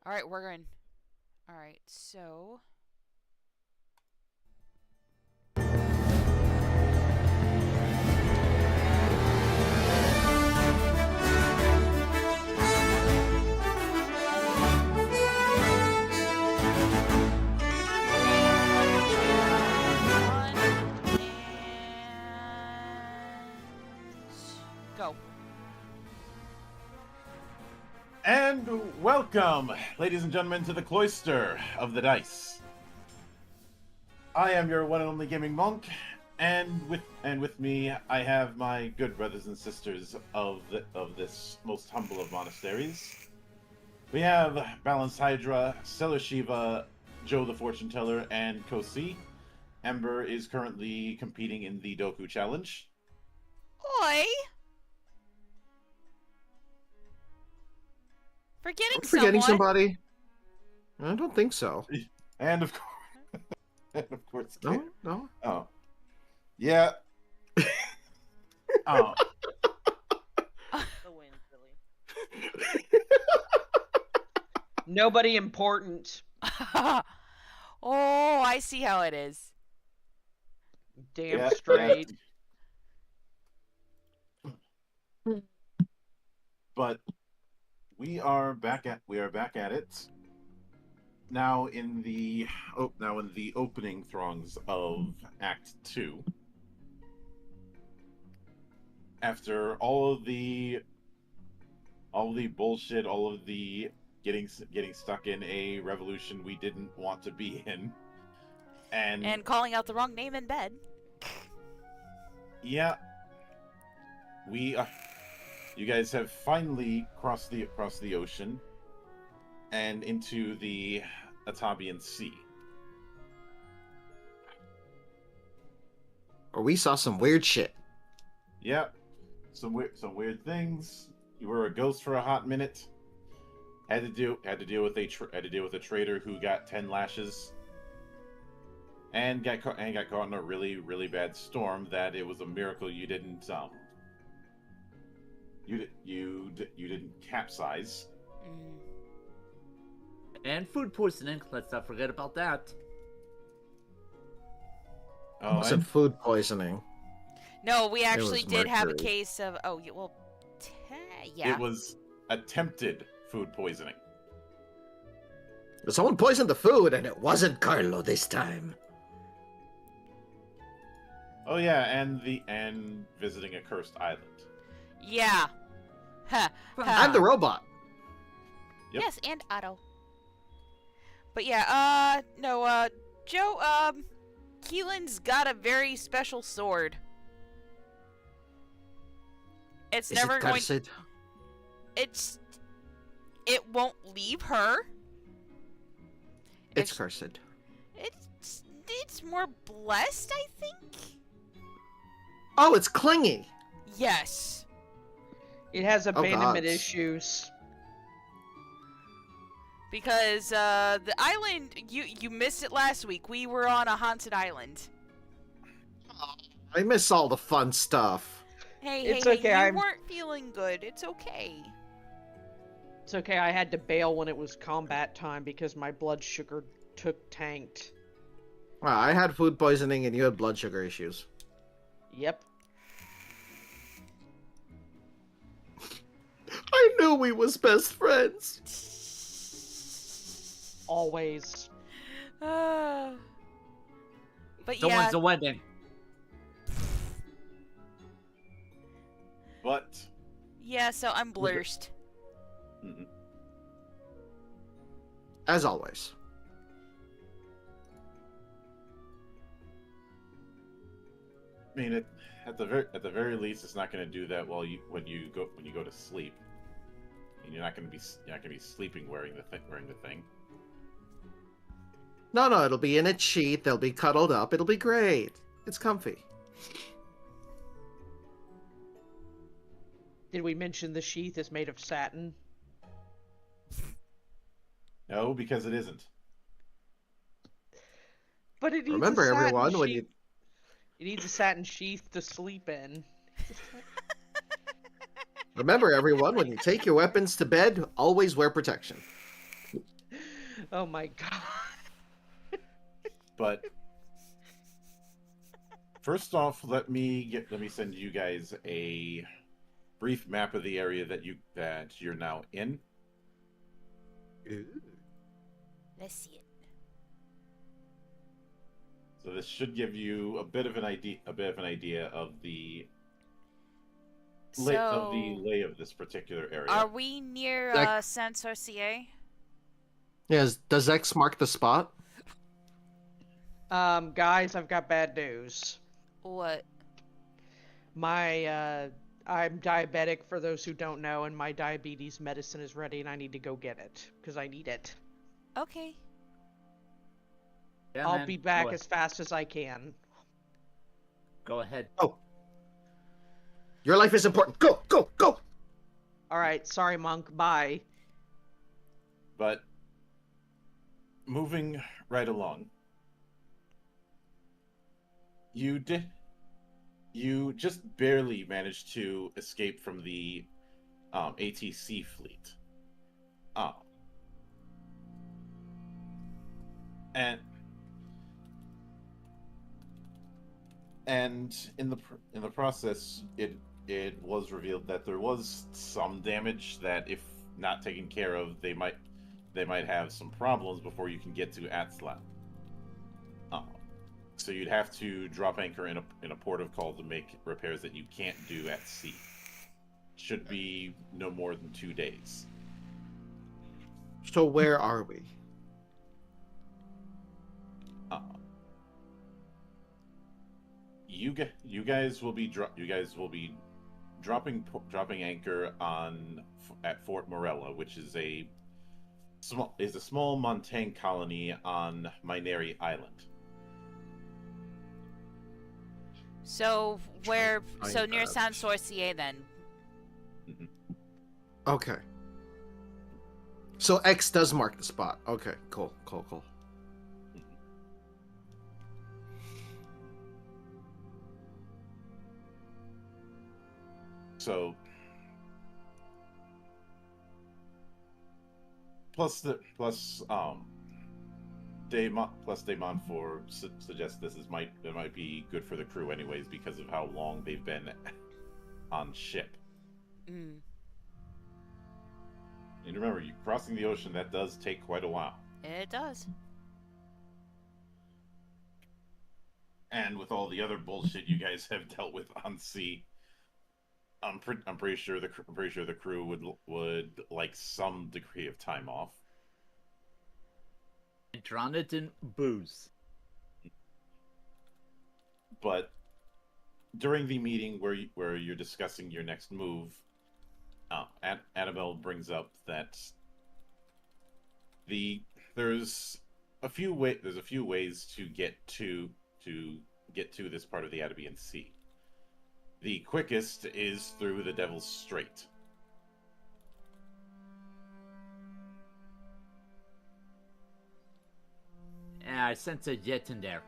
Alright, we're going. Alright, so... Go. And welcome, ladies and gentlemen, to the Cloister of the Dice. I am your one and only gaming monk, and with me I have my good brothers and sisters of this most humble of monasteries. We have Balanced Hydra, Stellar Shiva, Joe the Fortune Teller, and Kosi. Ember is currently competing in the Doku Challenge. Oi! Forgetting somebody? I don't think so. And of course, No. Oh, yeah. Oh, The win, Billy. Nobody important. Oh, I see how it is. Damn Yeah, straight. but we are back at it now in the opening throngs of Act 2. After all of the bullshit, all of the getting stuck in a revolution we didn't want to be in, and calling out the wrong name in bed. yeah, you guys have finally crossed the ocean and into the Atabian Sea. Or we saw some weird shit. Yeah, some weird things. You were a ghost for a hot minute. Had to deal with a trader who got 10 lashes, and got caught in a really bad storm. That it was a miracle you didn't you didn't capsize. And food poisoning. Let's not forget about that. Oh, It wasn't food poisoning. No, we actually was did have a mercury. case of... Oh, well... Yeah. It was attempted food poisoning. But someone poisoned the food, and it wasn't Carlo this time. Oh yeah, and visiting a cursed island. Yeah. Ha. I'm the robot. Yep. Yes, and Otto. But yeah, no, Joe, Keelan's got a very special sword. It's Is never it going... cursed? It won't leave her. It's cursed. It's more blessed, I think? Oh, it's clingy. Yes. It has abandonment God. issues. Because, the island, you missed it last week. We were on a haunted island. I miss all the fun stuff. Hey, It's hey, okay, you I'm- weren't feeling good. It's okay. It's okay, I had to bail when it was combat time because my blood sugar tanked. Well, I had food poisoning, and you had blood sugar issues. Yep. I knew we was best friends. Always. But So yeah, when's the wedding? But yeah, so I'm blurst. mm, As always. I mean, at the very least, it's not going to do that when you go to sleep, and you're not going to be sleeping wearing the thing. No, it'll be in its sheath. They'll be cuddled up. It'll be great. It's comfy. Did we mention the sheath is made of satin? No, because it isn't. But it needs Remember, a satin everyone, when sheath. It needs a satin sheath to sleep in. Remember, everyone, when you take your weapons to bed, always wear protection. Oh my god. But first off, let me send you guys a brief map of the area that you're now in. Let's see it. So this should give you a bit of an idea of the lay of this particular area. Are we near Zach- San Sorcier? Yes, does X mark the spot? Guys, I've got bad news. What? I'm diabetic for those who don't know, and my diabetes medicine is ready, and I need to go get it because I need it. Okay. Yeah, I'll man. be back Go as fast as I can. Go ahead. Oh. Your life is important. Go, go, go! All right, sorry, Monk. Bye. But moving right along, you just barely managed to escape from the ATC fleet. And in the process, it was revealed that there was some damage that, if not taken care of, they might have some problems before you can get to Atzlan. So you'd have to drop anchor in a port of call to make repairs that you can't do at sea. Should be no more than 2 days. So where are we? You guys will be dropping anchor at Fort Morella, which is a small montane colony on Mineri Island. So where? So Find near that. San Sorcier then? Okay. So X does mark the spot. Okay, cool. So, plus Damon for suggests it might be good for the crew anyways because of how long they've been on ship. Mm. And remember, you crossing the ocean, that does take quite a while. It does. And with all the other bullshit you guys have dealt with on sea, I'm pretty sure the crew would like some degree of time off. And drown it in booze. But during the meeting where you're discussing your next move, Annabelle brings up that there's a few ways to get to this part of the Arabian Sea. The quickest is through the Devil's Strait. Yeah, I sense a jet in there.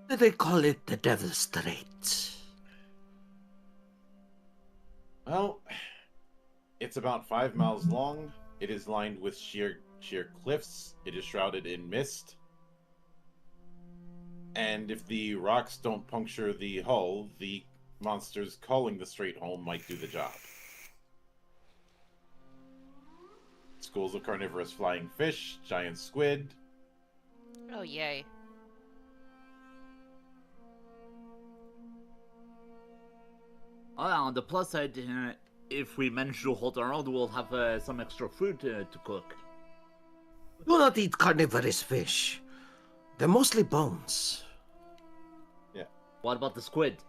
Do they call it the Devil's Strait? Well, it's about 5 miles long. It is lined with sheer cliffs. It is shrouded in mist. And if the rocks don't puncture the hull, the monsters calling the strait home might do the job. Schools of carnivorous flying fish, giant squid. Oh yay. Oh, on the plus side, if we manage to hold our own, we'll have some extra food to cook. Do not eat carnivorous fish. They're mostly bones. What about the squid?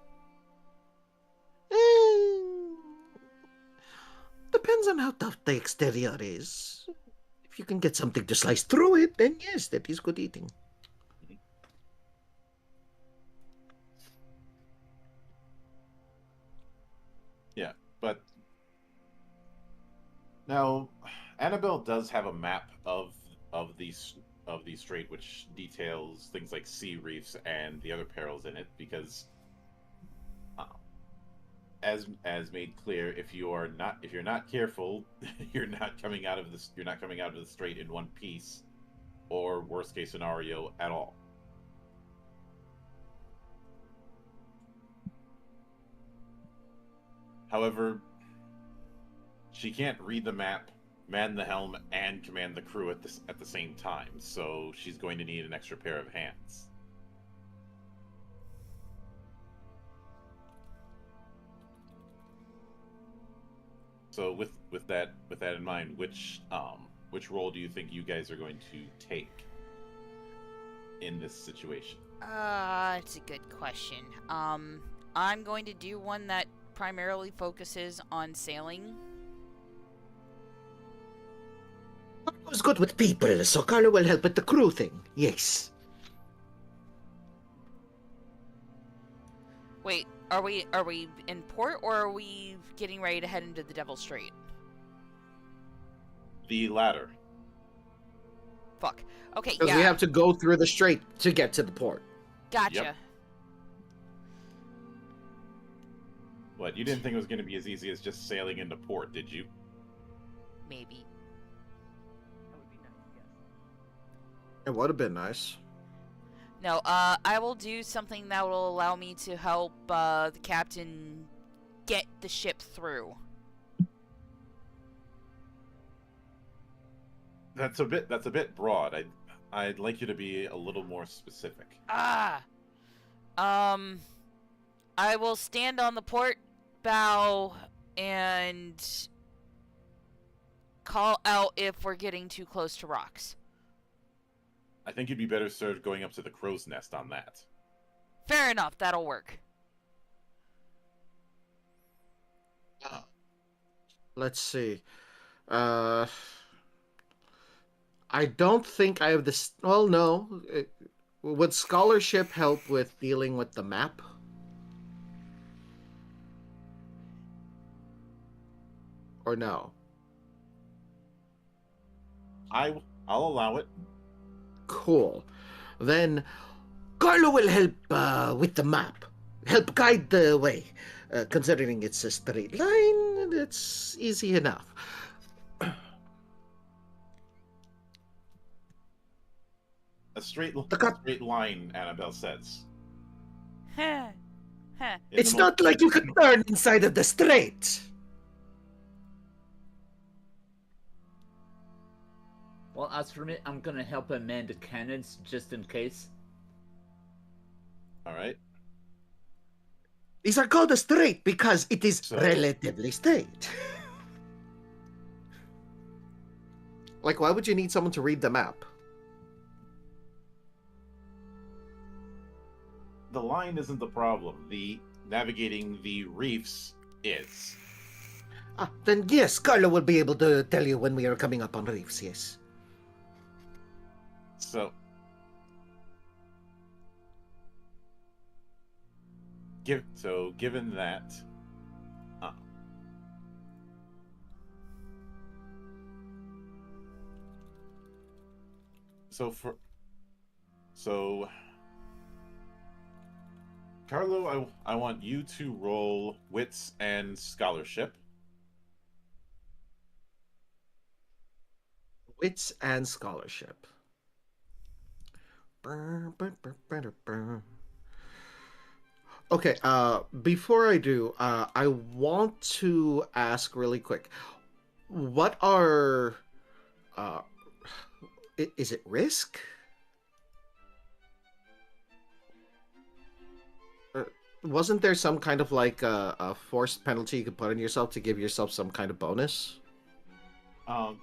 Depends on how tough the exterior is. If you can get something to slice through it, then yes, that is good eating. Yeah, but now Annabelle does have a map of the strait, which details things like sea reefs and the other perils in it, because as made clear, if you're not careful, you're not coming out of the strait in one piece, or worst case scenario at all. However, she can't read the map, man the helm, and command the crew at the same time, so she's going to need an extra pair of hands. So with that in mind, which role do you think you guys are going to take in this situation? It's a good question. I'm going to do one that primarily focuses on sailing. Carlo's good with people, so Carlo will help with the crew thing. Yes. Wait, are we in port, or are we getting ready to head into the Devil's Strait? The latter. Fuck. Okay, Because yeah. we have to go through the strait to get to the port. Gotcha. Yep. What, you didn't think it was going to be as easy as just sailing into port, did you? Maybe. That would be nice, yes. It would have been nice. No, I will do something that will allow me to help the captain get the ship through. That's a bit broad. I'd like you to be a little more specific. I will stand on the port bow and call out if we're getting too close to rocks. I think you'd be better served going up to the crow's nest on that. Fair enough, that'll work. Let's see. I don't think I have this. Well, no. Would scholarship help with dealing with the map? Or no? I'll allow it. Cool. Then Carlo will help with the map. Help guide the way. Considering it's a straight line, it's easy enough. A straight line, Annabelle says. Huh. It's not like you can turn inside of the strait. Well, as for me, I'm gonna help him man the cannons just in case. Alright. These are called a strait because it is So- relatively straight. Like, why would you need someone to read the map? The line isn't the problem. The navigating the reefs is. Ah, then yes, Carlo will be able to tell you when we are coming up on reefs, yes. So given that, Carlo, I want you to roll wits and scholarship. Wits and scholarship. Okay, before I do, I want to ask really quick. What are... is it risk? Wasn't there some kind of like a forced penalty you could put on yourself to give yourself some kind of bonus? At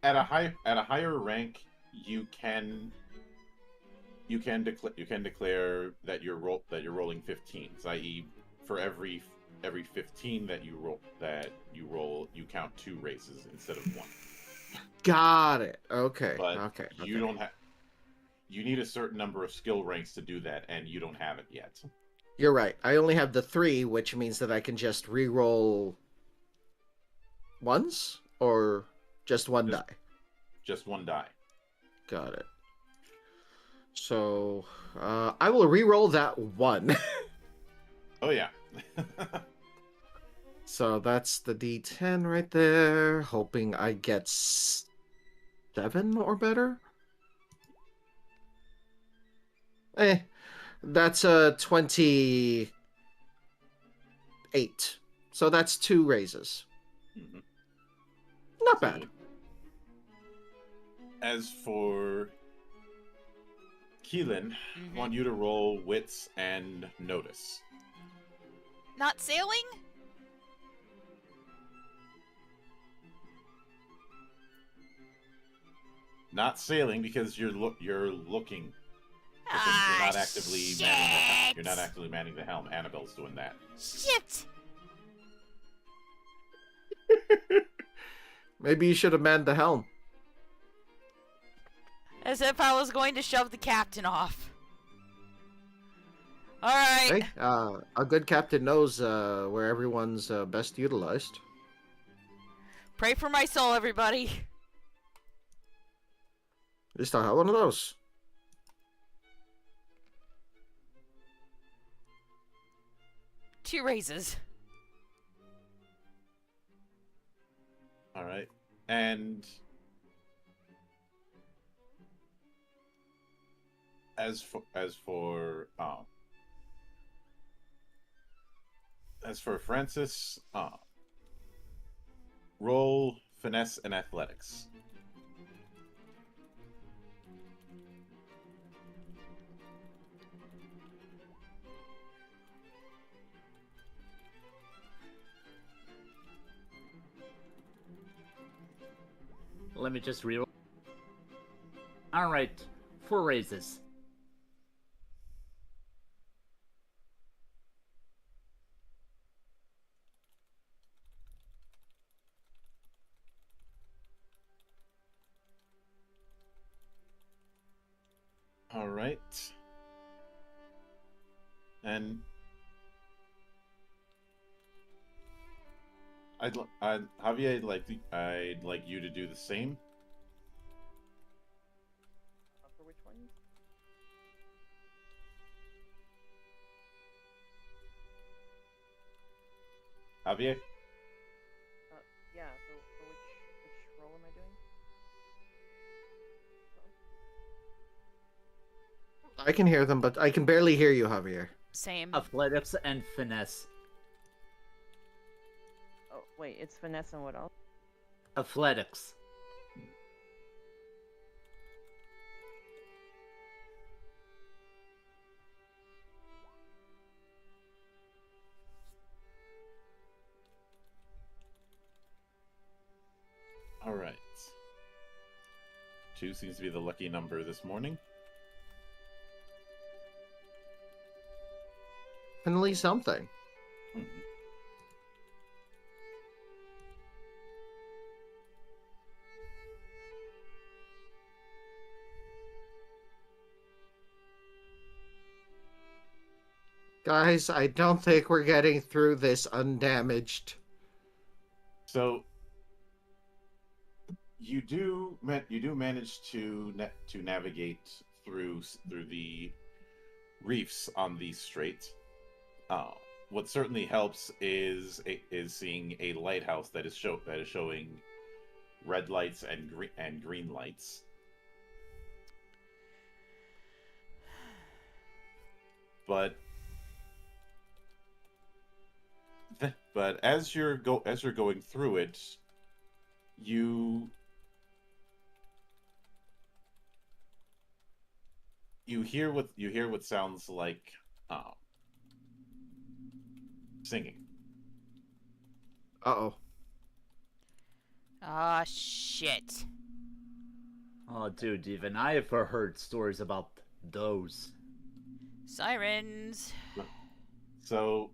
a higher rank, you can declare that you're rolling 15s, i.e., for every 15 that you roll, you count 2 races instead of 1. Got it. Okay. But okay. you don't have. You need a certain number of skill ranks to do that, and you don't have it yet. You're right. I only have the 3, which means that I can just re-roll once or just one die. Just 1 die. Got it. So I will re-roll that 1. Oh yeah. So that's the D10 right there. Hoping I get 7 or better. That's a 28. So that's 2 raises. Mhm. Not So, bad. as for Keelan, I want you to roll wits and notice. Not sailing? Not sailing because you're looking. Ah, You're not actively shit. manning the helm. You're not actively manning the helm. Annabelle's doing that. Shit! Maybe you should have manned the helm. As if I was going to shove the captain off. Alright. Hey, a good captain knows where everyone's best utilized. Pray for my soul, everybody. At least I have one of those. Two raises. All right, and as for Francis, roll finesse and athletics. Let me just reroll. Alright, 4 raises. All right, and Javier, I'd like you to do the same. For which ones? Javier, Yeah, for which role am I doing? I can hear them, but I can barely hear you, Javier. Same. Athletics and finesse. Oh, wait, it's finesse and what else? Athletics. all right. 2 seems to be the lucky number this morning. Finally something. Mhm. Guys, I don't think we're getting through this undamaged. So you do manage to navigate through the reefs on these strait. What certainly helps is seeing a lighthouse that is showing red lights and green lights. But as you're going through it, you hear what sounds like singing. Uh-oh. Ah, shit. Oh, dude, even I've heard stories about those. Sirens. So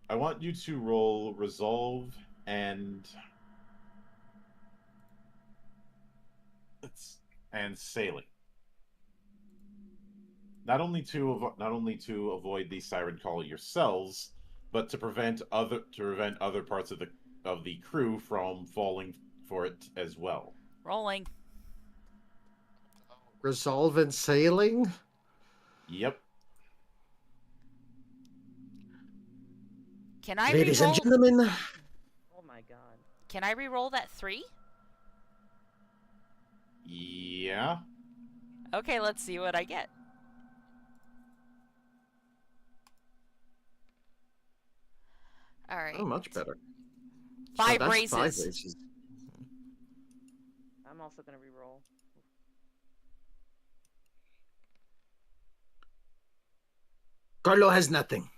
I want you to roll resolve and sailing. Not only to avoid the siren call yourselves, but to prevent other parts of the crew from falling for it as well. Rolling. Resolve and sailing? Yep. Can I Ladies and re-roll? gentlemen, Oh my god. Can I re-roll that 3? Yeah. Okay, let's see what I get. All right. oh, much better. 5 that's raises. 5 raises. I'm also gonna re-roll. Carlo has nothing.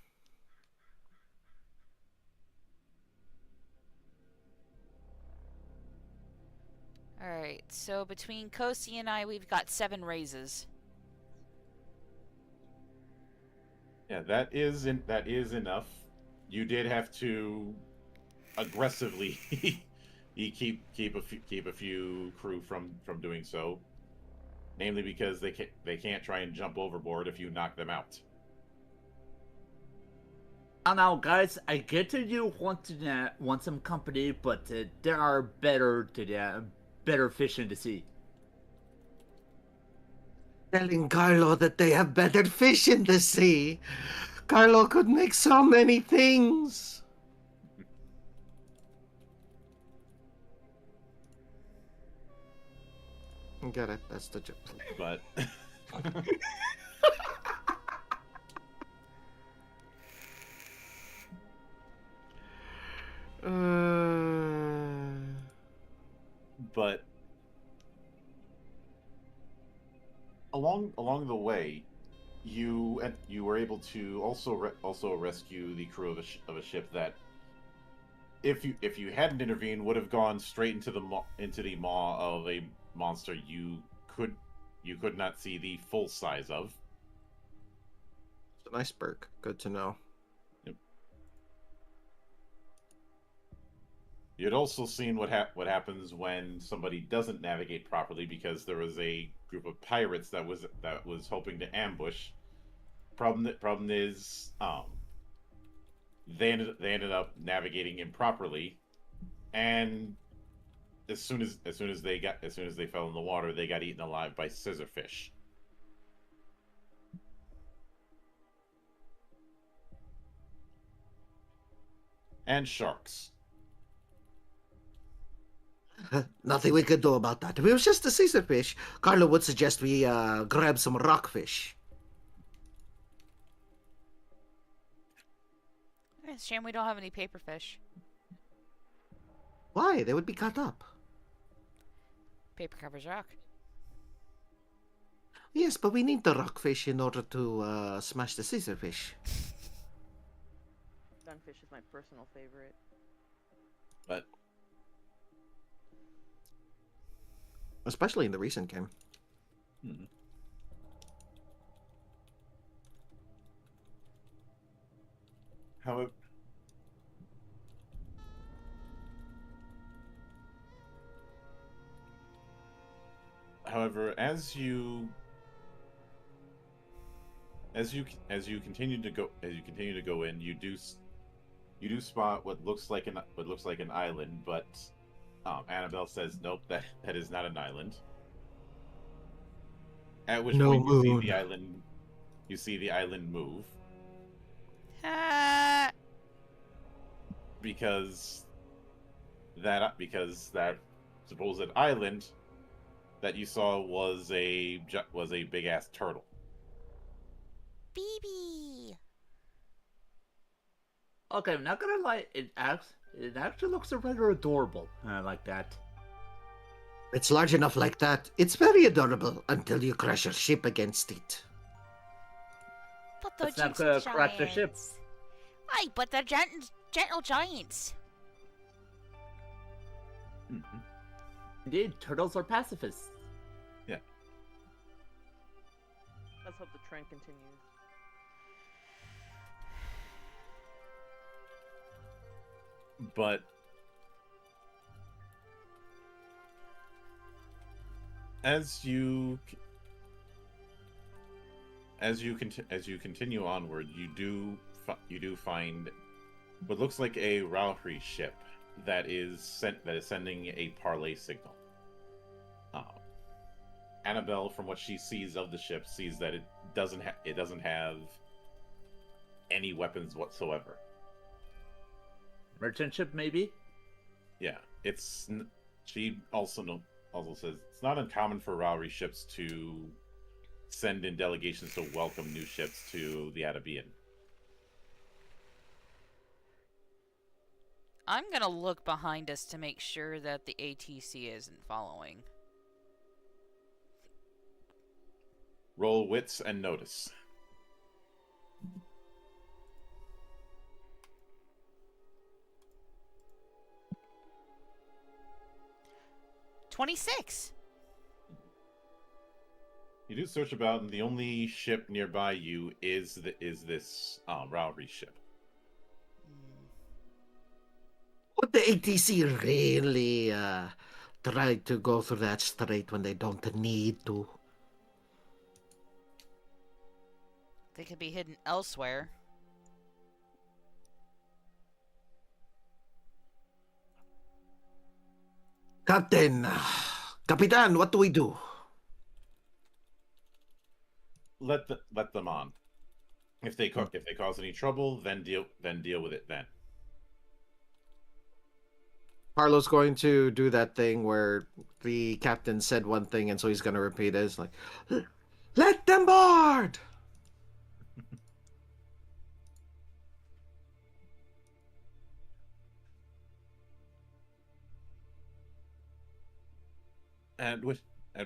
All right. So between Kosi and I, we've got 7 raises. Yeah, that is enough. You did have to aggressively keep a few crew from doing so, namely because they can't try and jump overboard if you knock them out. Now, guys, I get that you want some company, but there are better fish in the sea. Telling Carlo that they have better fish in the sea. Carlo could make so many things. Get it? That's the joke. But but along the way, you were able to also rescue the crew of a ship that, if you hadn't intervened, would have gone straight into the maw of a monster you could not see the full size of. It's an iceberg. Good to know. You'd also seen what happens when somebody doesn't navigate properly, because there was a group of pirates that was hoping to ambush. Problem is, they ended up navigating improperly, and as soon as they fell in the water, they got eaten alive by scissorfish. And sharks. Nothing we could do about that. If it was just a scissorfish, Carlo would suggest we grab some rockfish. It's a shame we don't have any paperfish. Why? They would be cut up. Paper covers rock. Yes, but we need the rockfish in order to smash the scissorfish. Sunfish is my personal favorite. But Especially in the recent game. However, as you continue to go in, you do spot what looks like an island, but Annabelle says nope, that is not an island. At which No point moon. you see the island move, Ah, because that supposed island that you saw was a big ass turtle. BB. Okay, I'm not gonna lie, it actually looks rather adorable like that. It's large enough like that. It's very adorable until you crash your ship against it. But they're Let's not gentle crash the ship. giants. Aye, but they're gentle giants. Indeed, turtles are pacifists. Let's hope the trend continues. But as you continue onward, you do find what looks like a Rauhri ship that is sending a parlay signal. Annabelle, from what she sees of the ship, sees that it doesn't have any weapons whatsoever. Merchant ship, maybe? Yeah, she also says it's not uncommon for Rowry ships to send in delegations to welcome new ships to the Atabean. I'm gonna look behind us to make sure that the ATC isn't following. Roll wits and notice. $26. You do search about, and the only ship nearby you is this Rowry ship. Would the ATC really try to go through that strait when they don't need to? They could be hidden elsewhere. Captain, Capitan, what do we do? Let them on. If they cause any trouble, then deal with it then. Carlo's going to do that thing where the captain said one thing, and so he's going to repeat it. It's like, let them board! At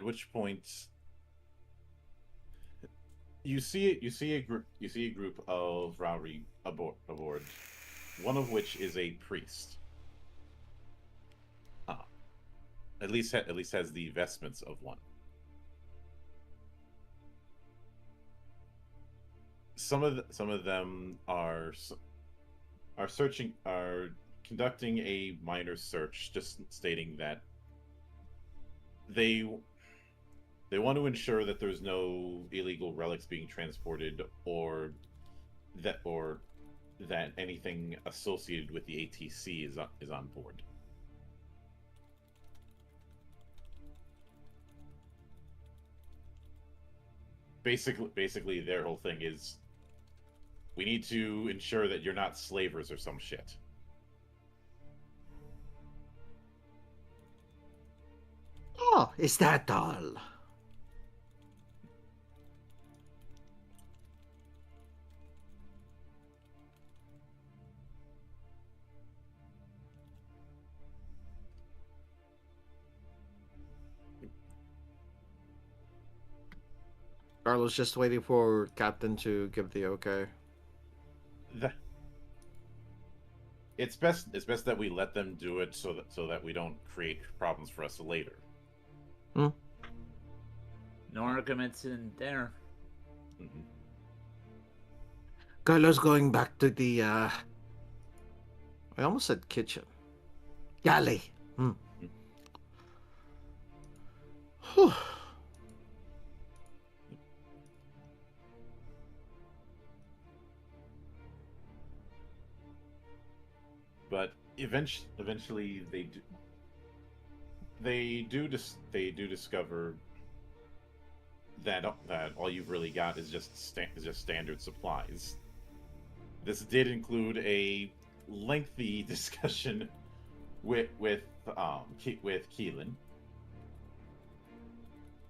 which point you see a group of Rowry aboard, one of which is a priest. At least has the vestments of one. Some of them are conducting a minor search, just stating that they want to ensure that there's no illegal relics being transported, or that anything associated with the ATC is on board. Basically, their whole thing is, we need to ensure that you're not slavers or some shit. Oh, is that all? Carlo's just waiting for Captain to give the okay. It's best that we let them do it so that we don't create problems for us later. Hmm? No arguments in there. Mm-hmm. Carlo's going back to the, I almost said kitchen. Galley. Whew. But eventually they do discover that all you've really got is just standard supplies. This did include a lengthy discussion with Keelan.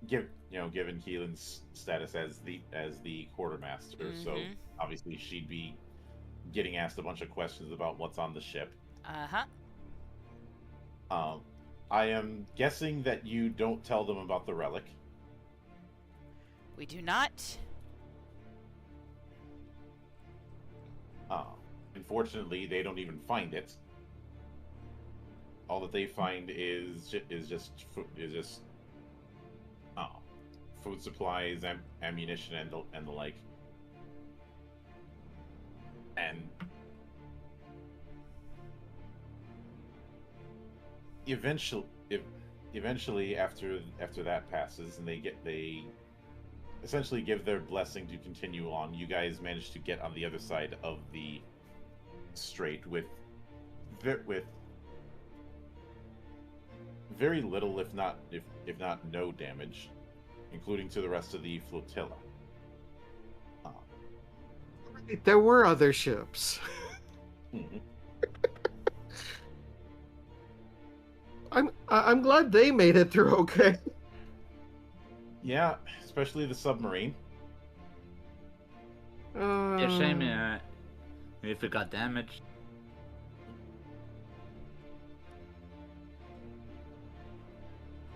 Given Keelan's status as the quartermaster, so obviously she'd be getting asked a bunch of questions about what's on the ship. I am guessing that you don't tell them about the relic. We do not. Unfortunately, they don't even find it. All that they find is just food supplies, ammunition, and the like. And eventually, after that passes, and they essentially give their blessing to continue on, you guys manage to get on the other side of the strait with very little, if not no damage, including to the rest of the flotilla. There were other ships. Mhm. I'm glad they made it through okay. Yeah, especially the submarine. Yeah, shame Um, if it got damaged.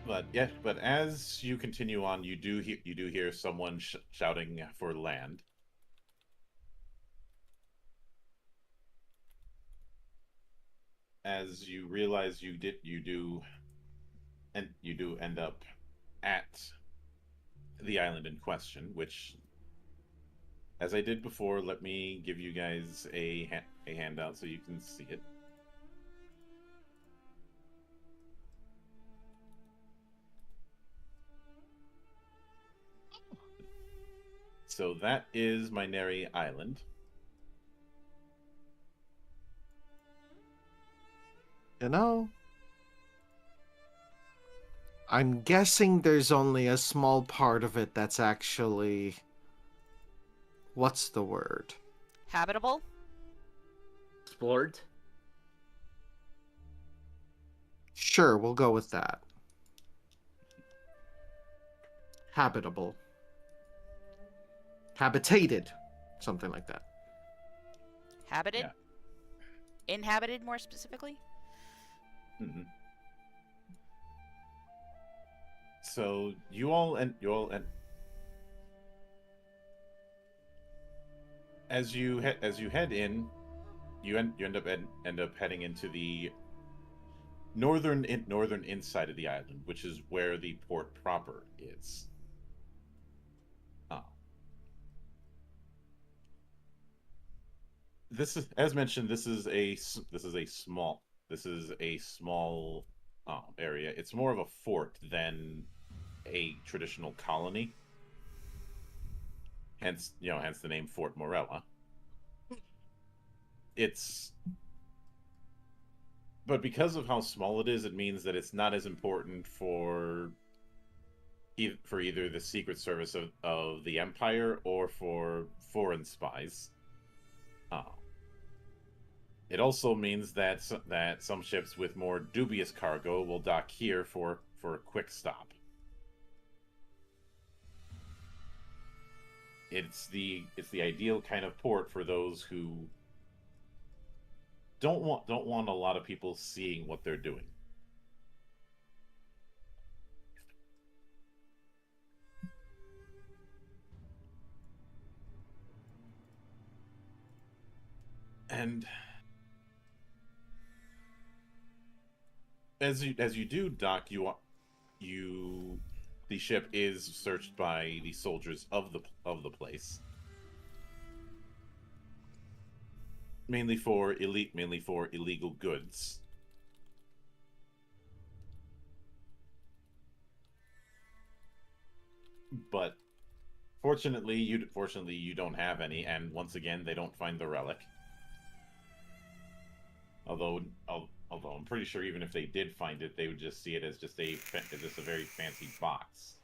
But yeah, but as you continue on, you do hear someone shouting for land. As you realize you do end up at the island in question, which, as I did before, let me give you guys a handout so you can see it. So that is Mineri Island. you know, I'm guessing there's only a small part of it that's actually. What's the word? Habitable? Explored. Sure, we'll go with that. Habitable. Habitated. Something like that. Habited? Yeah. Inhabited, more specifically? Mm-hmm. So you all and as you head in, you end up heading into the northern inside of the island, which is where the port proper is. Oh. This is, as mentioned, this is a small area. It's more of a fort than a traditional colony. Hence the name Fort Morella. It's But because of how small it is, it means that it's not as important for either the Secret Service of the Empire or for foreign spies. Oh. It also means that some ships with more dubious cargo will dock here for a quick stop. It's the ideal kind of port for those who don't want a lot of people seeing what they're doing. And as you do dock, the ship is searched by the soldiers of the place, mainly for illegal goods. But fortunately you don't have any, and once again they don't find the relic. Although I'm pretty sure even if they did find it, they would just see it as just a very fancy box.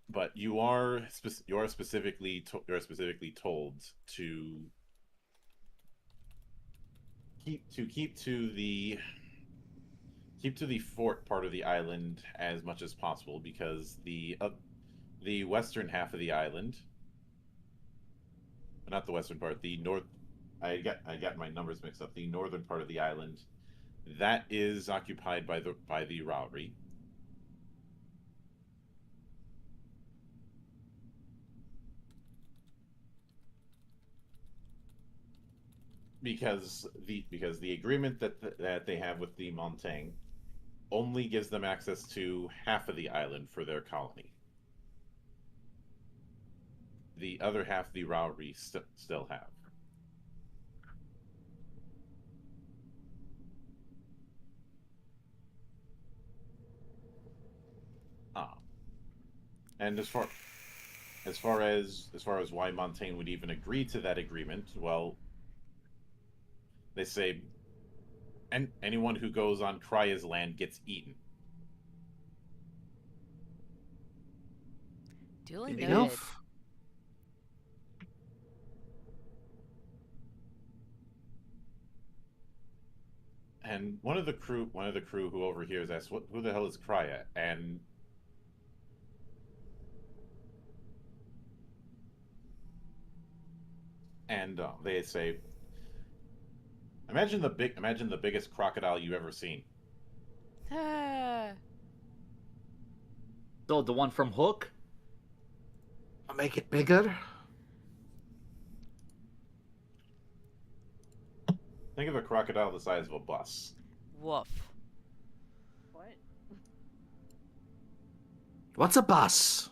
But you are specifically told to keep to the fort part of the island as much as possible, because the western half of the island, not the western part, the north. I got my numbers mixed up. The northern part of the island, that is occupied by the Rauri. Because the agreement that they have with the Montaigne only gives them access to half of the island for their colony. The other half the Rauri still have. Ah, and as far as why Montaigne would even agree to that agreement, well, they say, and anyone who goes on Krya's land gets eaten. Duly You noted. know, And one of the crew who overhears asks, "Who the hell is Krya?" And they say, imagine the biggest crocodile you ever seen." Ah, so the one from Hook? Make it bigger. Think of a crocodile the size of a bus. woof. What? What's a bus?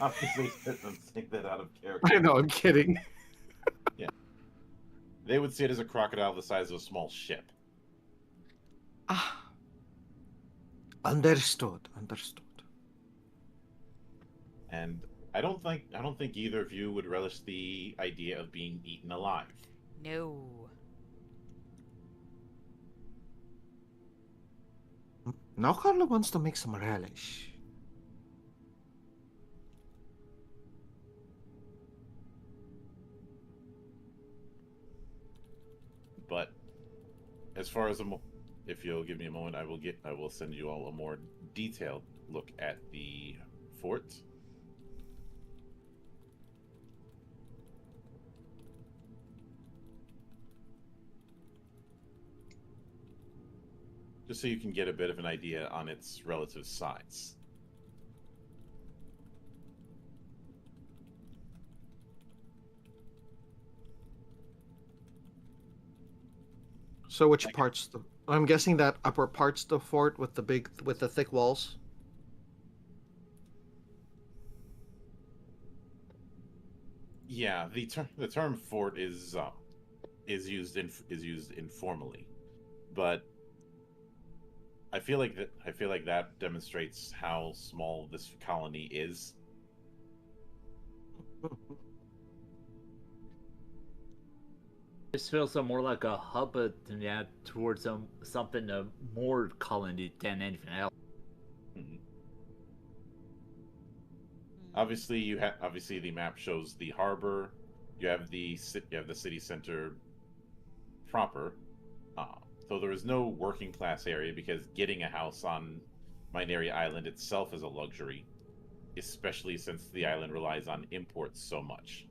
Obviously, I'm saying that out of character. I know, I'm kidding. They would see it as a crocodile the size of a small ship. Ah, understood. And I don't think either of you would relish the idea of being eaten alive. No. Now Carla wants to make some relish. But as far as if you'll give me a moment, I will send you all a more detailed look at the fort. Just so you can get a bit of an idea on its relative size. So which parts? I'm guessing that upper parts the fort with the thick walls. Yeah, the term fort is used informally, but I feel like that demonstrates how small this colony is. This feels more like a hub towards something more colony than anything else. Mhm. Obviously the map shows the harbor. You have the city center proper. So there is no working class area because getting a house on Mineria Island itself is a luxury, especially since the island relies on imports so much.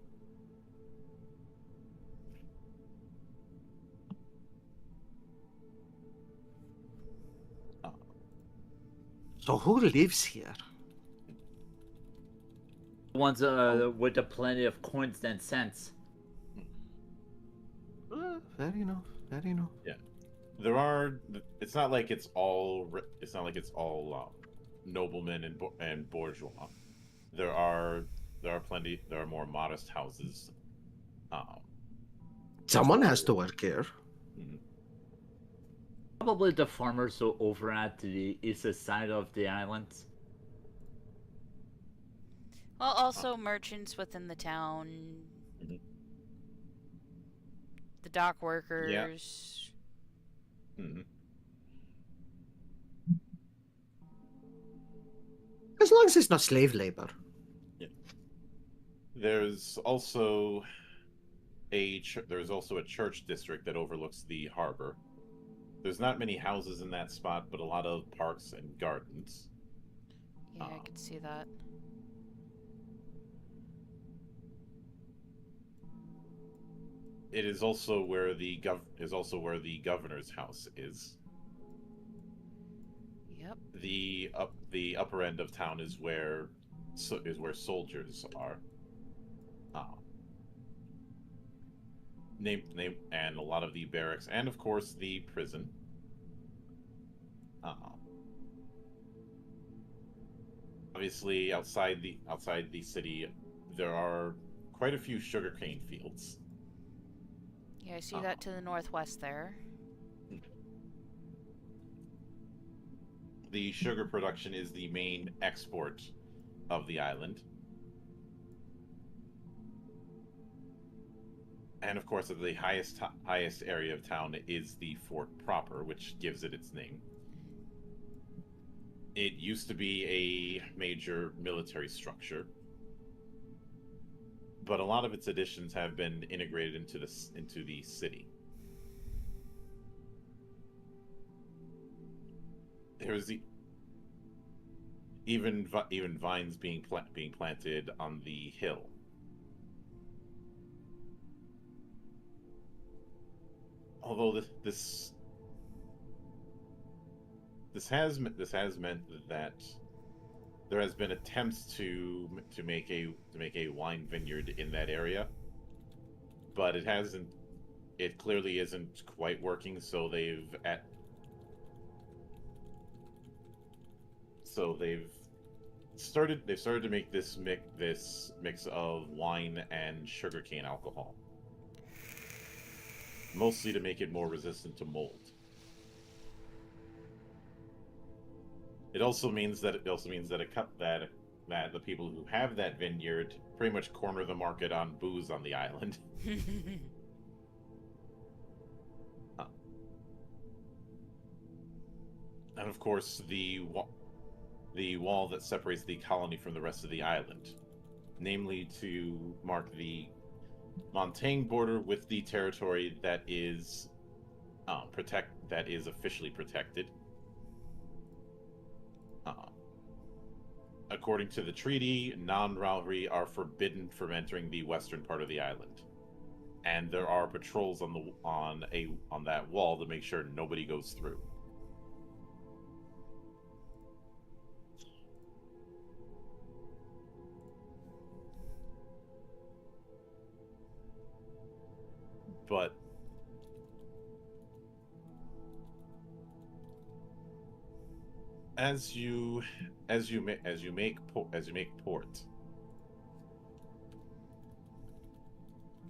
So who lives here? Ones with a plenty of coins and cents. Fair enough. Yeah, there are. It's not like it's all. Noblemen and bourgeois. There are plenty. There are more modest houses. Someone has to work here. Mhm. Probably the farmers over at the east side of the island. Well, also merchants within the town. Mhm. The dock workers. Mhm. As long as it's not slave labor. There's also a church district that overlooks the harbor. There's not many houses in that spot, but a lot of parks and gardens. Yeah, I could see that. It is also where the governor's house is. Yep. The upper end of town is where soldiers are. And a lot of the barracks, and of course the prison. Obviously, outside the city, there are quite a few sugarcane fields. Yeah, I see that to the northwest there. The sugar production is the main export of the island. And of course, at the highest area of town is the fort proper, which gives it its name. It used to be a major military structure, but a lot of its additions have been integrated into the city. There's even vines being planted on the hill. Although this has meant that there has been attempts to make a wine vineyard in that area, but it hasn't. It clearly isn't quite working. So they've started to make this mix of wine and sugarcane alcohol, mostly to make it more resistant to mold. It also means that that the people who have that vineyard pretty much corner the market on booze on the island. And of course, the wall that separates the colony from the rest of the island, namely to mark the Montaigne border with the territory that is officially protected. According to the treaty, non-Rowry are forbidden from entering the western part of the island, and there are patrols on that wall to make sure nobody goes through. But as you make port,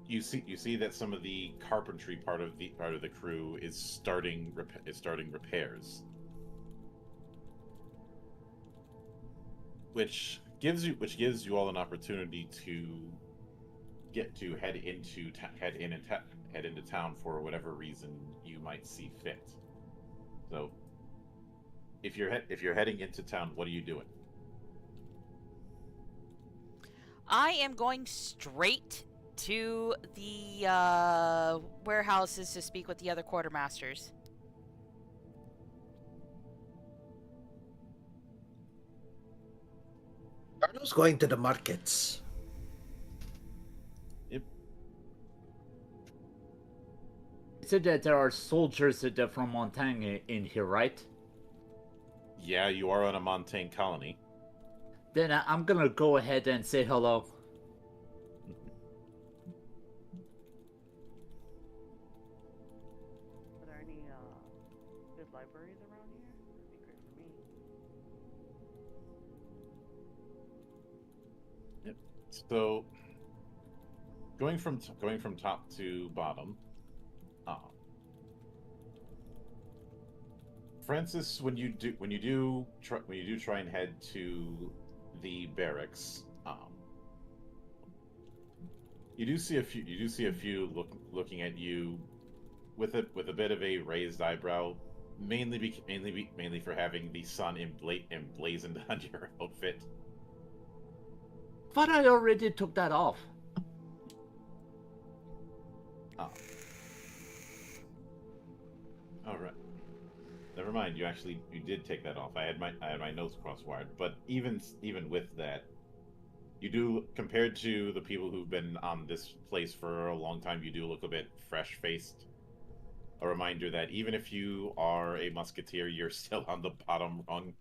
you see that some of the carpentry part of the crew is starting repairs, which gives you all an opportunity to head into town for whatever reason you might see fit. So, if you're heading into town, what are you doing? I am going straight to the warehouses to speak with the other quartermasters. Carlos going to the markets. Yep. You said that there are soldiers from Montaigne in here, right? Yeah, you are on a Montaigne colony. Then I'm gonna go ahead and say hello. Are there any good libraries around here? That'd be great for me. Yep. So, going from top to bottom, Francis, when you do try and head to the barracks, you do see a few looking at you with a bit of a raised eyebrow, mainly for having the sun emblazoned on your outfit. But I already took that off. All right. Never mind. You did take that off. I had my notes cross-wired. But even with that, you do, compared to the people who've been on this place for a long time, you do look a bit fresh-faced. A reminder that even if you are a musketeer, you're still on the bottom rung.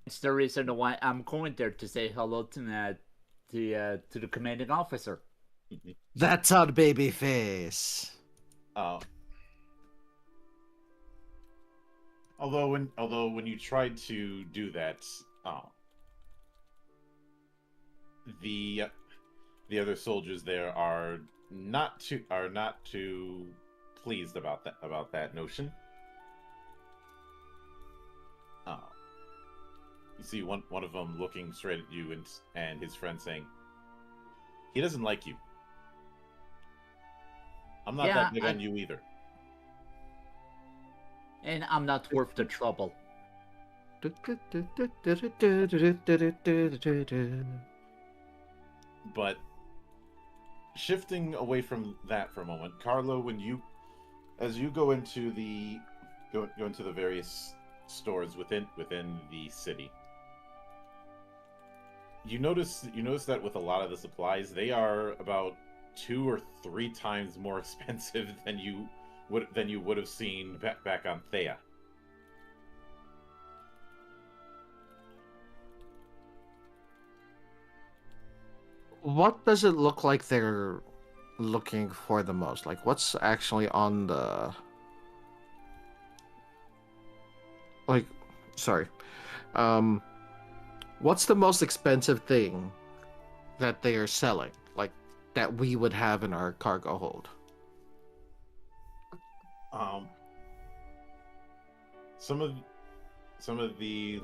It's the reason why I'm going there to say hello to the commanding officer. That's our baby face. Although when you tried to do that, the other soldiers there are not too pleased about that notion. You see one of them looking straight at you and his friend saying, "He doesn't like you. I'm not that big on you either." And I'm not worth the trouble. But shifting away from that for a moment, Carlo, as you go into the various stores within the city, you notice that with a lot of the supplies, they are about 2 or 3 times more expensive than you would have seen back on Thea. What does it look like they're looking for the most? Like, what's actually on the... Like, sorry. What's the most expensive thing that they are selling? Like, that we would have in our cargo hold? Some of the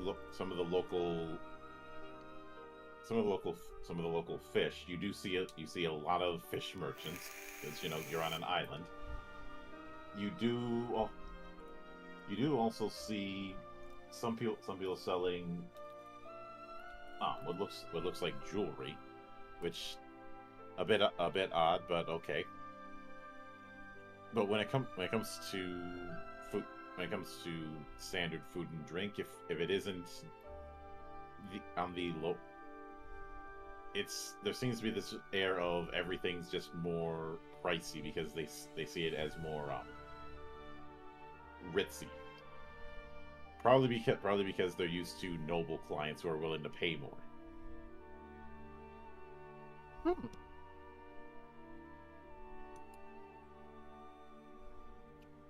local fish, you see a lot of fish merchants, because you're on an island. You do also see some people selling what looks like jewelry, which a bit odd, but okay. But when it comes to food, when it comes to standard food and drink, if it isn't on the low, there seems to be this air of everything's just more pricey because they see it as more ritzy. Probably because they're used to noble clients who are willing to pay more.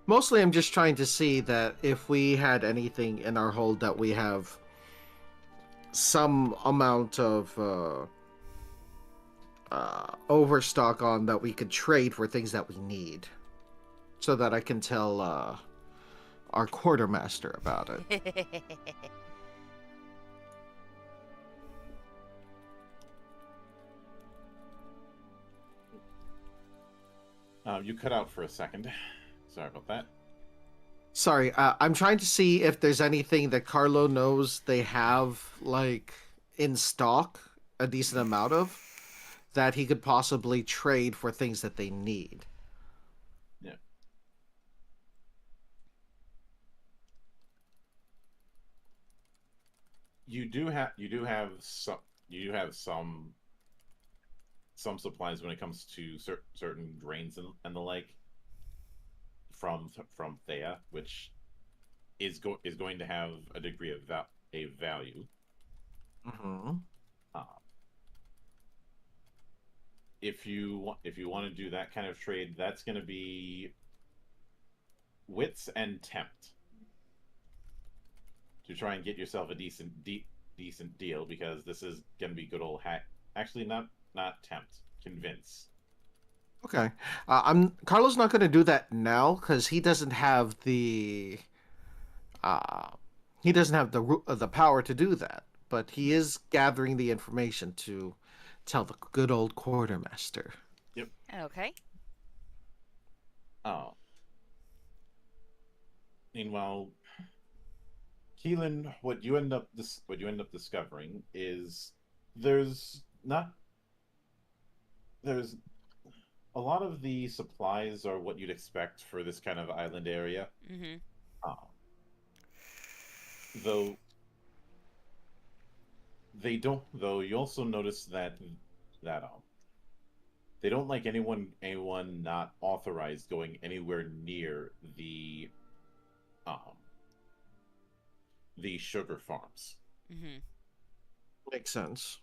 Mostly I'm just trying to see that if we had anything in our hold that we have some amount of overstock on that we could trade for things that we need, so that I can tell our quartermaster about it. You cut out for a second. Sorry about that. Sorry, I'm trying to see if there's anything that Carlo knows they have, like, in stock, a decent amount of, that he could possibly trade for things that they need. Yeah. You do have some supplies when it comes to certain drains and the like from Thea, which is going to have a degree of value. Mm-hmm. If you want to do that kind of trade, that's going to be wits and tempt to try and get yourself a decent deal, because this is going to be good old hack. Actually, not tempt, convince. Okay. Carlo's not going to do that now because he doesn't have the the power to do that. But he is gathering the information to tell the good old quartermaster. Yep. Okay. Oh. Meanwhile, Keelan, what you end up discovering is there's a lot of the supplies are what you'd expect for this kind of island area. Mm-hmm. Though they don't. Though you also notice that they don't like anyone not authorized going anywhere near the sugar farms. Mm-hmm. Makes sense.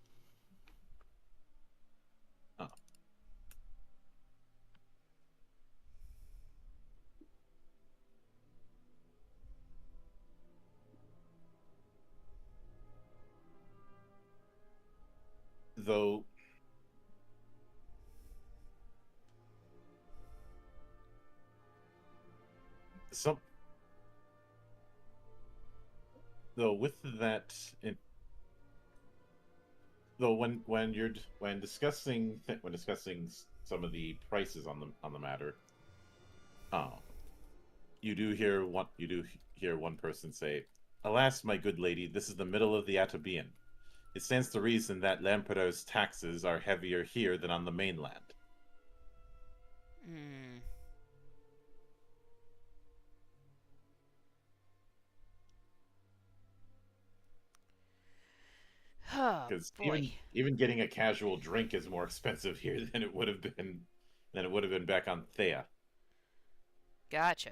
Though some though with that in, though when discussing some of the prices on the matter, you do hear one person say, Alas, my good lady, this is the middle of the Atabean. It stands to reason that Lampeter's taxes are heavier here than on the mainland. Hmm. Oh Because boy. even getting a casual drink is more expensive here than it would have been back on Thea. Gotcha.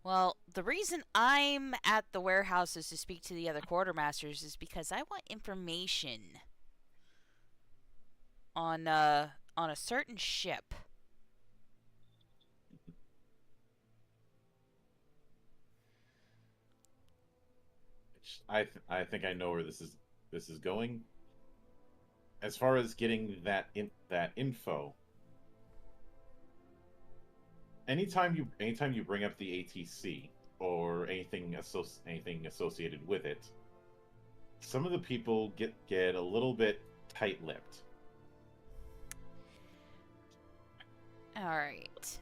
Well, the reason I'm at the warehouses to speak to the other quartermasters is because I want information on a certain ship. I think I know where this is going. As far as getting that info, anytime you bring up the ATC or anything associated with it, some of the people get a little bit tight-lipped. All right.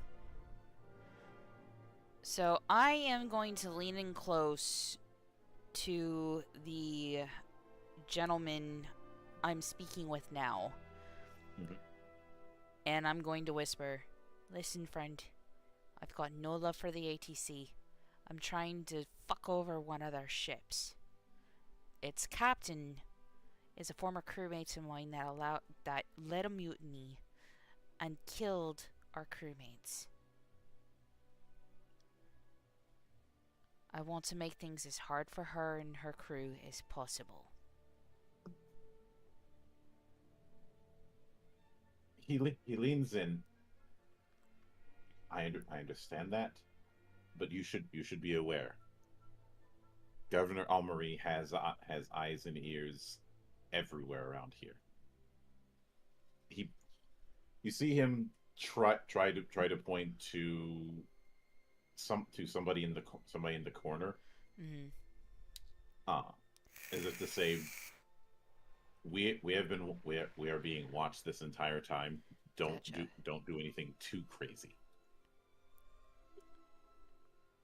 So I am going to lean in close to the gentleman I'm speaking with now. Mhm. And I'm going to whisper, "Listen, friend, I've got no love for the ATC. I'm trying to fuck over one of their ships. Its captain is a former crewmate of mine that led a mutiny and killed our crewmates. I want to make things as hard for her and her crew as possible." He leans in. I understand that, but you should be aware. Governor Almery has eyes and ears everywhere around here. He You see him try to point to somebody in the corner, Mm-hmm. uh, as if to say, we are being watched this entire time. Gotcha. Don't do anything too crazy.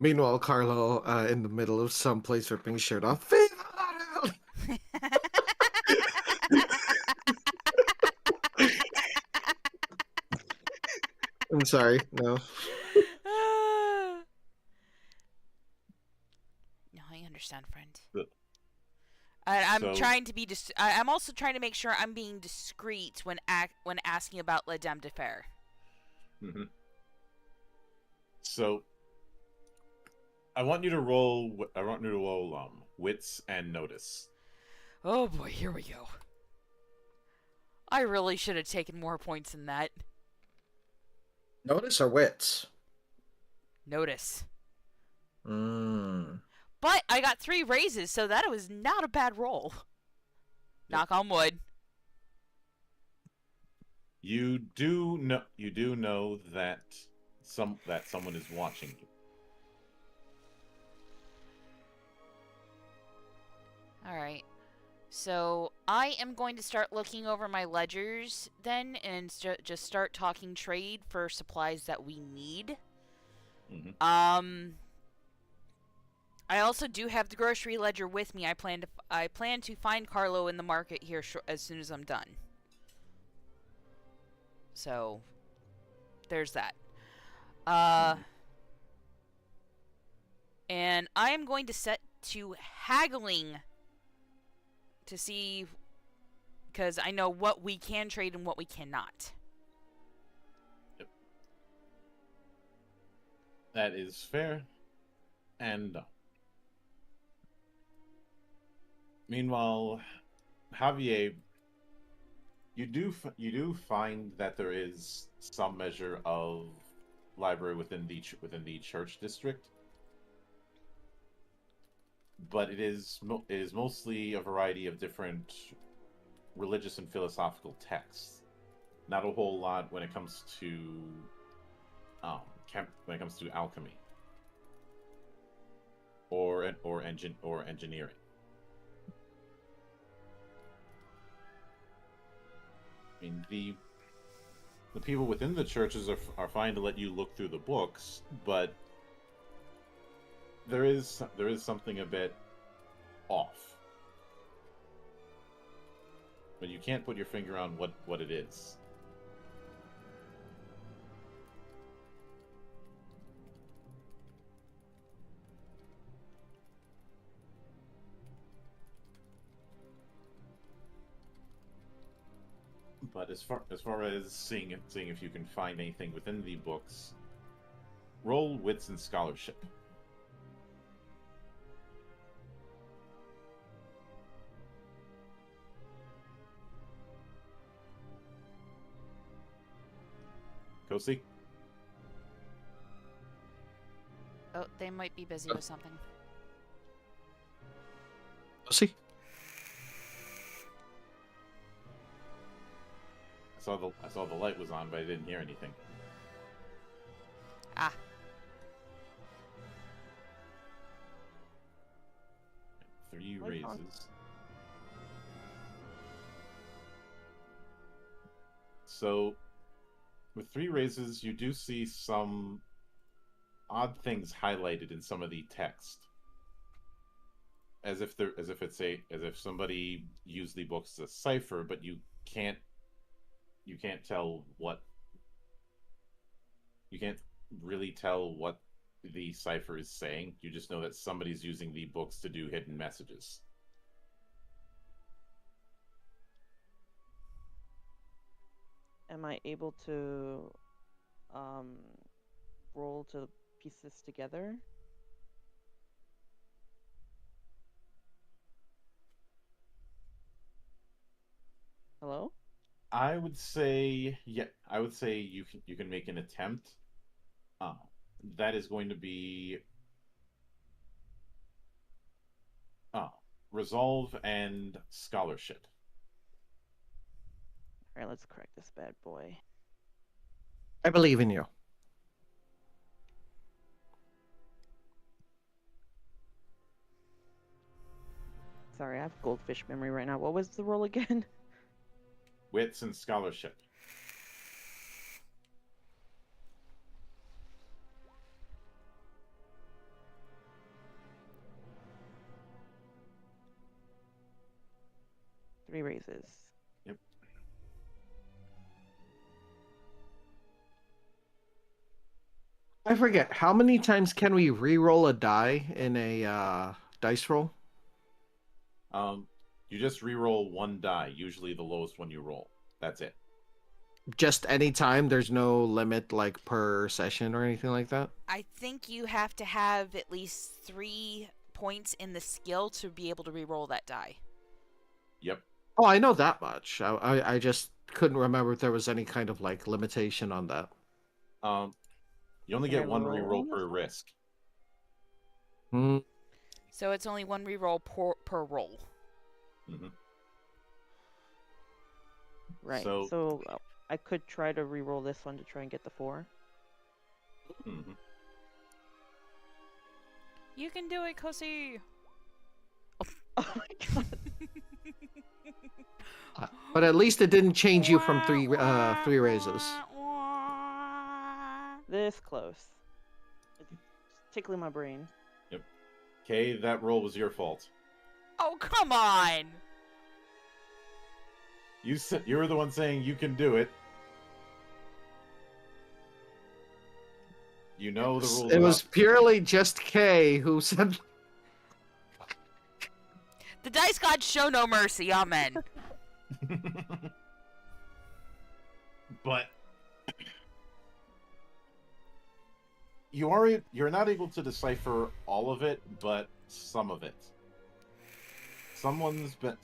Meanwhile, Carlo, in the middle of someplace ripping his shirt off. I'm sorry. No. No, I understand, friend. But- I'm So trying to be I'm also trying to make sure I'm being discreet when asking about La Dame de Fer. mhm. So I want you to roll. Wits and notice. Oh boy, here we go. I really should have taken more points than that. Notice or wits? Notice. Mm. But I got 3 raises, so that was not a bad roll. Knock on wood. You do know that someone is watching you. Alright. So I am going to start looking over my ledgers then and just start talking trade for supplies that we need. Mhm. I also do have the grocery ledger with me. I plan to find Carlo in the market here as soon as I'm done. So there's that. And I am going to set to haggling to see, because I know what we can trade and what we cannot. That is fair. And meanwhile, Javier, you do find that there is some measure of library within the church district, but it is mostly a variety of different religious and philosophical texts. Not a whole lot when it comes to alchemy or engineering. I mean, the people within the churches are fine to let you look through the books, but there is something a bit off, but you can't put your finger on what it is. But as far as seeing if you can find anything within the books, roll wits and scholarship. Kosi? Oh, they might be busy with something. See? I saw the light was on, but I didn't hear anything. Ah, 3 Light on. raises. So, with 3 raises, you do see some odd things highlighted in some of the text, as if somebody used the books as a cipher, but you can't tell what. You can't really tell what the cipher is saying. You just know that somebody's using the books to do hidden messages. Am I able to roll to piece this together? Hello? I would say, yeah, I would say you can make an attempt. That is going to be resolve and scholarship. Alright, let's crack this bad boy. I believe in you. Sorry, I have goldfish memory right now. What was the roll again? Wits and scholarship. Three raises. Yep. I forget, how many times can we re-roll a die in a dice roll? You just re-roll 1 die, usually the lowest one you roll. That's it. Just any time? There's no limit, like, per session or anything like that? I think you have to have at least 3 points in the skill to be able to re-roll that die. Yep. Oh, I know that much. I just couldn't remember if there was any kind of, like, limitation on that. You only Can get I 1 roll re-roll on per this one? risk. Hmm. So it's only 1 re-roll per roll. Mm-hmm. Right. So- So I could try to re-roll this one to try and get the 4. Mm-hmm. You can do it, Kosi! Oh my god. But at least it didn't change you from three raises. This close. It's tickling my brain. Okay, that roll was your fault. Oh, come on! You were the one saying you can do it. You know the rules. It was purely just Kay who said... The dice gods show no mercy, amen. But you're not able to decipher all of it, but some of it. Someone's been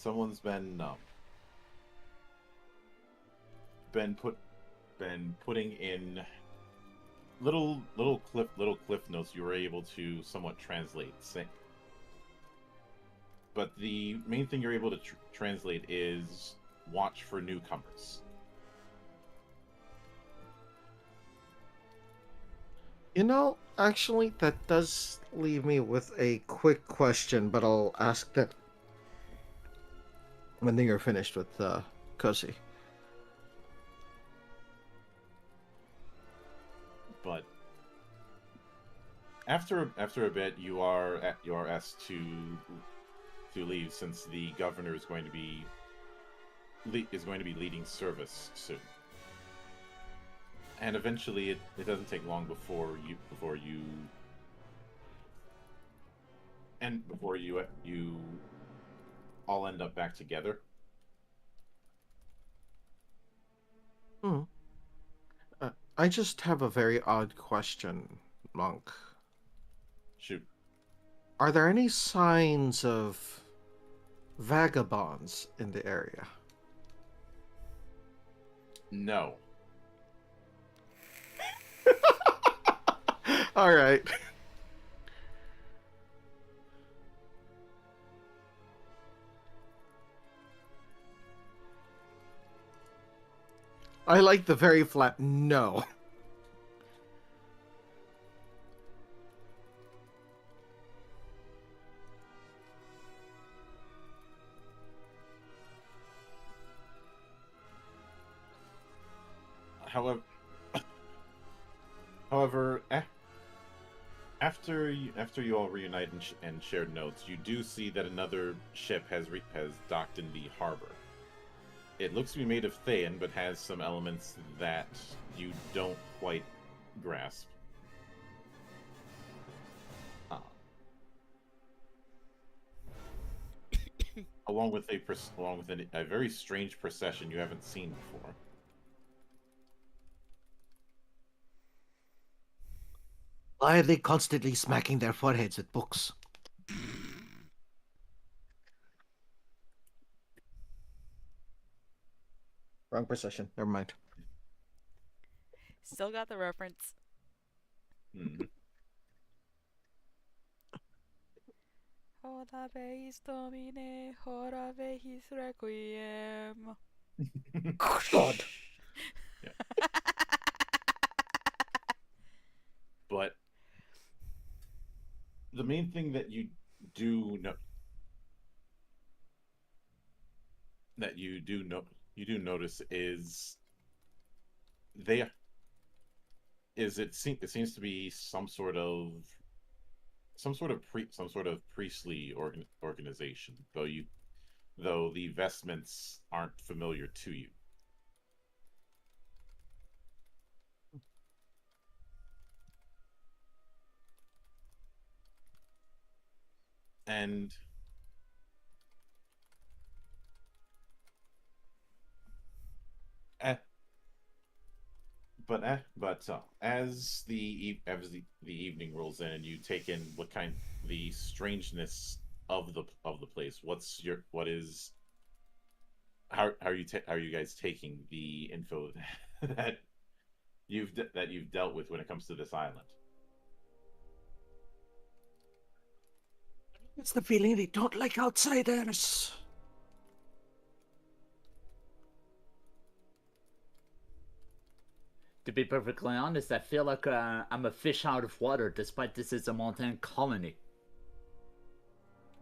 putting in little cliff notes you were able to somewhat translate. But the main thing you're able to translate is watch for newcomers. You know, actually, that does leave me with a quick question, but I'll ask that when you're finished with Kosi. But after a bit, you are asked to leave since the governor is going to be leading service soon. And eventually, it doesn't take long before you all end up back together. Hmm. I just have a very odd question, Monk. Shoot. Are there any signs of vagabonds in the area? No. All right. I like the very flat no. However, however, after you all reunite and shared notes, you do see that another ship has docked in the harbor. It looks to be made of Thayan, but has some elements that you don't quite grasp. Along with a very strange procession you haven't seen before. Why are they constantly smacking their foreheads with books? Wrong procession. Never mind. Still got the reference. Hmm. Ora veis domine, ora veis requiem. God. Yeah. But the main thing that you do know notice is it seems to be some sort of priestly organization, though the vestments aren't familiar to you. And eh, as the evening rolls in and you take in the strangeness of the place, how are you guys taking the info that you've dealt with when it comes to this island? It's the feeling they don't like outsiders. To be perfectly honest, I feel like I'm a fish out of water, despite this is a mountain colony.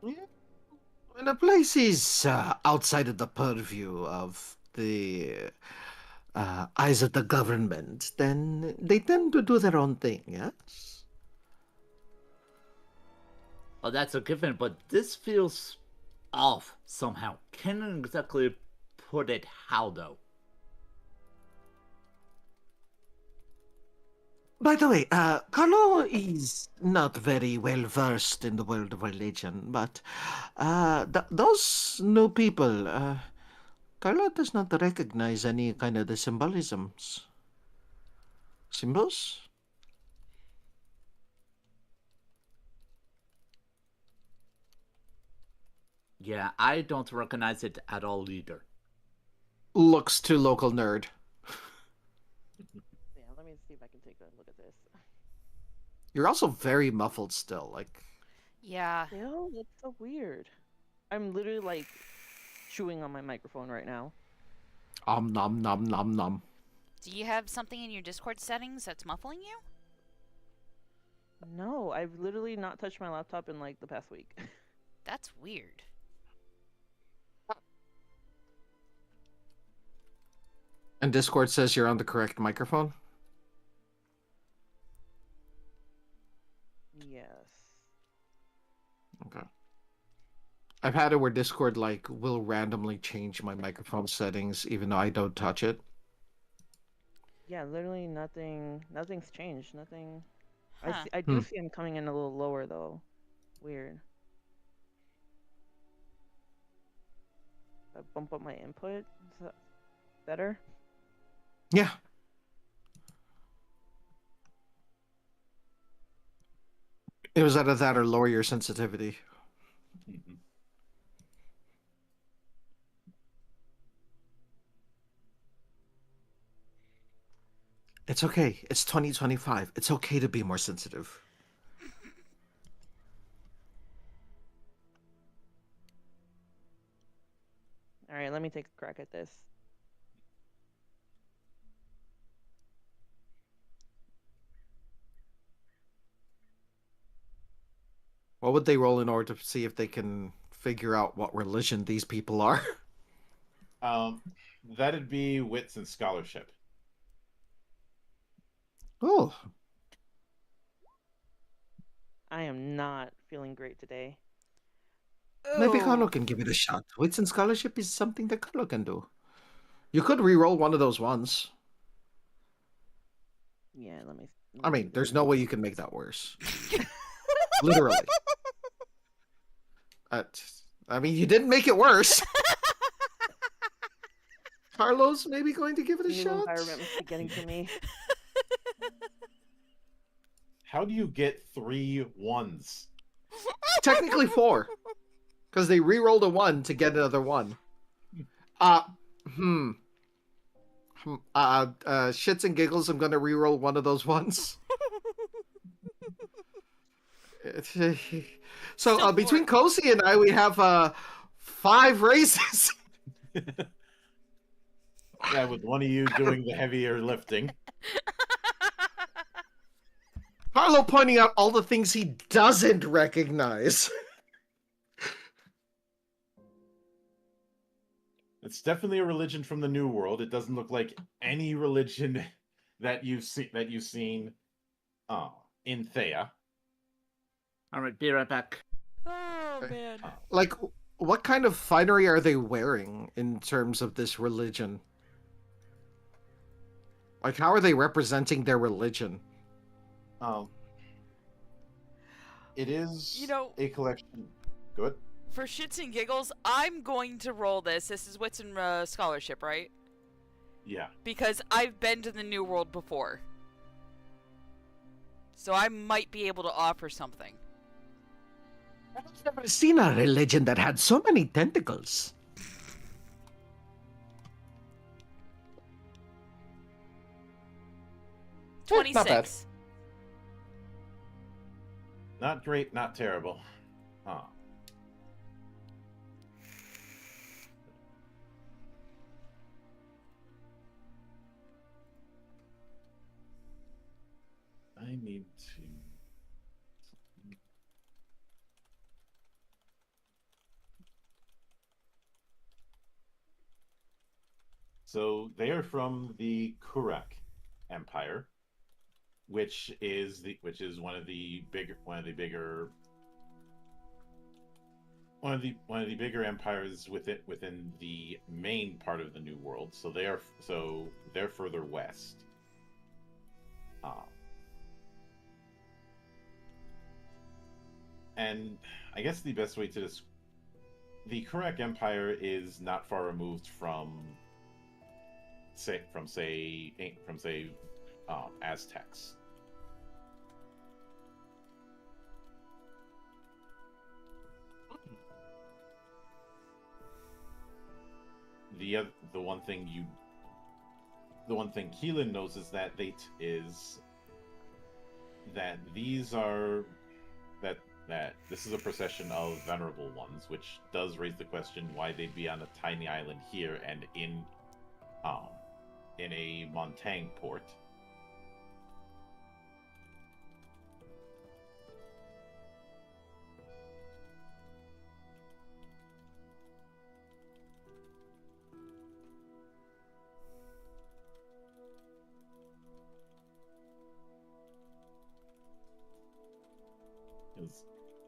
Yeah. When a place is outside of the purview of the eyes of the government, then they tend to do their own thing, yes? Oh, that's a given, but this feels off somehow. Can't exactly put it how though. By the way, Carlo is not very well versed in the world of religion, but those new people, Carlo does not recognize any kind of the symbolisms. Symbols? Yeah, I don't recognize it at all either. Looks to local nerd. Yeah, let me see if I can take a look at this. You're also very muffled still, like... Yeah. Still? That's so weird. I'm literally like chewing on my microphone right now. Nom nom nom nom. Do you have something in your Discord settings that's muffling you? No, I've literally not touched my laptop in like the past week. That's weird. And Discord says you're on the correct microphone? I've had it where Discord like will randomly change my microphone settings even though I don't touch it. Yeah, literally nothing. Nothing's changed. Nothing. Huh. I do see him coming in a little lower though. Weird. I bump up my input. Is that better? Yeah. It was either that or lower your sensitivity. Mhm. It's okay. It's 2025. It's okay to be more sensitive. All right, let me take a crack at this. What would they roll in order to see if they can figure out what religion these people are? That'd be wits and scholarship. Oh, I am not feeling great today. maybe Ooh. Carlo can give it a shot. Wits and scholarship is something that Carlo can do. You could re-roll one of those ones. Yeah, let me. I mean, there's no way you can make that worse. Literally. I mean, you didn't make it worse. Carlos maybe going to give it a New shot. environment must be getting to me. How do you get 3 1s? Technically 4, because they re-rolled a 1 to get another 1. Shits and giggles, I'm gonna re-roll one of those ones. So Still between 4. Cozy and I, we have 5 races. Yeah, with one of you doing the heavier lifting. Carlo pointing out all the things he doesn't recognize. It's definitely a religion from the New World. It doesn't look like any religion that you've seen in Thea. All right, be right back. Oh man. Like, what kind of finery are they wearing in terms of this religion? Like, how are they representing their religion? It is You know- a collection. Good. For shits and giggles, I'm going to roll this. This is wits and scholarship, right? Yeah. Because I've been to the New World before. So I might be able to offer something. I've never seen a religion that had so many tentacles. Not bad. 26. Not great, not terrible. I need to. So they are from the Kurak Empire, which is one of the bigger empires within the main part of the New World. So they're further west. And I guess the best way to describe the Kurak Empire is not far removed from Aztecs. The one thing Keelan knows is that this is a procession of venerable ones, which does raise the question why they'd be on a tiny island here and in a Montang port.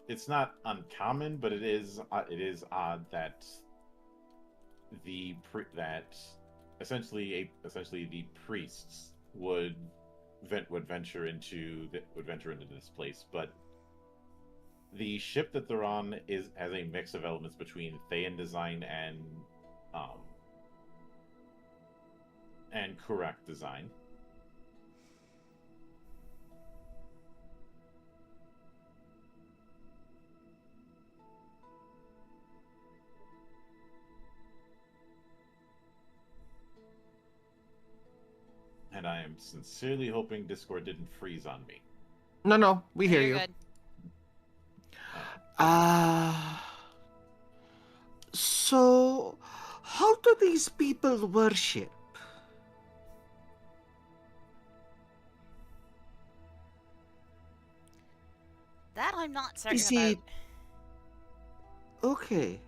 it's not uncommon, but it is odd that that essentially the priests would venture into this place, but the ship that they're on has a mix of elements between Thean design um and correct design. And I am sincerely hoping Discord didn't freeze on me. No, we No, hear you're you. good. Uh, so, how do these people worship? That I'm not certain Is about. it okay?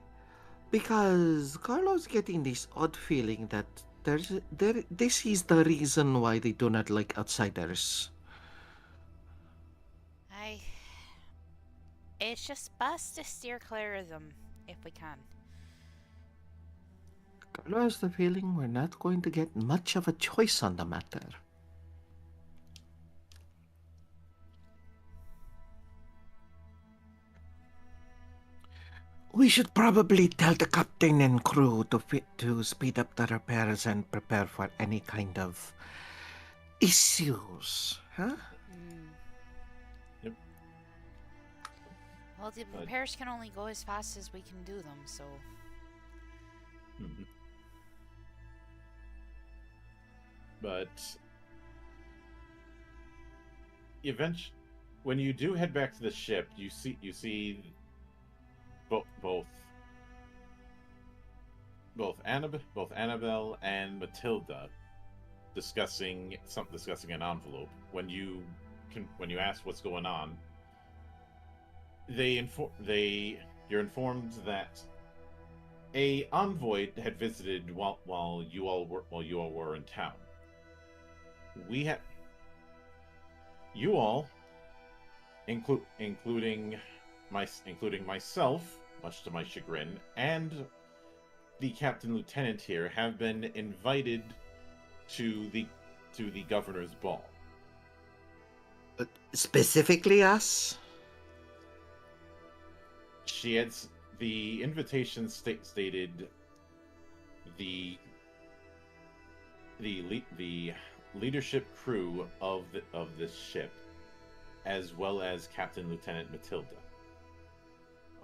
Because Carlo's getting this odd feeling that this is the reason why they do not like outsiders. I. It's just best to steer clear of them if we can. Carlo has the feeling we're not going to get much of a choice on the matter. We should probably tell the captain and crew to speed up the repairs and prepare for any kind of issues, huh? Yep. Well, the repairs can only go as fast as we can do them, so. Mhm. But eventually, when you do head back to the ship, you see both Annabelle and Matilda discussing an envelope. When you ask what's going on, you're informed that a envoy had visited while you all were in town. You all, including myself, much to my chagrin, and the captain lieutenant here, have been invited to the governor's ball. Specifically us? The invitation stated the leadership crew of this ship, as well as Captain Lieutenant Matilda.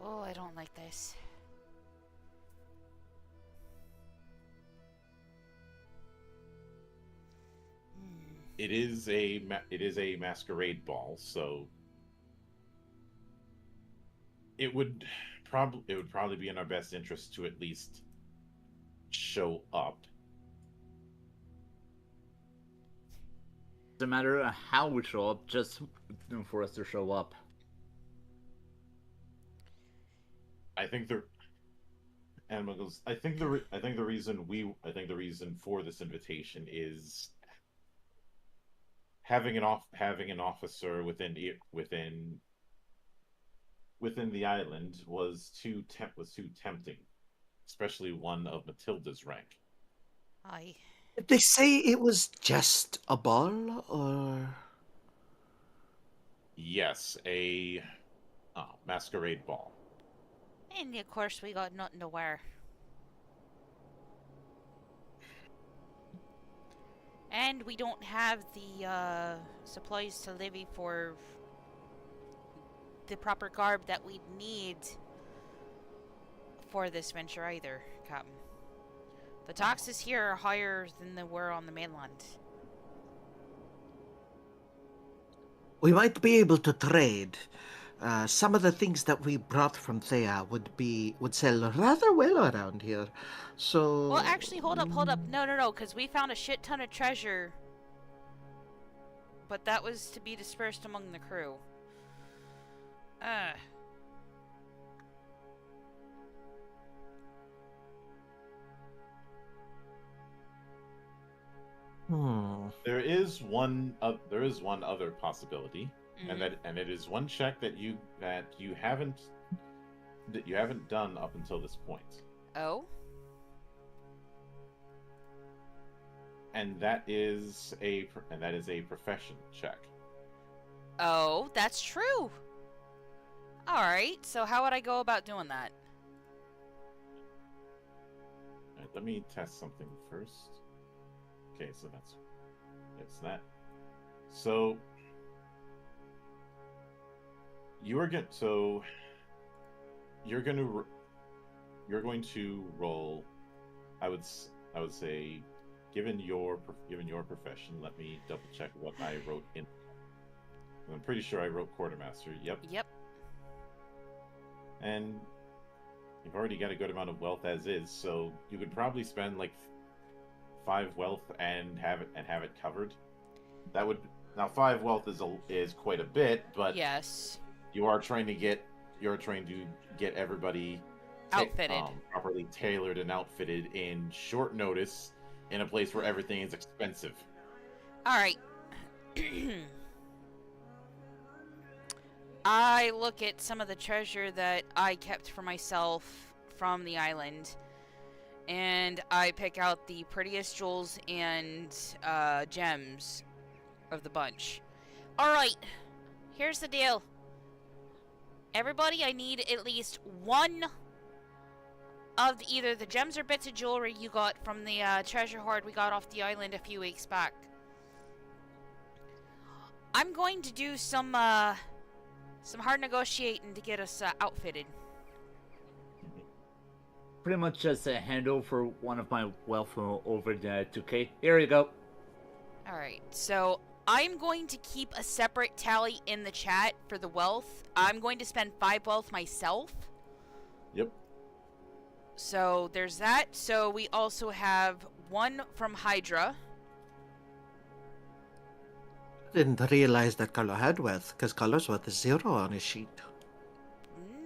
Oh, I don't like this. It is a masquerade ball, so it would probably be in our best interest to at least show up. Doesn't matter how we show up, just for us to show up. I think the reason for this invitation is having an officer within the island was too tempting, especially one of Matilda's rank. Aye. Did they say it was just a ball, or? Yes, a masquerade ball. And of course, we got nothing to wear. And we don't have the supplies to levy for the proper garb that we'd need for this venture either, Captain. The taxes here are higher than they were on the mainland. We might be able to trade. Some of the things that we brought from Thea would sell rather well around here. So. Well, actually, hold up. No, because we found a shit ton of treasure. But that was to be dispersed among the crew. Hmm. There is one other possibility. and it is one check that you haven't done up until this point. Oh? And that is a profession check. Oh, that's true. Alright, so how would I go about doing that? Alright, let me test something first. Okay, so it's that. So you're going to roll. I would say, given your profession, let me double check what I wrote in. I'm pretty sure I wrote quartermaster. Yep. Yep. And you've already got a good amount of wealth as is, so you could probably spend like 5 wealth and have it covered. That would now 5 wealth is quite a bit, but Yes. you are trying to get everybody Outfitted. properly tailored and outfitted in short notice in a place where everything is expensive. Alright. I look at some of the treasure that I kept for myself from the island, and I pick out the prettiest jewels and gems of the bunch. Alright, here's the deal. Everybody, I need at least one of either the gems or bits of jewelry you got from the treasure hoard we got off the island a few weeks back. I'm going to do some hard negotiating to get us outfitted. Pretty much just a hand over one of my wealth over to Kay. Here you go. Alright, so I'm going to keep a separate tally in the chat for the wealth. I'm going to spend 5 wealth myself. Yep. So there's that. So we also have 1 from Hydra. Didn't realize that Carlo had wealth, because Carlo's wealth is 0 on his sheet.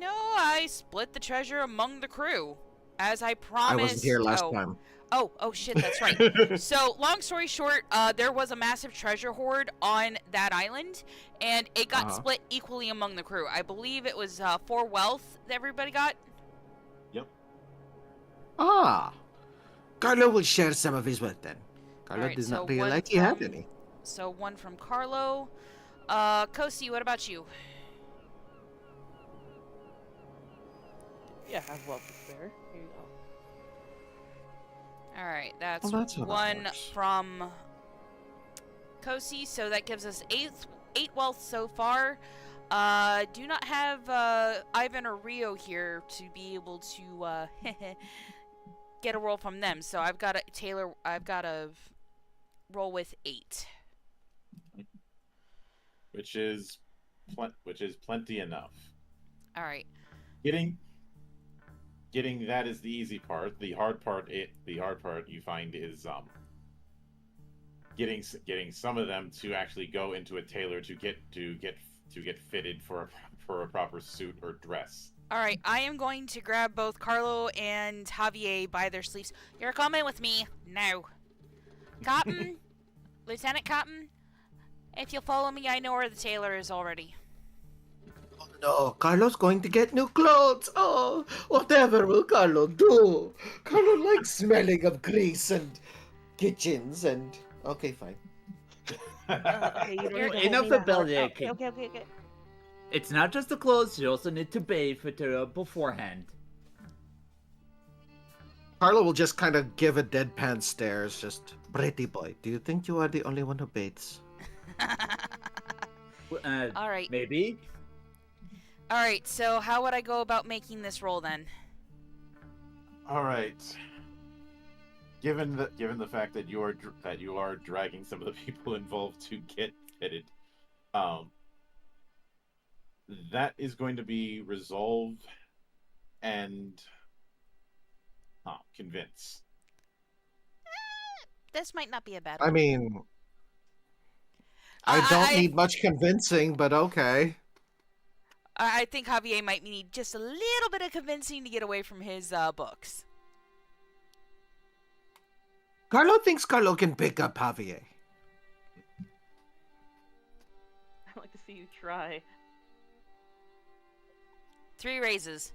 No, I split the treasure among the crew. As I promised. I wasn't here last time. Oh shit, that's right. So, long story short, there was a massive treasure hoard on that island, and it got split equally among the crew. I believe it was 4 wealth that everybody got. Yep. Ah. Carlo will share some of his wealth then. Carlo Alright, did so not realize one he had from- any. So 1 from Carlo. Kosi, what about you? Yeah, I have wealth to spare. Here you go. Alright, that's, Well, that's how that 1 works. from Kosi, so that gives us 8 wealth so far. Do not have Ivan or Rio here to be able to get a roll from them. So I've got to roll with 8. Which is plenty enough. All right. Getting that is the easy part. The hard part you find is getting some of them to actually go into a tailor to get fitted for a proper suit or dress. All right. I am going to grab both Carlo and Javier by their sleeves. You're coming with me now, Captain, Lieutenant Captain. If you'll follow me, I know where the tailor is already. Oh no, Carlo's going to get new clothes. Oh, whatever will Carlo do? Carlo likes smelling of grease and kitchens and... Okay, fine. Okay, you don't need to Enough hold me of now. bellyaching. Okay. It's not just the clothes, you also need to bathe it beforehand. Carlo will just kind of give a deadpan stare. It's just, pretty boy, do you think you are the only one who bathes? All right. Maybe. All right. So how would I go about making this roll then? All right. Given the fact that you are dragging some of the people involved to get fitted, that is going to be resolve and convince. This might not be a bad I one. mean, I don't need much convincing, but okay. I think Javier might need just a little bit of convincing to get away from his books. Carlo thinks Carlo can pick up Javier. I like to see you try. 3 raises.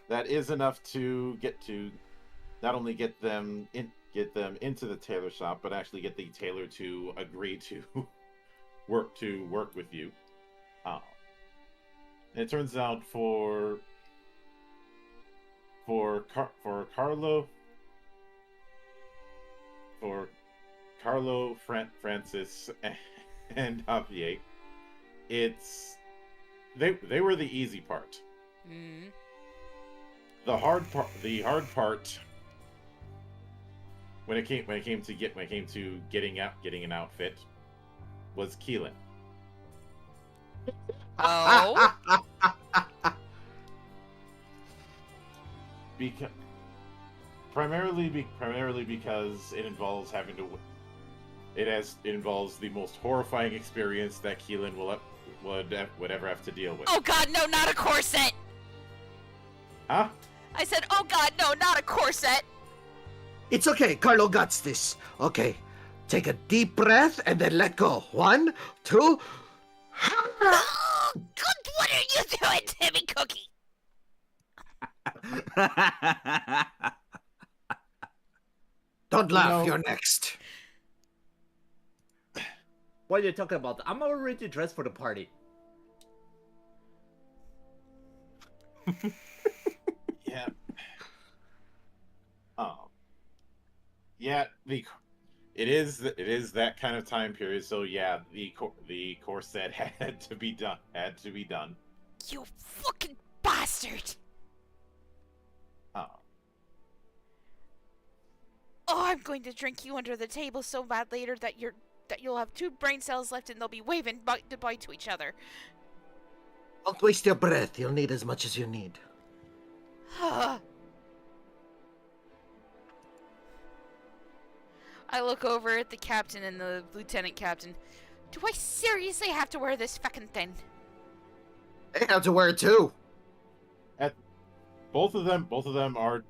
That is enough to not only get them into the tailor shop, but actually get the tailor to agree to work with you. And it turns out for Carlo, Francis, and Javier, they were the easy part. Mm. The hard part when it came to getting an outfit was Keelan. Oh. Because primarily because it involves it involves the most horrifying experience that Keelan would ever have to deal with. Oh god, no, not a corset! Huh? I said, oh god, no, not a corset! It's okay, Carlo got this. Okay, take a deep breath and then let go. 1, 2. Oh, God, what are you doing, Timmy Cookie? Don't laugh, No. you're next. What are you talking about? I'm already dressed for the party. Yeah. Yeah. It is that kind of time period. So yeah, the corset had to be done. You fucking bastard! Oh. Oh, I'm going to drink you under the table so bad later that you'll have 2 brain cells left and they'll be waving goodbye to each other. Don't waste your breath. You'll need as much as you need. I look over at the captain and the lieutenant captain. Do I seriously have to wear this fucking thing? They have to wear it too. Both of them are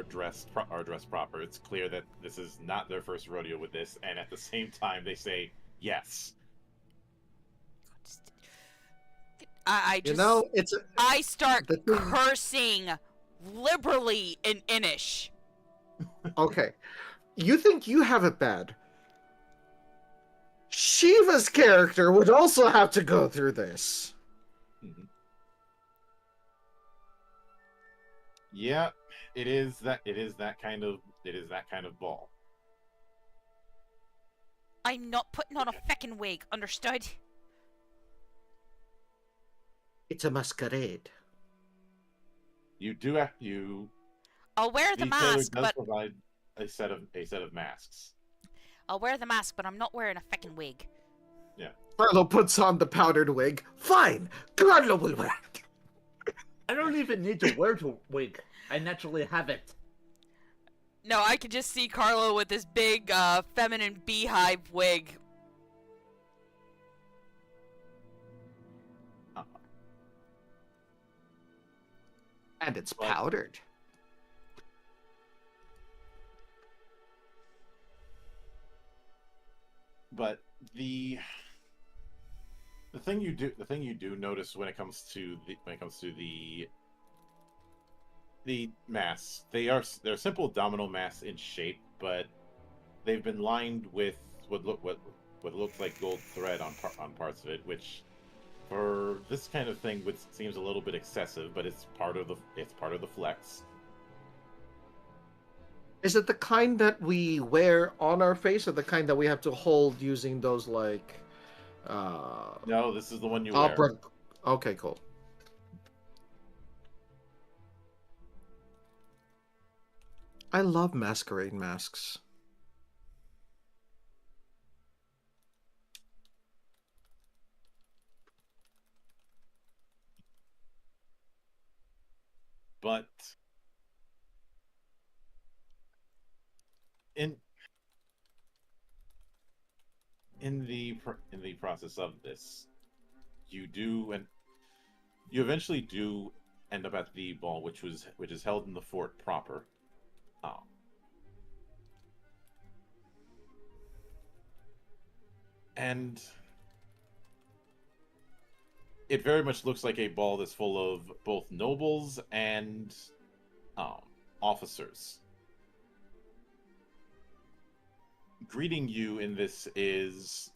dressed proper. It's clear that this is not their first rodeo with this, and at the same time they say yes. I just, it's I start the thing- cursing liberally in Innish. okay. You think you have it bad? Shiva's character would also have to go through this. Mm-hmm. Yeah, it is that kind of ball. I'm not putting on a feckin' wig, understood? It's a masquerade. You do have you. I'll wear the tailor mask, does but provide a set of masks. I'll wear the mask, but I'm not wearing a feckin' wig. Carlo puts on the powdered wig. Fine, Carlo will wear it. I don't even need to wear the wig. I naturally have it. No, I can just see Carlo with this big, feminine beehive wig. And it's What? powdered. But the thing you do notice when it comes to the masks, they're simple domino masks in shape, but they've been lined with what looks like gold thread on parts of it, which for this kind of thing seems a little bit excessive, but it's part of the flex. Is it the kind that we wear on our face, or the kind that we have to hold using those like? No, this is the one you Opera. wear. Okay, cool. I love masquerade masks. But in the process of this, you eventually do end up at the ball, which is held in the fort proper. And it very much looks like a ball that's full of both nobles and officers. Greeting you in this is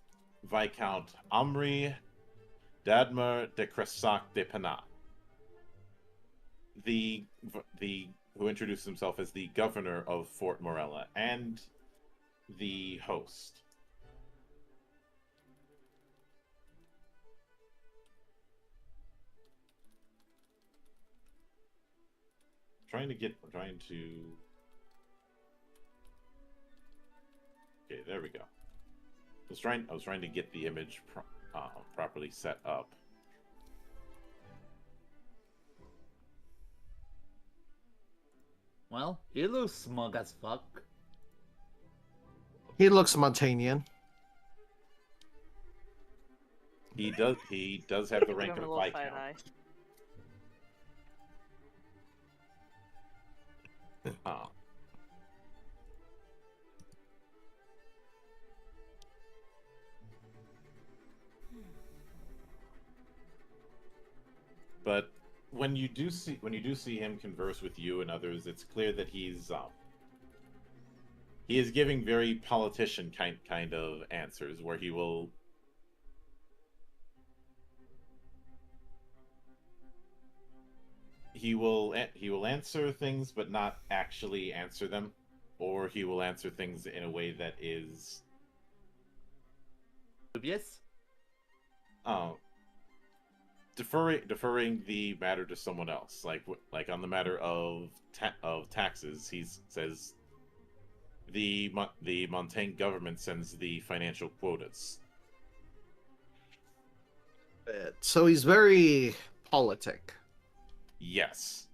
Viscount Amri Dadmer de Cressac de Penat, the who introduced himself as the governor of Fort Morella and the host. I'm trying to. Okay, there we go. I was trying to get the image properly set up. Well, he looks smug as fuck. He looks Montanian. He does have the Give rank him of a a little side viscount. eye. But when you do see him converse with you and others, it's clear that he is giving very politician kind of answers, where he will answer things but not actually answer them, or he will answer things in a way that is Dubious? deferring the matter to someone else. Like on the matter of taxes, he says the Montaigne government sends the financial quotas. So he's very politic. Yes.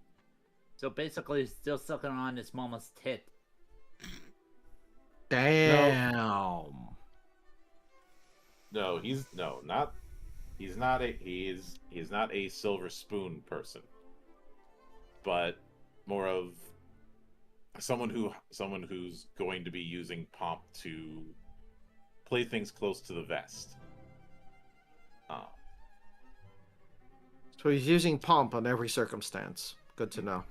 So basically, he's still sucking on his mama's tit. Damn. No, he's not a silver spoon person, but more of someone who's going to be using pomp to play things close to the vest. So he's using pomp on every circumstance. Good to know.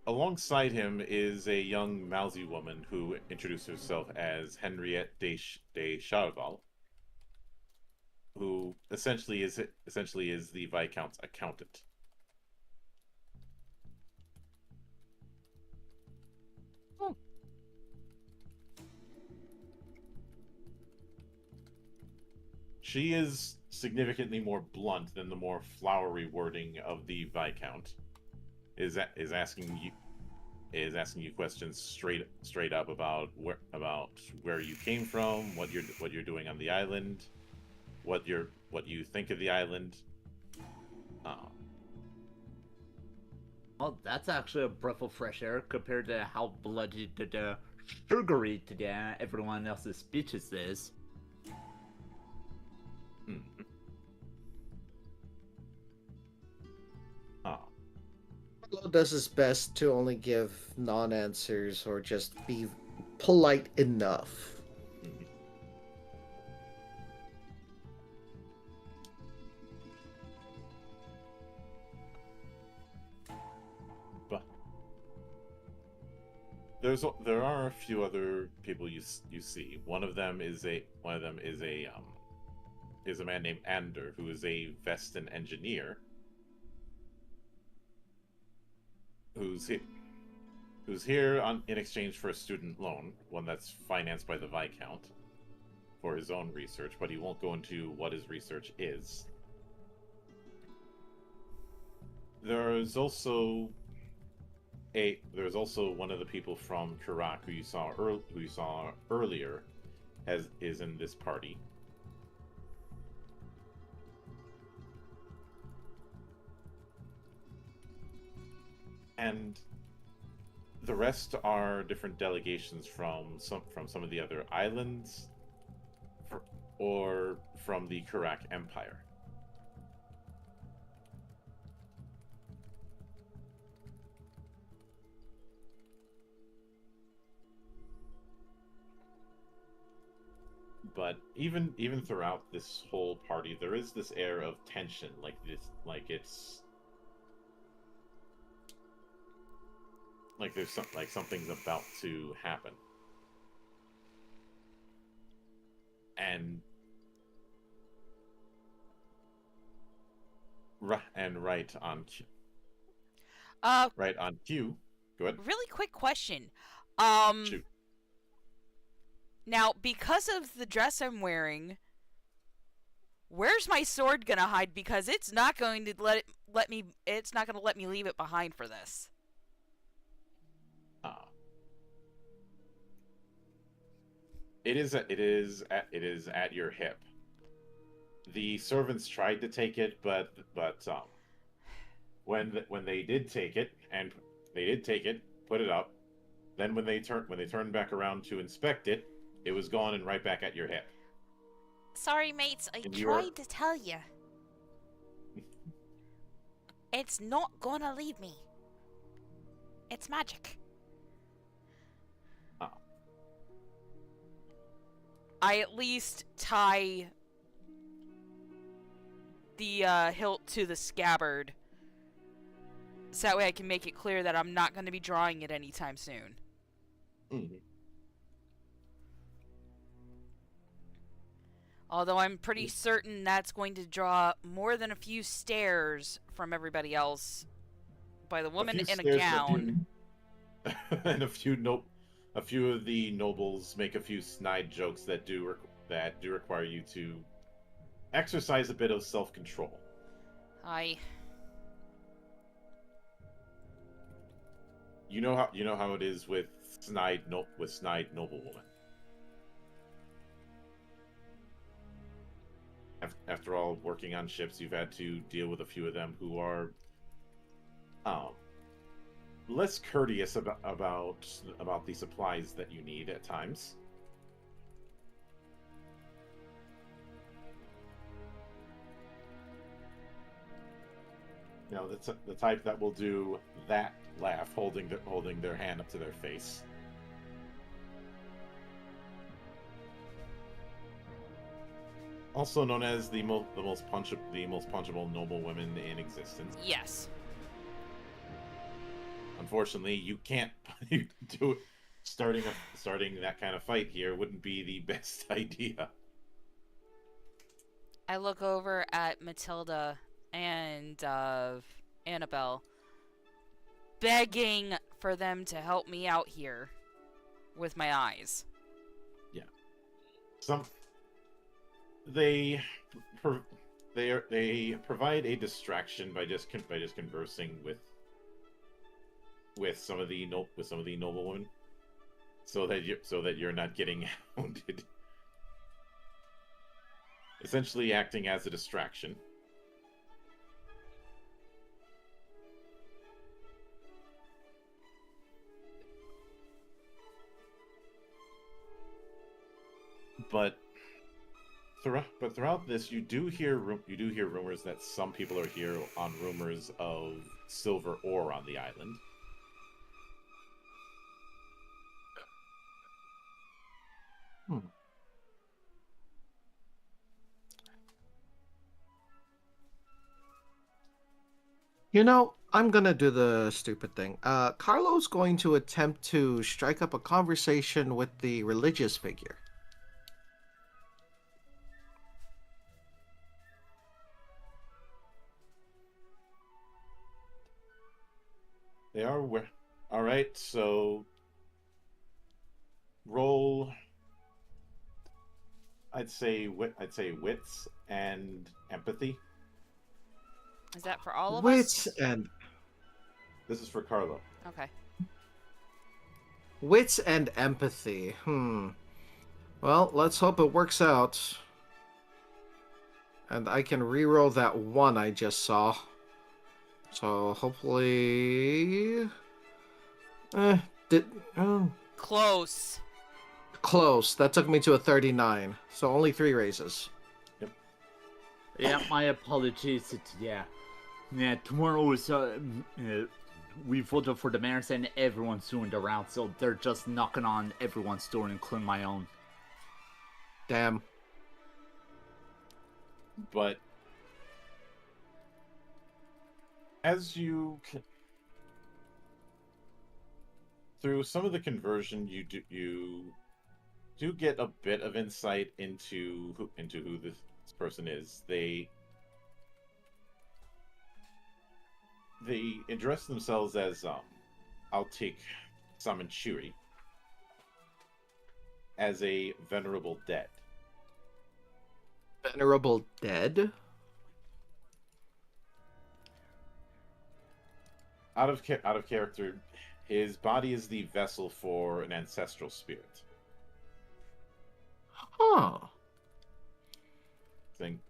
Alongside him is a young mousy woman who introduced herself as Henriette de Charval, who essentially is the Viscount's accountant. She is significantly more blunt than the more flowery wording of the Viscount. Is asking you questions straight up about where you came from, what you're doing on the island, what you think of the island. Well, that's actually a breath of fresh air compared to how bloody the sugary to everyone else's speeches is. Carlo does his best to only give non-answers or just be polite enough. But there are a few other people you see. One of them is a man named Ander, who is a Vestan engineer, who's here in exchange for a student loan, one that's financed by the Viscount for his own research, but he won't go into what his research is. There's also one of the people from Karak who you saw earlier is in this party. And the rest are different delegations from some of the other islands, or from the Karak Empire. But even throughout this whole party, there is this air of tension, like something's about to happen. And right on cue. Right on cue. Go ahead. Really quick question. Shoot. Now, because of the dress I'm wearing, where's my sword gonna hide? Because it's not going to it's not gonna let me leave it behind for this. It is at your hip. The servants tried to take it, but when they did take it, put it up. Then when they turned back around to inspect it, it was gone and right back at your hip. Sorry, mates. I tried to tell you. It's not gonna leave me. It's magic. Oh. I at least tie the hilt to the scabbard, so that way I can make it clear that I'm not going to be drawing it anytime soon. Mm-hmm. Although I'm pretty certain that's going to draw more than a few stares from everybody else by the woman in a gown. And a few of the nobles make a few snide jokes that do require you to exercise a bit of self-control. You know how it is with snide noblewomen. After all, working on ships, you've had to deal with a few of them who are less courteous about the supplies that you need at times. You know, the type that will do that laugh, holding their hand up to their face. Also known as the most punchable noblewomen in existence. Yes. Unfortunately, you can't do it. Starting that kind of fight here wouldn't be the best idea. I look over at Matilda and Annabelle, begging for them to help me out here with my eyes. Yeah. They provide a distraction by just conversing with some of the noblewomen, so that you're not getting hounded. Essentially acting as a distraction. But throughout this, you do hear rumors that some people are here on rumors of silver ore on the island. You know, I'm gonna do the stupid thing. Carlo's going to attempt to strike up a conversation with the religious figure. They are all right. So roll. I'd say wits and empathy. Is that for all of Wits us? and This is for Carlo. Okay. Wits and empathy. Well, let's hope it works out. And I can reroll that one I just saw. So hopefully... Close. Close. That took me to a 39. So only 3 raises. Yep. Yeah, my apologies. Yeah, tomorrow is we voted for the mayors and everyone's doing the round, so they're just knocking on everyone's door, including my own. Damn. But as you through some of the conversion, you do get a bit of insight into who this person is. They address themselves as I'll take Samanchuri, as a venerable dead. Venerable dead? Out of character, his body is the vessel for an ancestral spirit. Huh. Thing.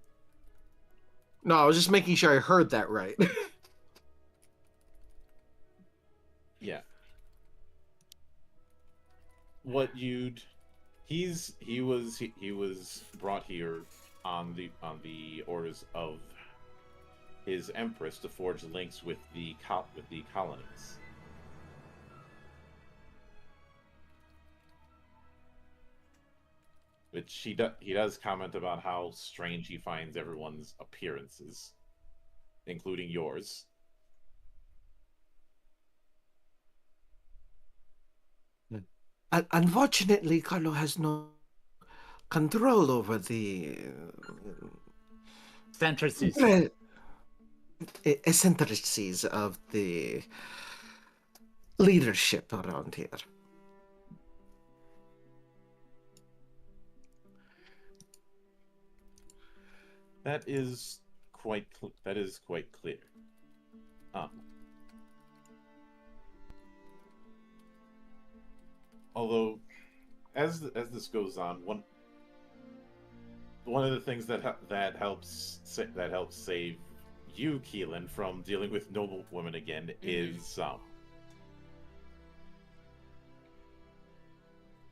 No, I was just making sure I heard that right. Yeah. What you'd he was brought here on the orders of his empress to forge links with the colonies. Which he does comment about how strange he finds everyone's appearances, including yours. Unfortunately, Carlo has no control over the Centrices. eccentricities of the leadership around here. That is quite clear. Um, although, as this goes on, one of the things that helps save you, Keelan, from dealing with noble women again is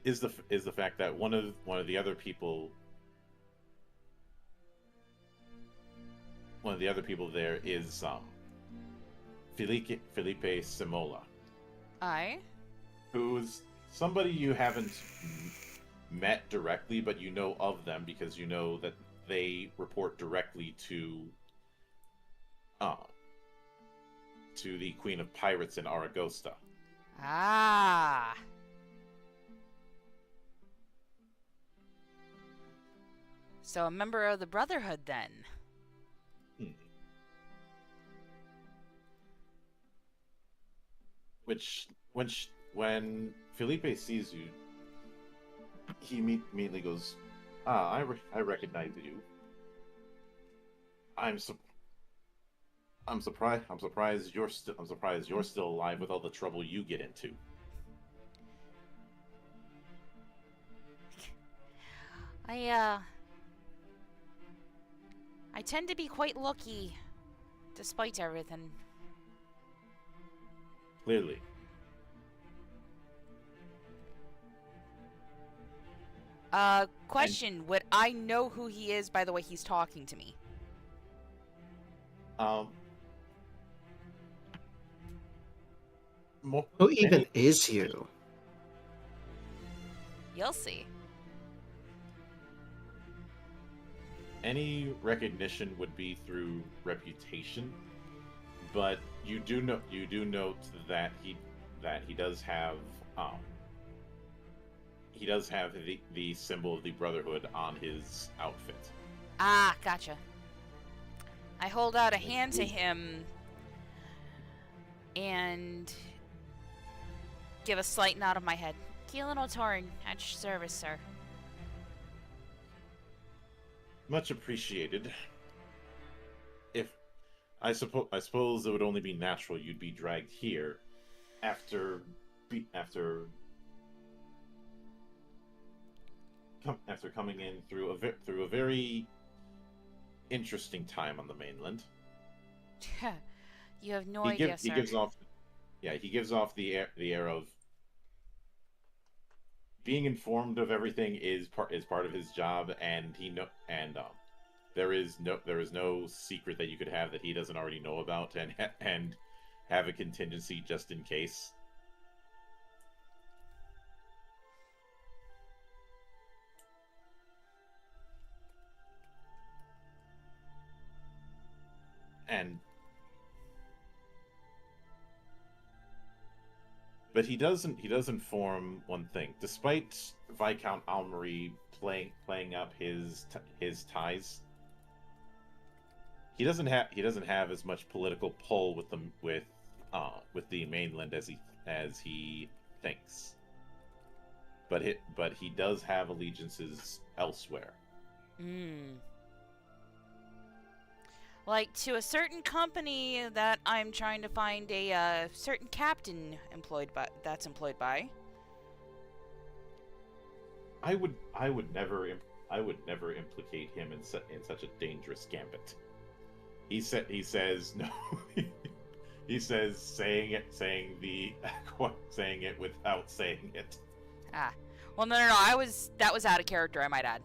the fact that one of the other people there is Felipe Simola, Aye. who's somebody you haven't met directly, but you know of them because you know that they report directly to the Queen of Pirates in Aragosta. Ah. So a member of the Brotherhood then. Which when Felipe sees you, he immediately goes, I recognize you. I'm surprised you're still alive with all the trouble you get into. I tend to be quite lucky, despite everything. Clearly. Question. Would I know who he is by the way he's talking to me? Who even is you? You'll see. Any recognition would be through reputation, but you do note that he does have the symbol of the Brotherhood on his outfit. Ah, gotcha. I hold out a hand to him and give a slight nod of my head. Keelan O'Torn, at your service, sir. Much appreciated. If I suppose it would only be natural you'd be dragged here after coming in through a very interesting time on the mainland. You have no idea, sir. He gives off the air of being informed of everything is part of his job, and there is no secret that you could have that he doesn't already know about, and have a contingency just in case. and but he doesn't inform one thing. Despite Viscount Almery playing up his ties, he doesn't have as much political pull with the mainland as he thinks. But he does have allegiances elsewhere. Hmm. Like to a certain company that I'm trying to find a certain captain that's employed by. I would never implicate him in such a dangerous gambit. He says no. He says saying it without saying it. Ah. Well, no. That was out of character, I might add.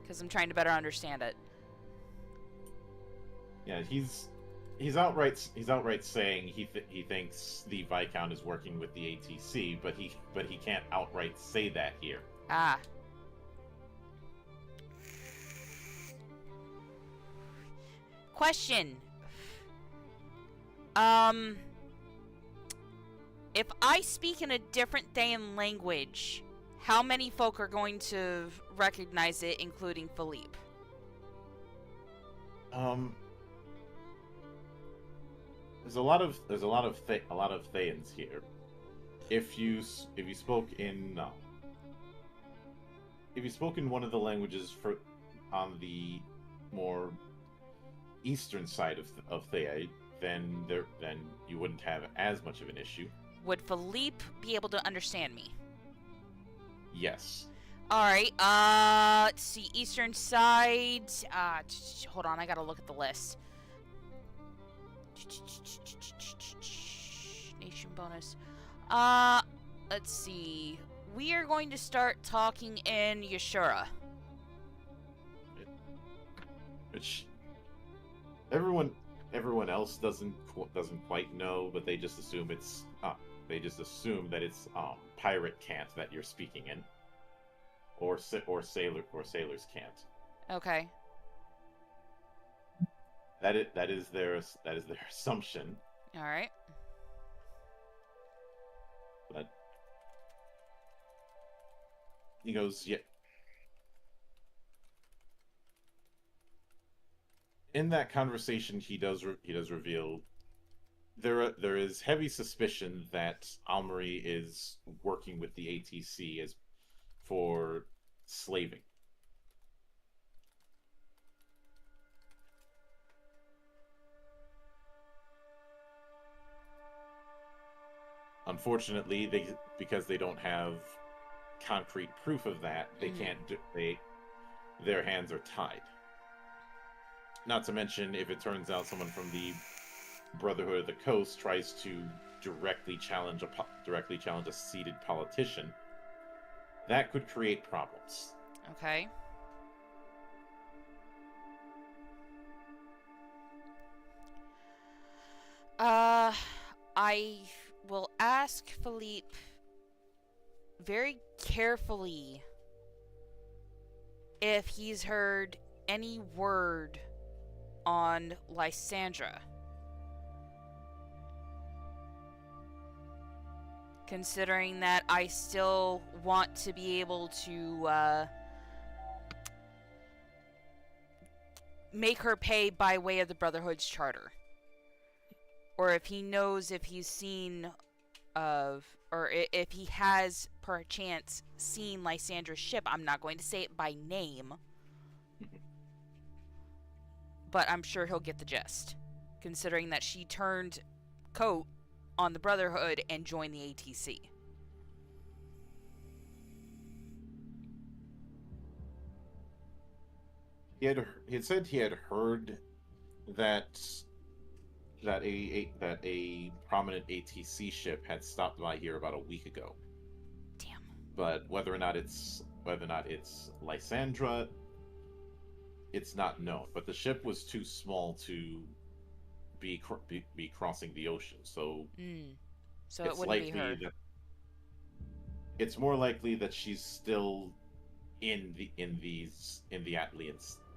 Because I'm trying to better understand it. Yeah, he's outright saying he thinks the Viscount is working with the ATC, but he can't outright say that here. Ah. Question. If I speak in a different Thayan language, how many folk are going to recognize it, including Philippe? There's a lot of Thayans here. If you spoke in one of the languages on the more eastern side of Thea, then you wouldn't have as much of an issue. Would Philippe be able to understand me? Yes. Alright, let's see, eastern side, hold on, I gotta look at the list. Nation bonus. Let's see, we are going to start talking in Yashura. Which everyone else doesn't quite know, but they just assume that it's pirate cant that you're speaking in, or sailors cant. Okay. That is their assumption. All right. But he goes, yeah. In that conversation, he does reveal there is heavy suspicion that Almery is working with the ATC for slaving. Unfortunately, because they don't have concrete proof of that, their hands are tied. Not to mention, if it turns out someone from the Brotherhood of the Coast tries to directly challenge a seated politician, that could create problems. Okay. I will ask Philippe very carefully if he's heard any word on Lysandra. Considering that I still want to be able to make her pay by way of the Brotherhood's charter. Or if he knows if he's seen or if he has perchance seen Lysandra's ship. I'm not going to say it by name, but I'm sure he'll get the gist, considering that she turned coat on the Brotherhood and joined the ATC. He had said he had heard that a prominent ATC ship had stopped by here about a week ago. Damn. But whether or not it's Lysandra, it's not known. But the ship was too small to be crossing the ocean, so So it wouldn't be her. It's more likely that she's still in the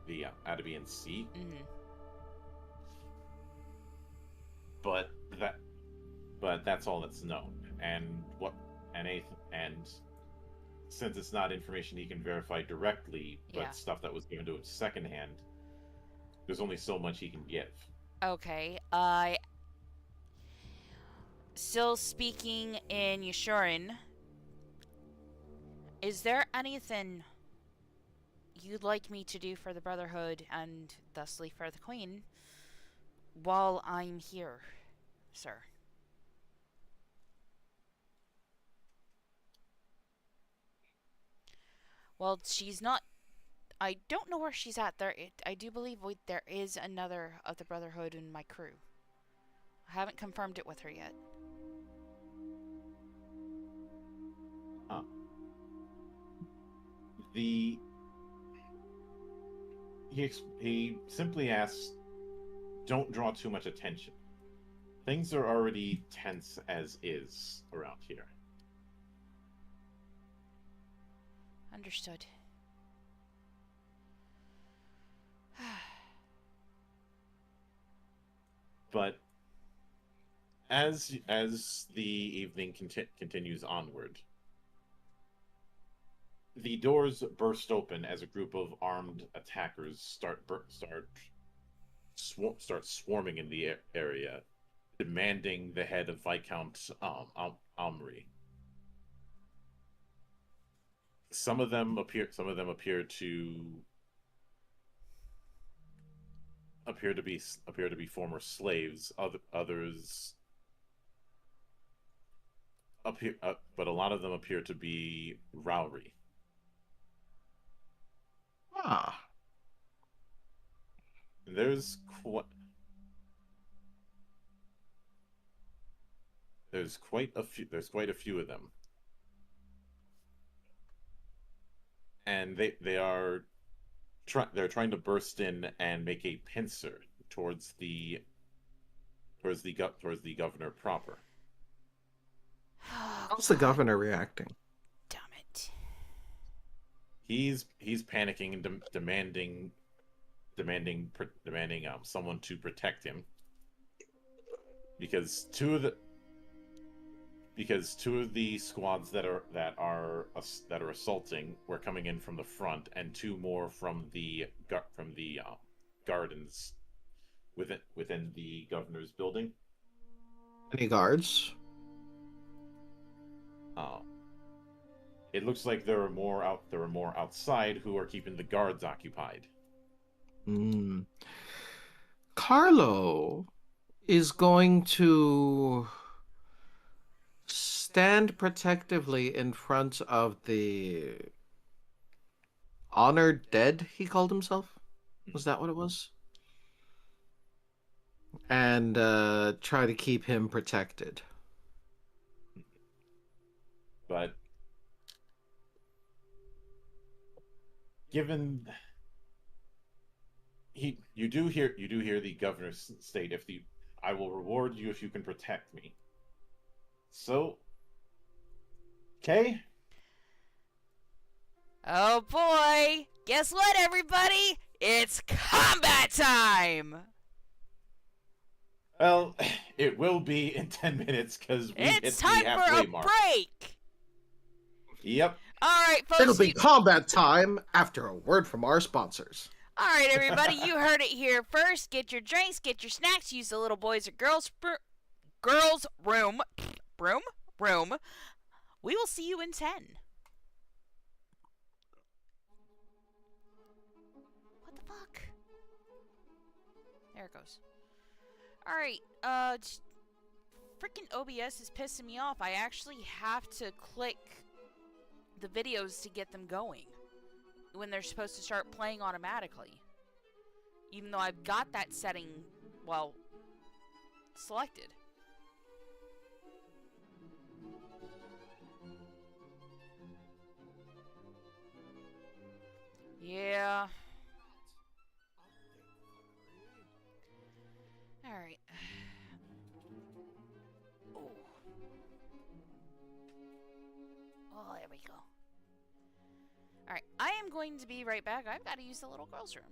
the Adabian Sea, Mm-hmm. but that's all that's known. And since it's not information he can verify directly, but Yeah. stuff that was given to him secondhand, there's only so much he can give. Okay. Still speaking in Yushurin, is there anything you'd like me to do for the Brotherhood and thusly for the Queen while I'm here, sir? Well, she's not. I don't know where she's at. I do believe there is another of the Brotherhood in my crew. I haven't confirmed it with her yet. Huh. The he simply asks, "Don't draw too much attention. Things are already tense as is around here." Understood. But as the evening continues onward, the doors burst open as a group of armed attackers start swarming in the area, demanding the head of Viscount Omri. Some of them appear to be former slaves. Others appear, but a lot of them appear to be Rowry. Ah. There's quite a few. There's quite a few of them, and they're trying to burst in and make a pincer towards the governor proper. Oh, How's the God governor reacting? damn it. He's panicking and demanding someone to protect him because two of the squads that are assaulting were coming in from the front, and two more from the gardens within the governor's building. Any guards? It looks like there are more outside who are keeping the guards occupied. Hmm. Carlo is going to stand protectively in front of the honored dead, he called himself. Was that what it was? And try to keep him protected. But given you do hear the governor state, I will reward you if you can protect me. So, okay. Oh boy! Guess what, everybody? It's combat time! Well, it will be in 10 minutes because we hit It's the time for halfway a mark. break! Yep. Alright, folks. It'll be combat time after a word from our sponsors. Alright, everybody, you heard it here first. Get your drinks, get your snacks, use the little boys or girls room. We will see you in 10. What the fuck? There it goes. Alright, freaking OBS is pissing me off. I actually have to click the videos to get them going when they're supposed to start playing automatically. Even though I've got that setting, well, selected. Yeah. Alright. Oh. Oh, there we go. Alright, I am going to be right back. I've got to use the little girl's room.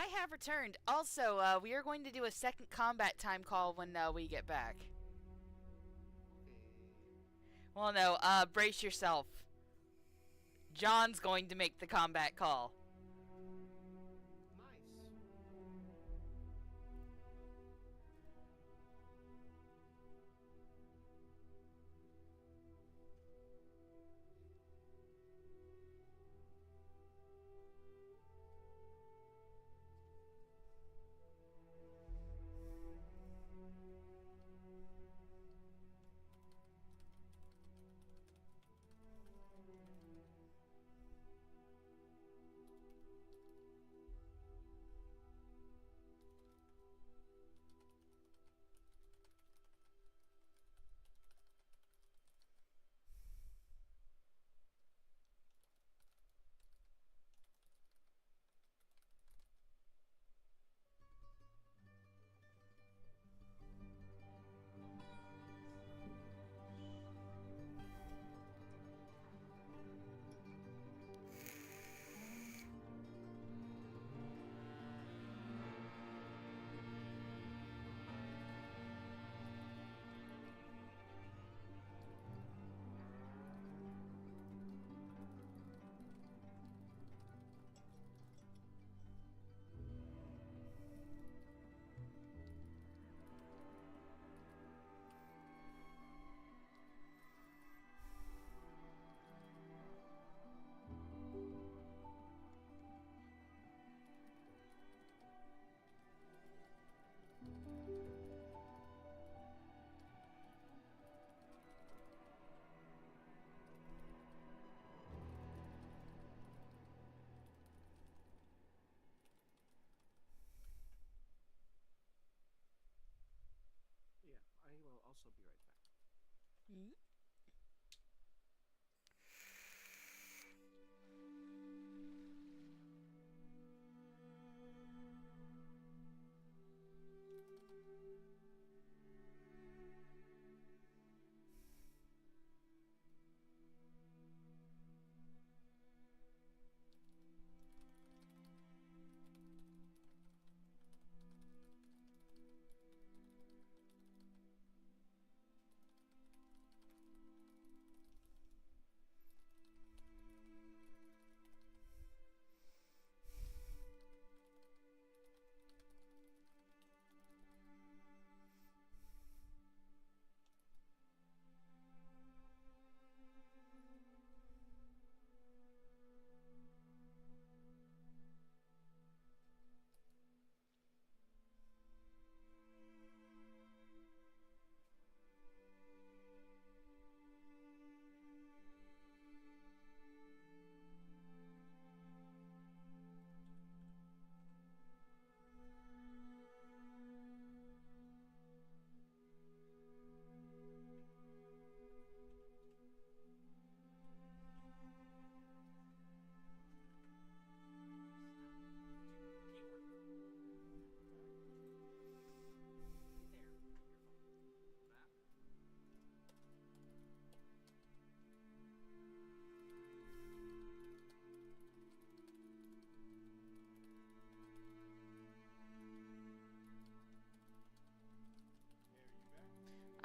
I have returned. Also, we are going to do a second combat time call when we get back. Well, no, brace yourself. John's going to make the combat call. Nice. Yeah, I will also be right back. Hmm?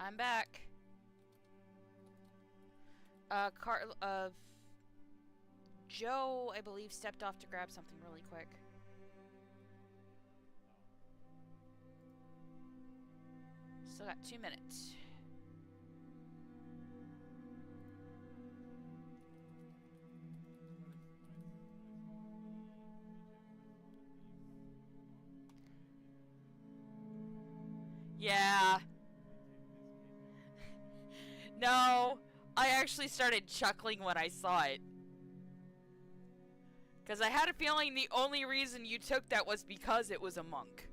I'm back. Joe, I believe, stepped off to grab something really quick. Still got 2 minutes. Yeah. No, I actually started chuckling when I saw it. Because I had a feeling the only reason you took that was because it was a monk.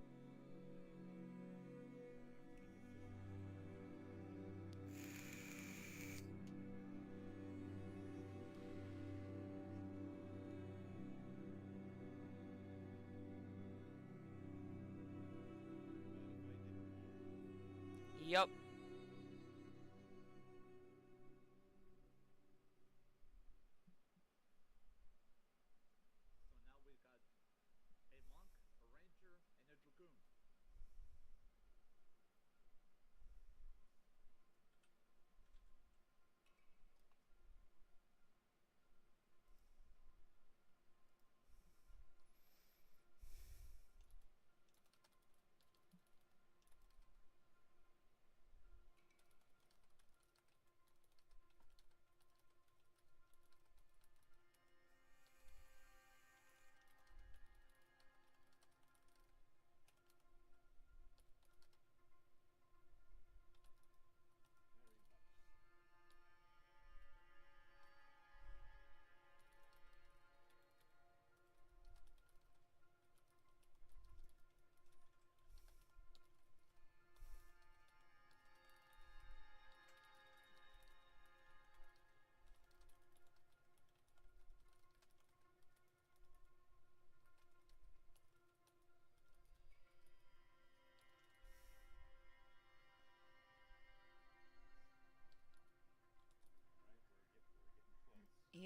Yup. So now we've got a monk, a ranger,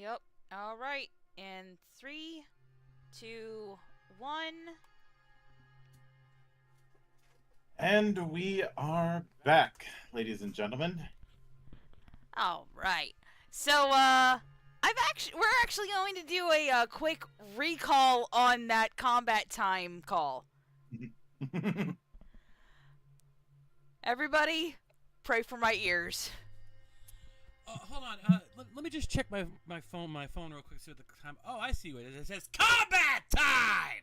Yep. All right. And 3, 2, 1. And we are back, ladies and gentlemen. All right. So, we're actually going to do a quick recall on that combat time call. Everybody, pray for my ears. Hold on. Let me just check my phone real quick. See what the time. Oh, I see what it is. It says combat time.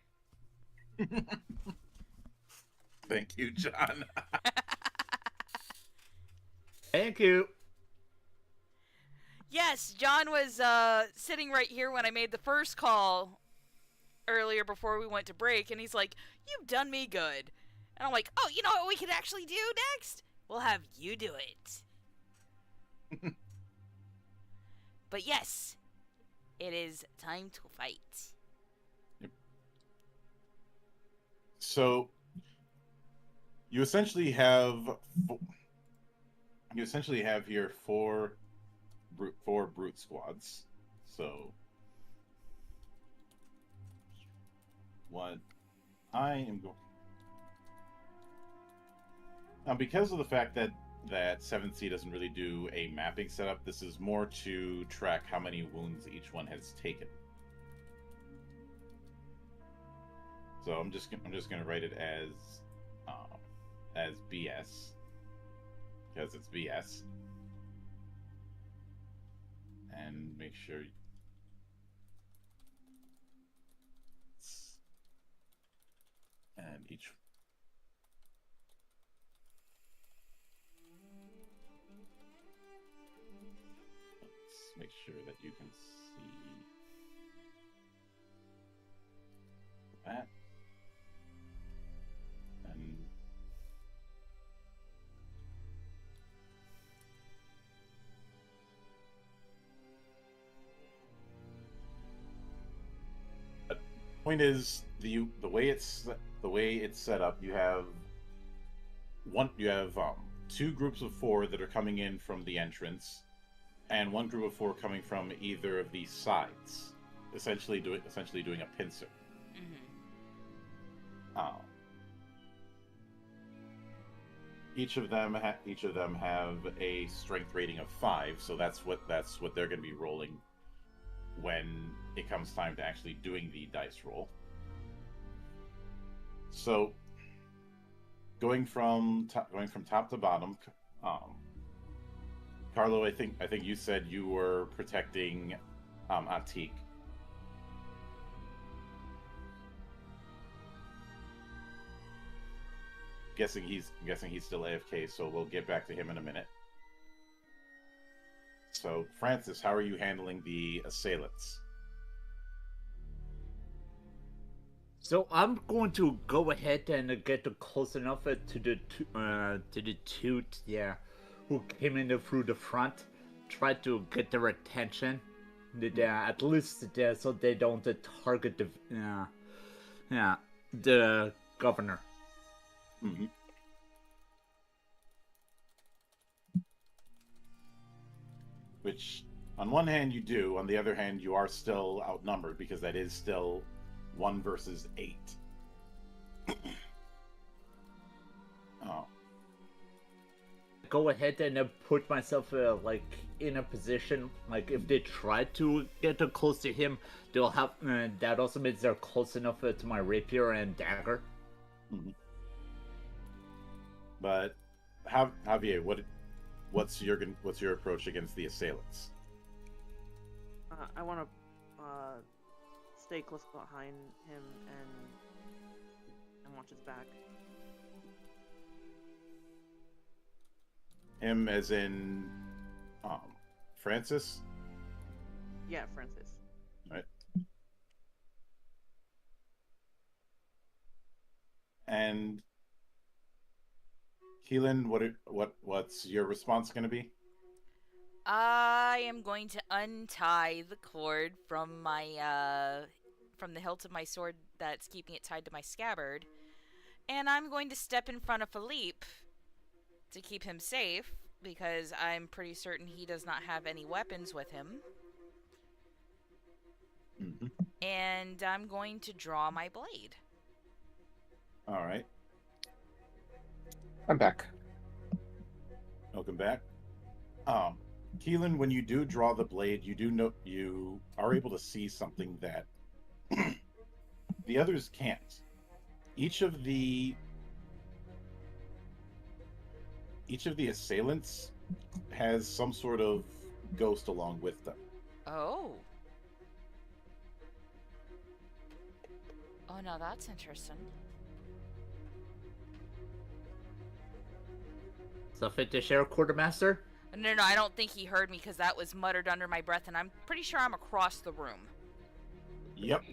Thank you, John. Thank you. Yes, John was sitting right here when I made the first call earlier before we went to break, and he's like, "You've done me good." And I'm like, "Oh, you know what we could actually do next? We'll have you do it." But yes, it is time to fight. So you essentially have here four brute squads. So what I am going now, because of the fact that 7th Sea doesn't really do a mapping setup, this is more to track how many wounds each one has taken. So I'm just gonna write it as BS, because it's BS, and make sure and each. Let's make sure that you can see that. And the point is, the way it's set up, you have two groups of 4 that are coming in from the entrance, and one group of 4 coming from either of these sides, essentially doing a pincer. Each of them have a strength rating of 5, so that's what they're going to be rolling when it comes time to actually doing the dice roll. So going from top to bottom, Carlo, I think you said you were protecting Atik. I'm guessing he's still AFK, so we'll get back to him in a minute. So, Francis, how are you handling the assailants? So I'm going to go ahead and get close enough to the two, who came in through the front. Try to get their attention, at least so they don't target the governor. Mm-hmm. Which, on one hand, you do. On the other hand, you are still outnumbered, because that is still 1 versus 8. Oh. Go ahead and put myself in a position, like if they try to get close to him, they'll have that also means they're close enough to my rapier and dagger. Mm-hmm. But Javier, what's your approach against the assailants? I want to stay close behind him and watch his back. Him as in Francis? Yeah, Francis. Right. And Keelan, what's your response going to be? I am going to untie the cord from my from the hilt of my sword that's keeping it tied to my scabbard, and I'm going to step in front of Philippe to keep him safe, because I'm pretty certain he does not have any weapons with him. Mhm. And I'm going to draw my blade. All right. I'm back. Welcome back. Keelan, when you do draw the blade, you are able to see something that the others can't. Each of the assailants has some sort of ghost along with them. Oh. Oh, no, that's interesting. Something to share, Quartermaster? No, I don't think he heard me because that was muttered under my breath, and I'm pretty sure I'm across the room. Yep.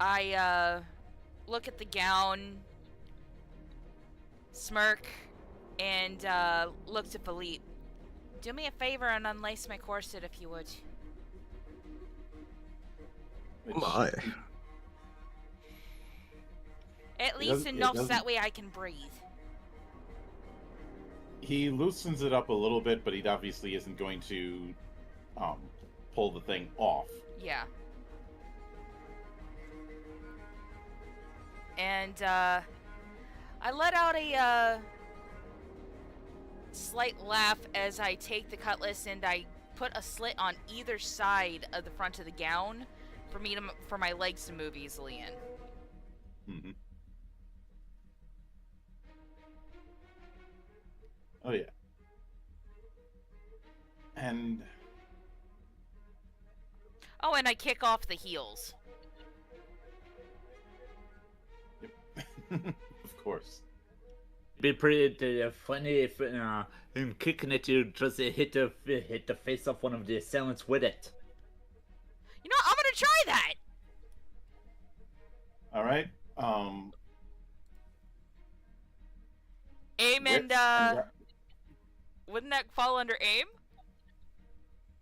I, look at the gown, smirk, and, look to Philippe. Do me a favor and unlace my corset if you would. My. At It least doesn't- it enough so doesn't- that way I can breathe. He loosens it up a little bit, but he obviously isn't going to pull the thing off. Yeah. And, I let out a, slight laugh as I take the cutlass and I put a slit on either side of the front of the gown for my legs to move easily in. Mm-hmm. Oh yeah. And Oh, and I kick off the heels. of course. It'd be pretty funny if in kicking it you just hit the face of one of the assailants with it. You know, I'm gonna try that! All right. Aim Wits and, wouldn't that fall under aim?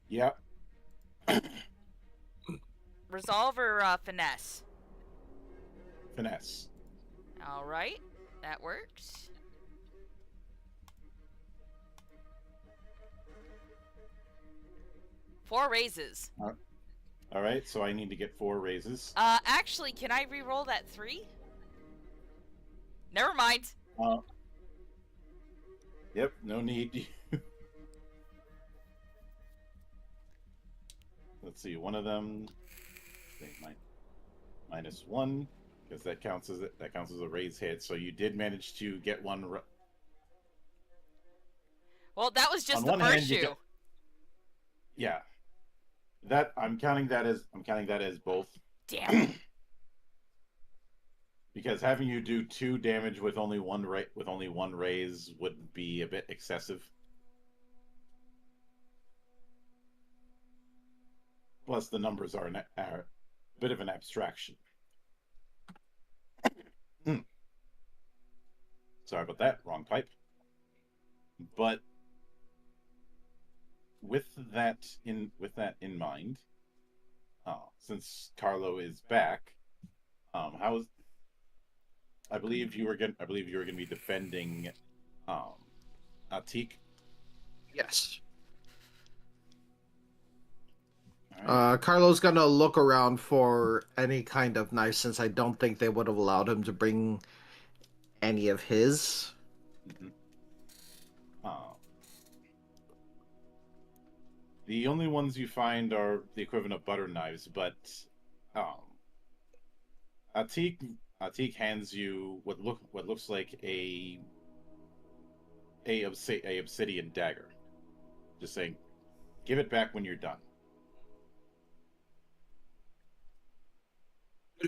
yeah. Resolve or, finesse? Finesse. Alright, that works. Four raises. All right. So I need to get 4 raises. Actually, can I re-roll that 3? Never mind. Yep. No need. Let's see. One of them. -1 because that counts as a raise hit. So you did manage to get one. Well, that was just On the one hand, first you shoe. got- Yeah. That I'm counting that as both. Damn. Because having you do 2 damage with only one raise would be a bit excessive. Plus, the numbers are a bit of an abstraction. Sorry about that. Wrong pipe. But with that in mind, since Carlo is back, how is? I believe you were going to be defending Atik. Yes. All right. Carlo's gonna look around for any kind of knife since I don't think they would have allowed him to bring any of his. Mhm. The only ones you find are the equivalent of butter knives, but Atik hands you what looks like a obsidian dagger, just saying, "Give it back when you're done."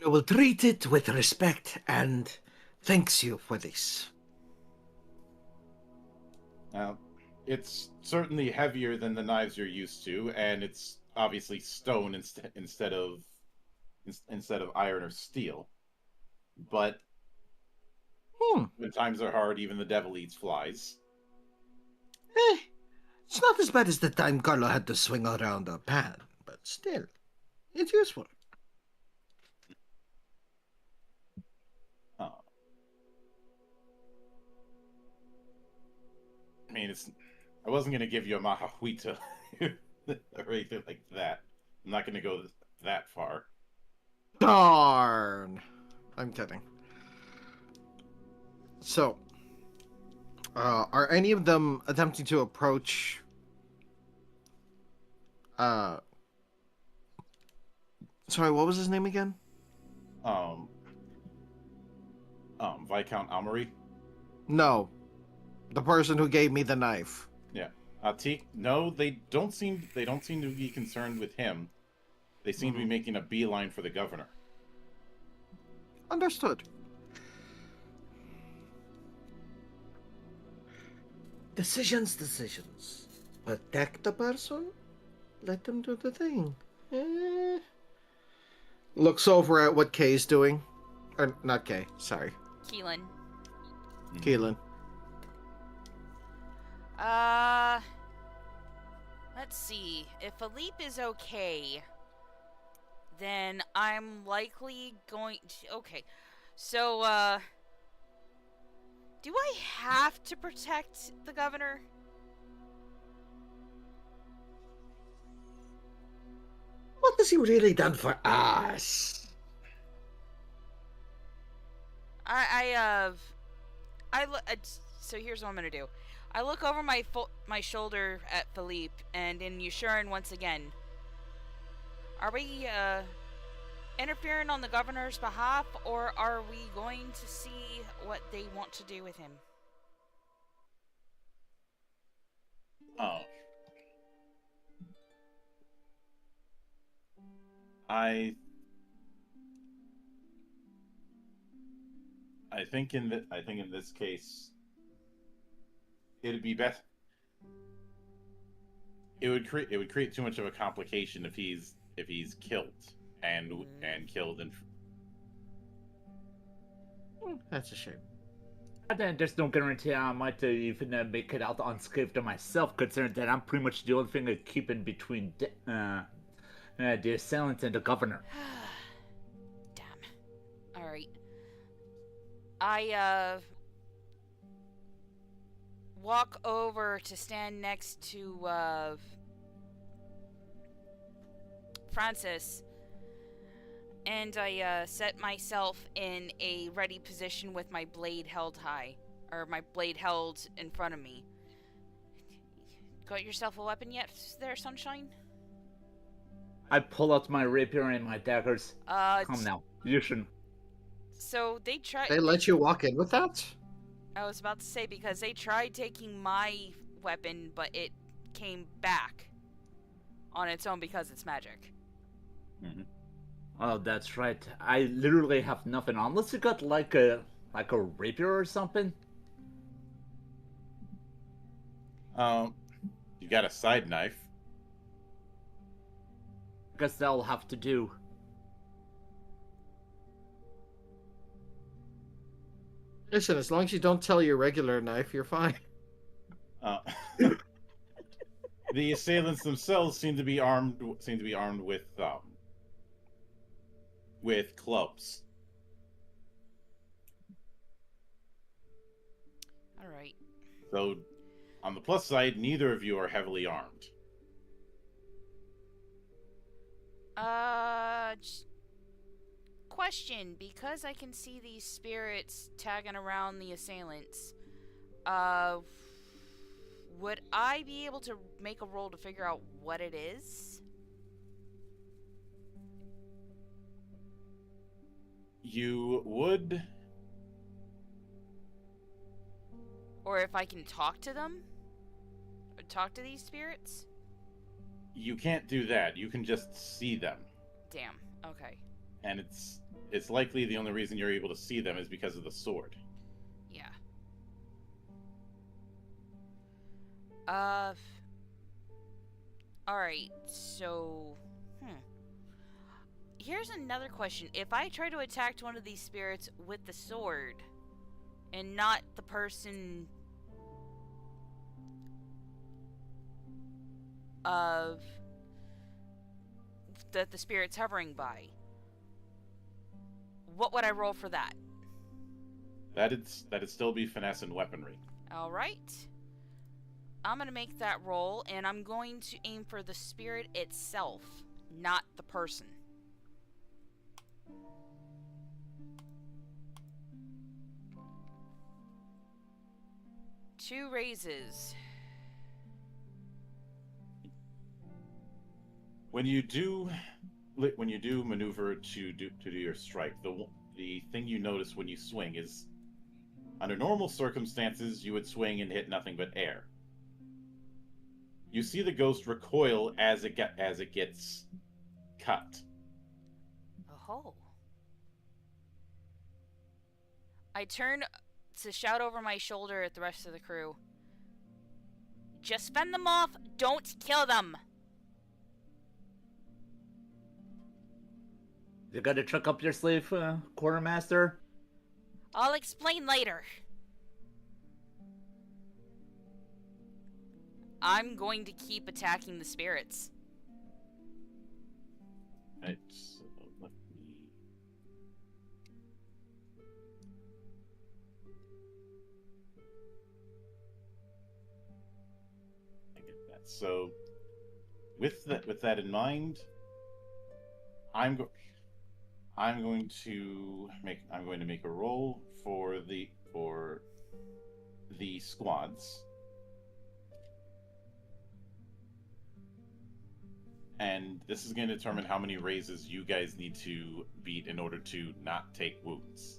I will treat it with respect and thanks you for this. Now, it's certainly heavier than the knives you're used to, and it's obviously stone instead of iron or steel. But when times are hard, even the devil eats flies. It's not as bad as the time Carlo had to swing around a pan, but still, it's useful. I mean, it's I wasn't gonna give you a Mahahuita or anything like that. I'm not gonna go that far. Darn. I'm kidding. So, are any of them attempting to approach? Sorry, what was his name again? Viscount Amory. No, the person who gave me the knife. Yeah. Teak. No, they don't seem to be concerned with him. They seem to be making a beeline for the governor. Understood. Decisions. Protect the person. Let them do the thing. Looks over at what Kay's doing. Or, not Kay, sorry. Keelan. Keelan. Let's see. If Philippe is okay, then I'm likely going to... Okay. So, do I have to protect the governor? What has he really done for us? So here's what I'm gonna do. I look over my shoulder at Philippe, and in Yushurin once again. Are we, interfering on the governor's behalf, or are we going to see what they want to do with him? Oh. I think in this case, it'd be best. It would create too much of a complication if he's killed and killed and. That's a shame. And then there's no guarantee I might even make it out unscathed to myself, considering that I'm pretty much the only thing keeping between the assailant and the governor. Damn. Alright. I, walk over to stand next to, Francis, and I, set myself in a ready position with my blade held high, or my blade held in front of me. Got yourself a weapon yet, there, Sunshine? I pull out my rapier and my daggers. Come now, you should. So they tried. They let you walk in with that? I was about to say, because they tried taking my weapon, but it came back on its own because it's magic. Mm-hmm. Oh, that's right. I literally have nothing unless you got like a rapier or something. You got a side knife. Guess that'll have to do. Listen, as long as you don't tell your regular knife, you're fine. The assailants themselves seem to be armed with clubs. All right. So, on the plus side, neither of you are heavily armed. Just question, because I can see these spirits tagging around the assailants, would I be able to make a roll to figure out what it is? You would. Or if I can talk to them? Or talk to these spirits? You can't do that. You can just see them. Damn, okay. And it's likely the only reason you're able to see them is because of the sword. Yeah. Alright, so... Here's another question. If I try to attack one of these spirits with the sword, and not the person of... that the spirit's hovering by, what would I roll for that? That'd still be finesse and weaponry. Alright. I'm gonna make that roll, and I'm going to aim for the spirit itself, not the person. Two raises. When you do maneuver to do your strike, the thing you notice when you swing is, under normal circumstances, you would swing and hit nothing but air. You see the ghost recoil as it gets cut. Oh. I turn to shout over my shoulder at the rest of the crew. Just fend them off, don't kill them! You got a trick up your sleeve, quartermaster? I'll explain later. I'm going to keep attacking the spirits. Right, so let me... I get that. So, with that in mind, I'm going to make a roll for the squads. And this is going to determine how many raises you guys need to beat in order to not take wounds.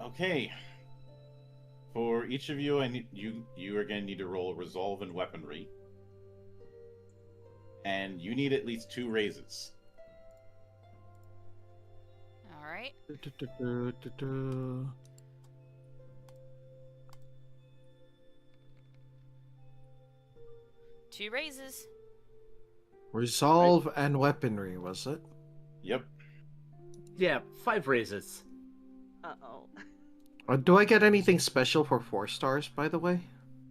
Okay. For each of you, you are going to need to roll resolve and weaponry. And you need at least 2 raises. Alright. Two raises. Resolve and weaponry, was it? Yep. Yeah, 5 raises. Uh-oh. Do I get anything special for 4 stars, by the way?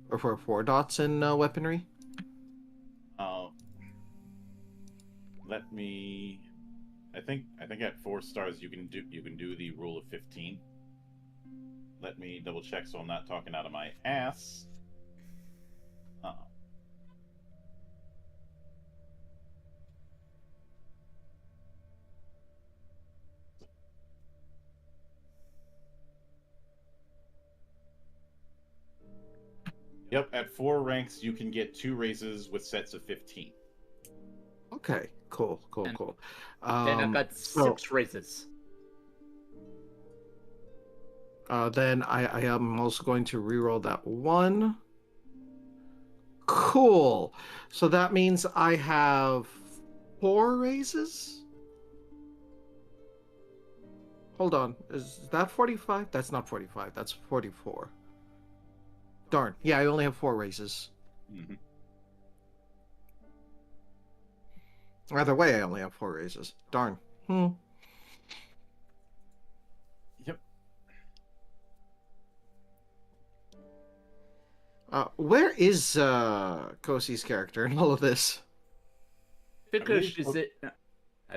Or for 4 dots in weaponry? Let me. I think at 4 stars you can do the rule of 15. Let me double check so I'm not talking out of my ass. Yep, at 4 ranks you can get 2 raises with sets of 15. Okay, cool. Then I got 6 raises. Then I am also going to reroll that 1. Cool. So that means I have 4 raises? Hold on. Is that 45? That's not 45. That's 44. Darn. Yeah, I only have 4 raises. Mm-hmm. Either way, I only have 4 raises. Darn. Yep. Where is Kosi's character in all of this? I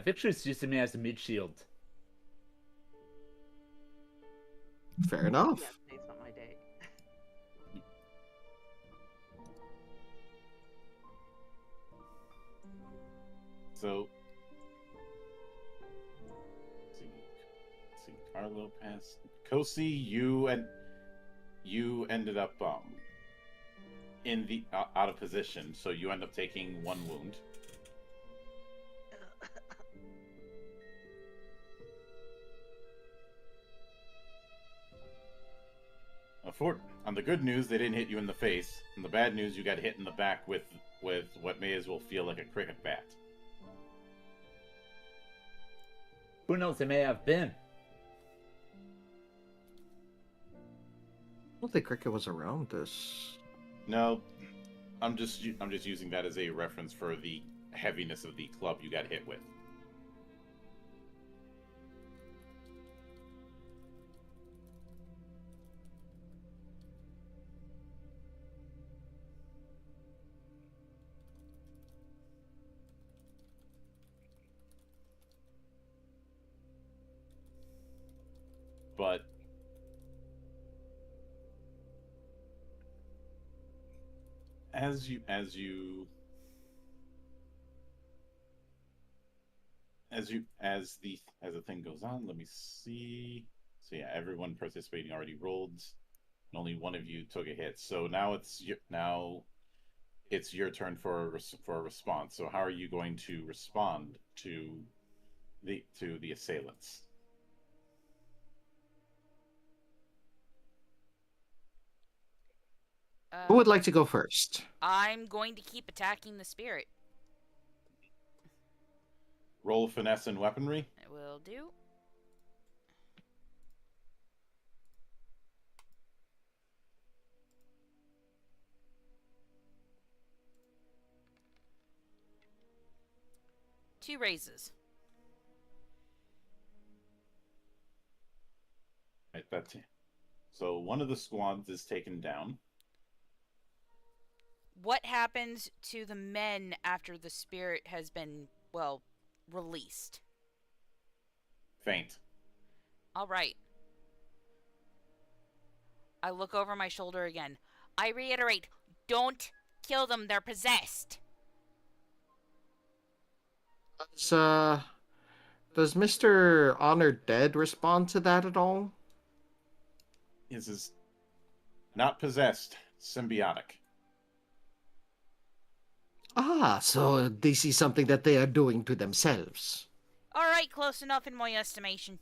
think she's using me as a mid shield. Fair enough. Yeah, today's not my day. So, let's see, Carlo passed. Kosi, you ended up in the out of position, so you end up taking 1 wound. On the good news, they didn't hit you in the face. On the bad news, you got hit in the back with what may as well feel like a cricket bat. Who knows, it may have been. I don't think Cricket was around this. No, I'm just using that as a reference for the heaviness of the club you got hit with. but as you as you as you as the thing goes on, let me see. So yeah, everyone participating already rolled, and only one of you took a hit. So it's your turn for a response. So how are you going to respond to the assailants? Who would like to go first? I'm going to keep attacking the spirit. Roll finesse and weaponry. It will do. Two raises. Right, that's it. So one of the squads is taken down. What happens to the men after the spirit has been, well, released? Faint. All right. I look over my shoulder again. I reiterate, don't kill them. They're possessed. Does Mr. Honored Dead respond to that at all? This is not possessed, symbiotic. Ah, so this is something that they are doing to themselves. All right, close enough in my estimation.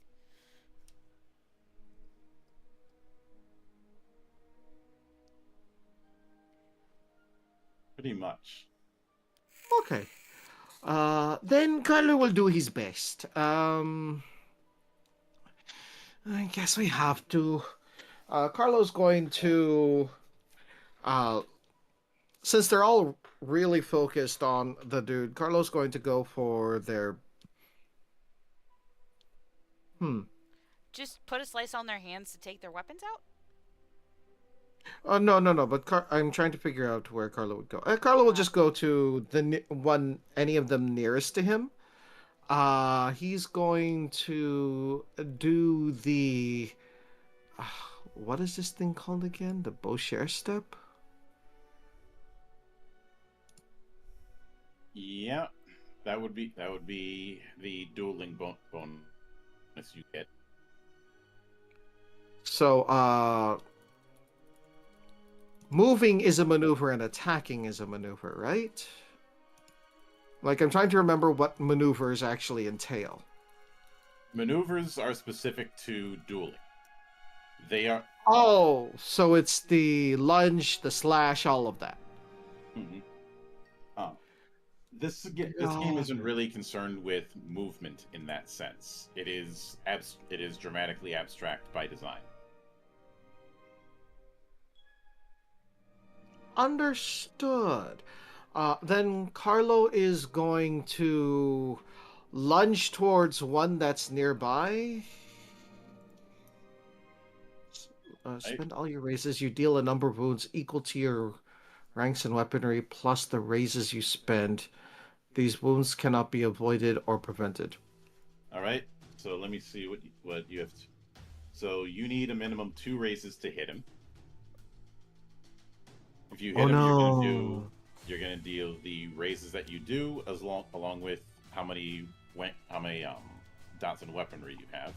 Pretty much. Okay. Then Carlo will do his best. I guess we have to. Carlo's going to. Since they're all really focused on the dude, Carlo's going to go for their. Just put a slice on their hands to take their weapons out? No. But I'm trying to figure out where Carlo would go. Carlo will just go to any of them nearest to him. He's going to do the. What is this thing called again? The Boucher step? Yeah, that would be the dueling bonus you get. So, moving is a maneuver and attacking is a maneuver, right? Like, I'm trying to remember what maneuvers actually entail. Maneuvers are specific to dueling. They are. Oh, so it's the lunge, the slash, all of that. Mm-hmm. This game isn't really concerned with movement in that sense. It is dramatically abstract by design. Understood. Then Carlo is going to lunge towards one that's nearby. Spend all your raises. You deal a number of wounds equal to your ranks and weaponry plus the raises you spend. These wounds cannot be avoided or prevented. All right. So let me see what you have. So you need a minimum 2 raises to hit him. If you hit him, you're gonna deal the raises that you do along with how many dots and weaponry you have.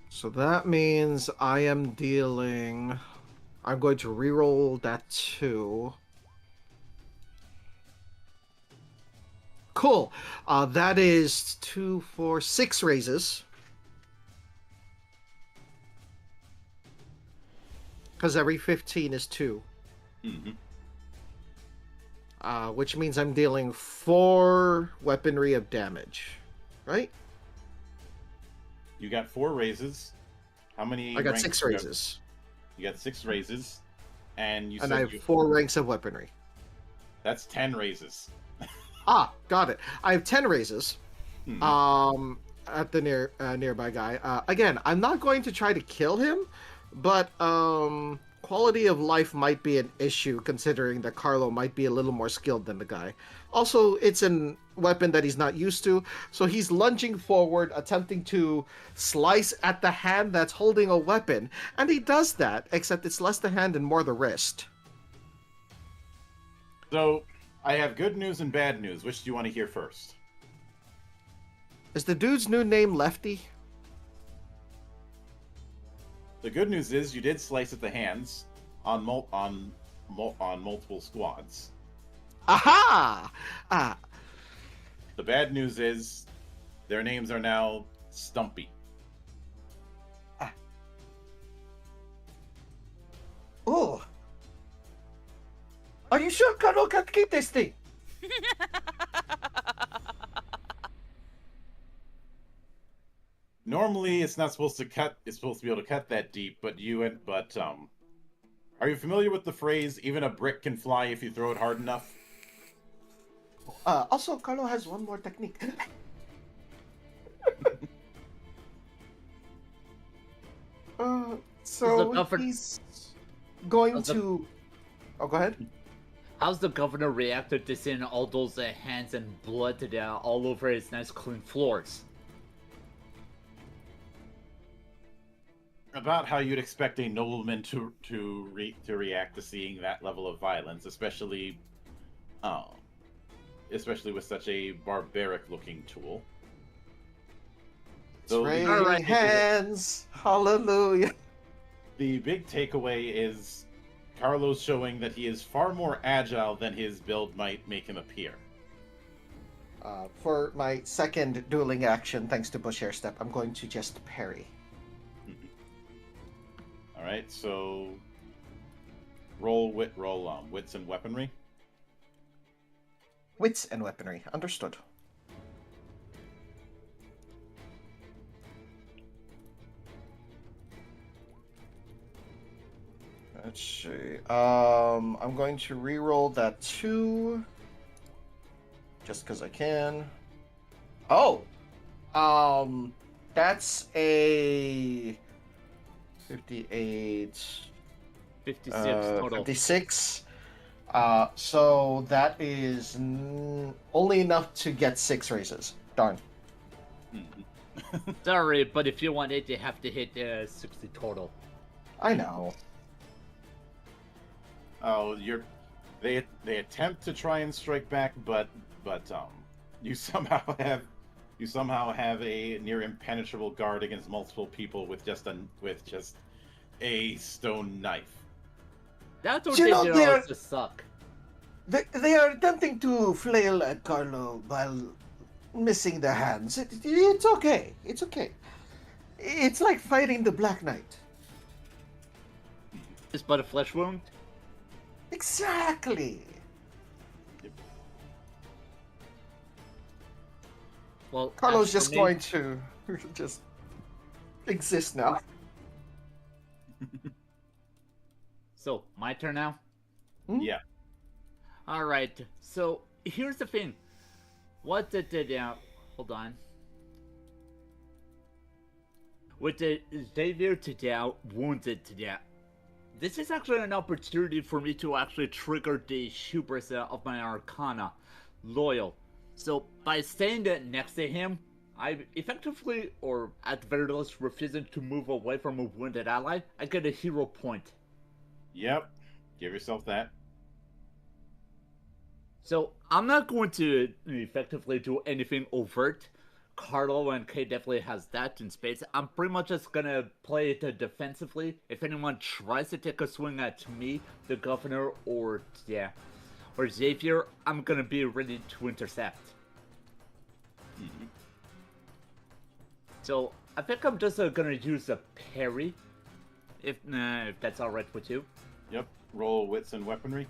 So that means I am dealing. I'm going to reroll that 2. Cool. That is 2, 4, 6 raises. Because every 15 is 2. Mm-hmm. Which means I'm dealing 4 weaponry of damage. Right? You got 4 raises. How many? I got 6 raises. You got 6 raises, and I have 4 ranks of weaponry. That's 10 raises. Got it. I have 10 raises. Mm-hmm. At the nearby guy. Again, I'm not going to try to kill him, but quality of life might be an issue considering that Carlo might be a little more skilled than the guy. Also, it's an weapon that he's not used to. So he's lunging forward, attempting to slice at the hand that's holding a weapon. And he does that, except it's less the hand and more the wrist. So, I have good news and bad news. Which do you want to hear first? Is the dude's new name Lefty? The good news is you did slice at the hands on multiple squads. Aha! Ah, The bad news is their names are now Stumpy. oh. Are you sure Carlo can keep this thing? Normally, it's not supposed to cut. It's supposed to be able to cut that deep, but are you familiar with the phrase "even a brick can fly if you throw it hard enough"? Also, Carlo has one more technique. So he's going to... Oh, go ahead. How's the governor reacted to seeing all those hands and blood all over his nice clean floors? About how you'd expect a nobleman to react to seeing that level of violence, especially with such a barbaric-looking tool. So Raising hands, hallelujah. the big takeaway is Carlos showing that he is far more agile than his build might make him appear. For my second dueling action, thanks to Bush Air Step, I'm going to just parry. All right, so roll wits and weaponry. Wits and weaponry, understood. Let's see. I'm going to re-roll that 2, just because I can. Oh, that's a 58. 56 total. 56. So that is only enough to get 6 raises. Darn. Sorry, but if you want it, you have to hit 60 total. I know. Oh, they attempt to try and strike back, but you somehow have a near impenetrable guard against multiple people with just a stone knife. That's what You they know, do they're- to suck. They are attempting to flail at Carlo while missing their hands. It's okay. It's okay. It's like fighting the Black Knight. It's but a flesh wound. Exactly. Well, Carlo's as just for me- going to just exist now. So, my turn now? Yeah. Alright, so here's the thing. What hold on. With the Xavier to death, wounded to death, this is actually an opportunity for me to actually trigger the hubris of my Arcana, Loyal. So by staying next to him, I effectively, or at the very least, refusing to move away from a wounded ally, I get a hero point. Yep. Give yourself that. So I'm not going to effectively do anything overt. Carlo and Kay definitely has that in spades. I'm pretty much just gonna play it defensively. If anyone tries to take a swing at me, the governor, or Xavier, I'm gonna be ready to intercept. So I think I'm just gonna use a parry, if that's all right with you. Yep. Roll wits and weaponry.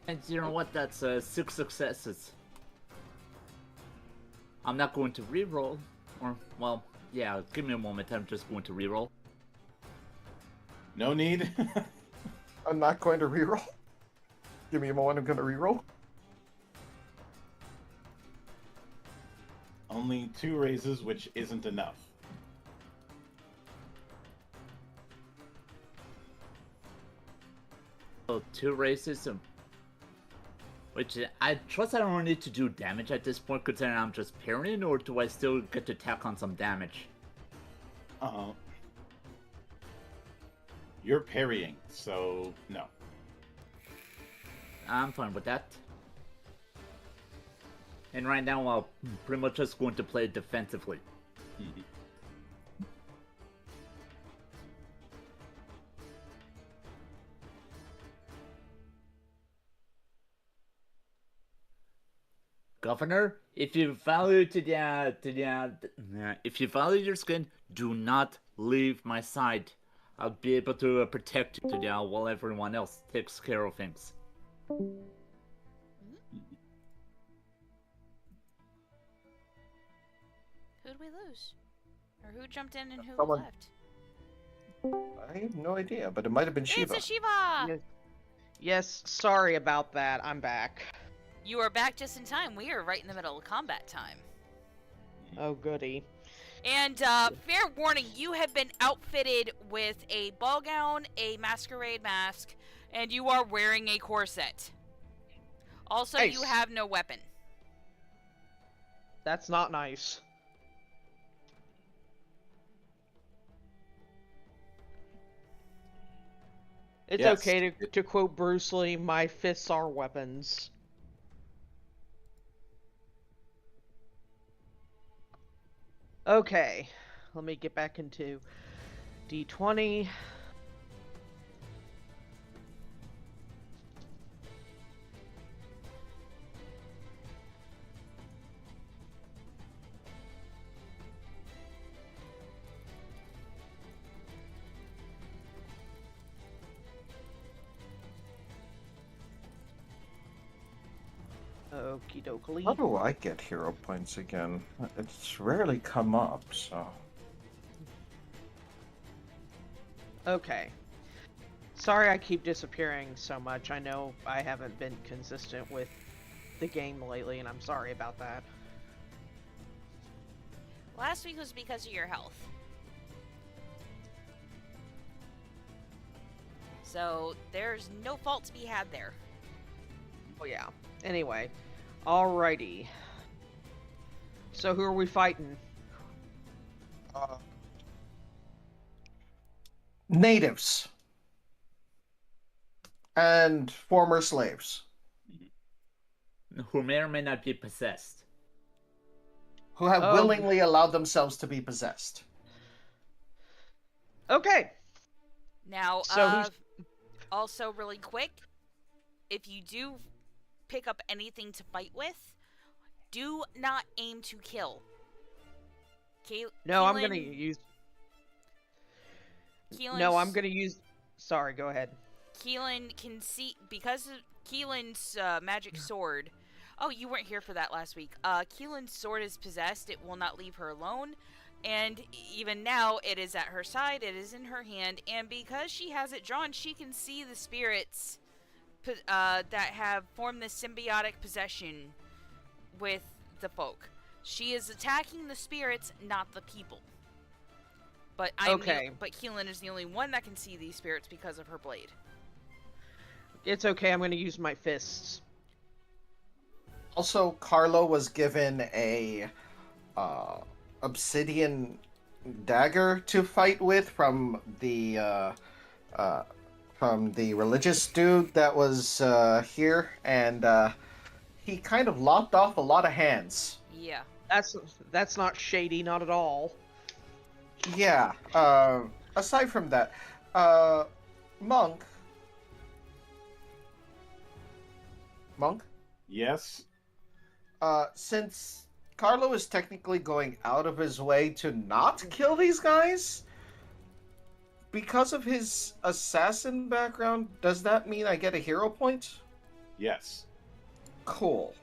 And you know what? That's 6 successes. I'm not going to reroll, or well, yeah. Give me a moment. I'm just going to reroll. No need. I'm not going to reroll. Give me a moment, I'm going to reroll. Only 2 raises, which isn't enough. So 2 races, which I trust I don't need to do damage at this point, considering I'm just parrying, or do I still get to tack on some damage? You're parrying, so no. I'm fine with that. And right now, I'm pretty much just going to play defensively. Mhm. Governor, if you value if you value your skin, do not leave my side. I'll be able to protect you while everyone else takes care of things. Who'd we lose? Or who jumped in and who Someone- left? I have no idea, but it might have been Shiva. It's a Shiva! Yes. Yes, sorry about that. I'm back. You are back just in time. We are right in the middle of combat time. Oh, goody. And fair warning, you have been outfitted with a ball gown, a masquerade mask, and you are wearing a corset. Also, Nice. you have no weapon. That's not nice. It's Yes. okay to quote Bruce Lee, my fists are weapons. Okay, let me get back into D20. Okie dokie. How do I get hero points again? It's rarely come up, so. Okay. Sorry I keep disappearing so much. I know I haven't been consistent with the game lately, and I'm sorry about that. Last week was because of your health. So, there's no fault to be had there. Oh yeah. Anyway. Alrighty. So who are we fighting? Natives. And former slaves. Who may or may not be possessed. Who have Oh. willingly allowed themselves to be possessed. Okay. Now, So who's- also really quick, if you do pick up anything to fight with, do not aim to kill. No, I'm gonna use. Keelan's, No, I'm gonna use. Sorry, go ahead. Keelan can see, because of Keelan's magic sword. Oh, you weren't here for that last week. Keelan's sword is possessed. It will not leave her alone. And even now, it is at her side. It is in her hand. And because she has it drawn, she can see the spirits that have formed this symbiotic possession with the folk. She is attacking the spirits, not the people. But Okay. But Keelan is the only one that can see these spirits because of her blade. It's okay. I'm gonna use my fists. Also, Carlo was given a obsidian dagger to fight with from the religious dude that was here, and he kind of lopped off a lot of hands. Yeah. That's not shady, not at all. Yeah. Aside from that, Monk. Yes. Since Carlo is technically going out of his way to not kill these guys, because of his assassin background, does that mean I get a hero point? Yes. Cool.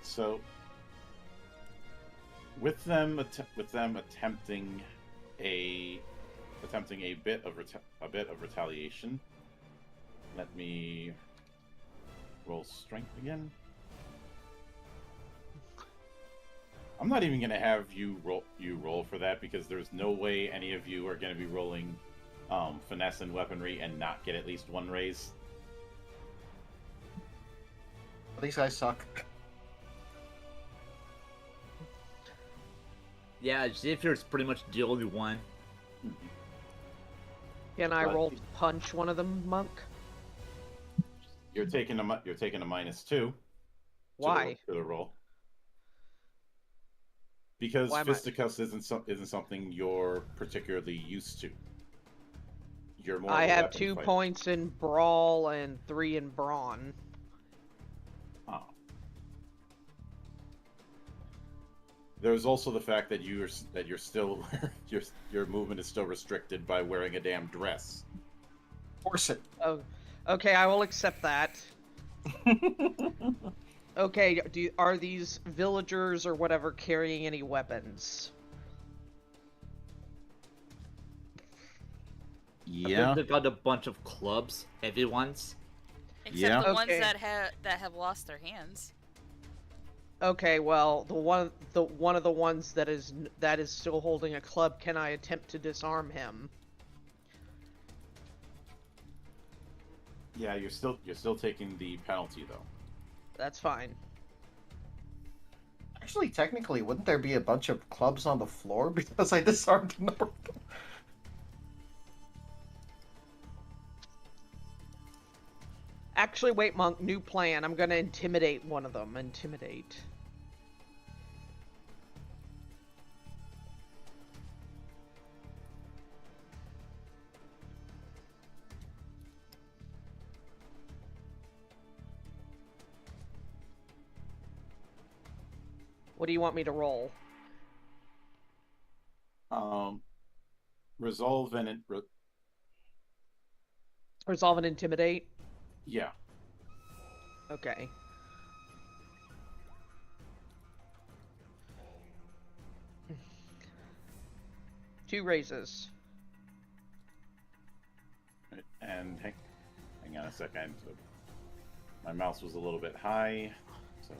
So, with them attempting a attempting a bit of retaliation. Let me roll strength again. I'm not even gonna have you roll for that because there's no way any of you are gonna be rolling finesse and weaponry and not get at least one raise. These guys suck. Yeah, Xavier's pretty much the only one. Can I But- roll to punch one of them, Monk? You're taking a -2. To Why? the roll? Because Why am I- fisticuffs isn't something you're particularly used to. You're more. I of a have weapon 2 fighter. points in brawl and 3 in brawn. Oh. There's also the fact that you're still your movement is still restricted by wearing a damn dress. Force it. Oh, okay, I will accept that. Okay, are these villagers or whatever carrying any weapons? I think they got a bunch of clubs, heavy ones. Except Yeah. the ones Okay. that have lost their hands. Okay, well, one of the ones that is still holding a club, can I attempt to disarm him? Yeah, you're still taking the penalty though. That's fine. Actually, technically, wouldn't there be a bunch of clubs on the floor because I disarmed a number of them? Actually, wait, Monk, new plan. I'm gonna intimidate one of them. Intimidate. What do you want me to roll? Resolve and Resolve and intimidate? yeah. Okay. Two raises. And hang on a second. My mouse was a little bit high, so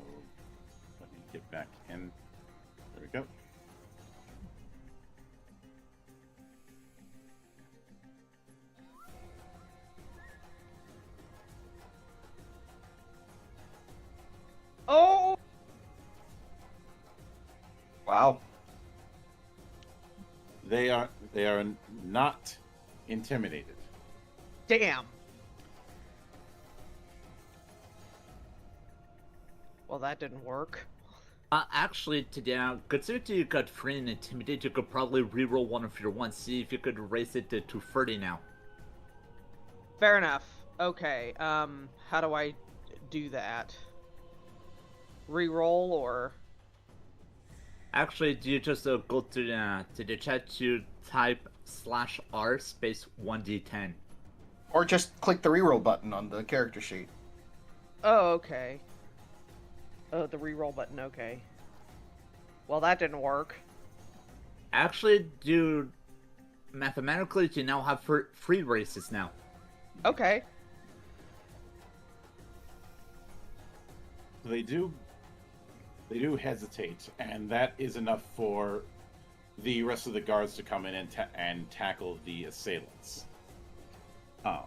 let me get back in. There we go. Oh! Wow. They are not intimidated. Damn. Well, that didn't work. Actually, today, considering you got free and intimidate, you could probably reroll one of your ones. See if you could raise it to 230 now. Fair enough. Okay, how do I do that? Reroll or... Actually, do you just go to the chat to type /r space 1d10? Or just click the reroll button on the character sheet. Oh, okay. Oh, the reroll button, okay. Well, that didn't work. Actually, mathematically, you now have free races now. Okay. They do hesitate, and that is enough for the rest of the guards to come in and tackle the assailants. Oh.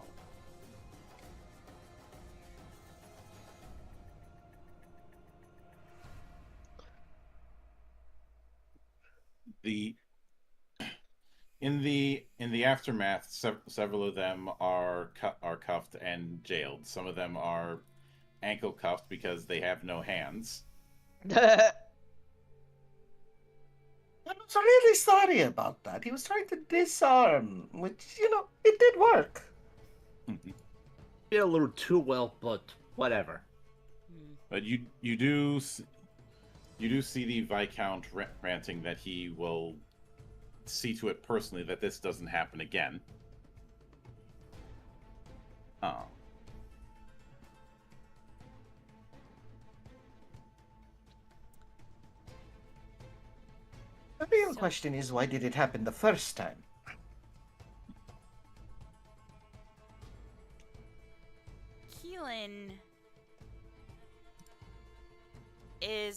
In the aftermath, several of them are cuffed and jailed. Some of them are ankle cuffed because they have no hands. I was really sorry about that. He was trying to disarm, which, it did work. Did a little too well, but whatever. But you do see the Viscount ranting that he will see to it personally that this doesn't happen again. Oh. The real question is, why did it happen the first time?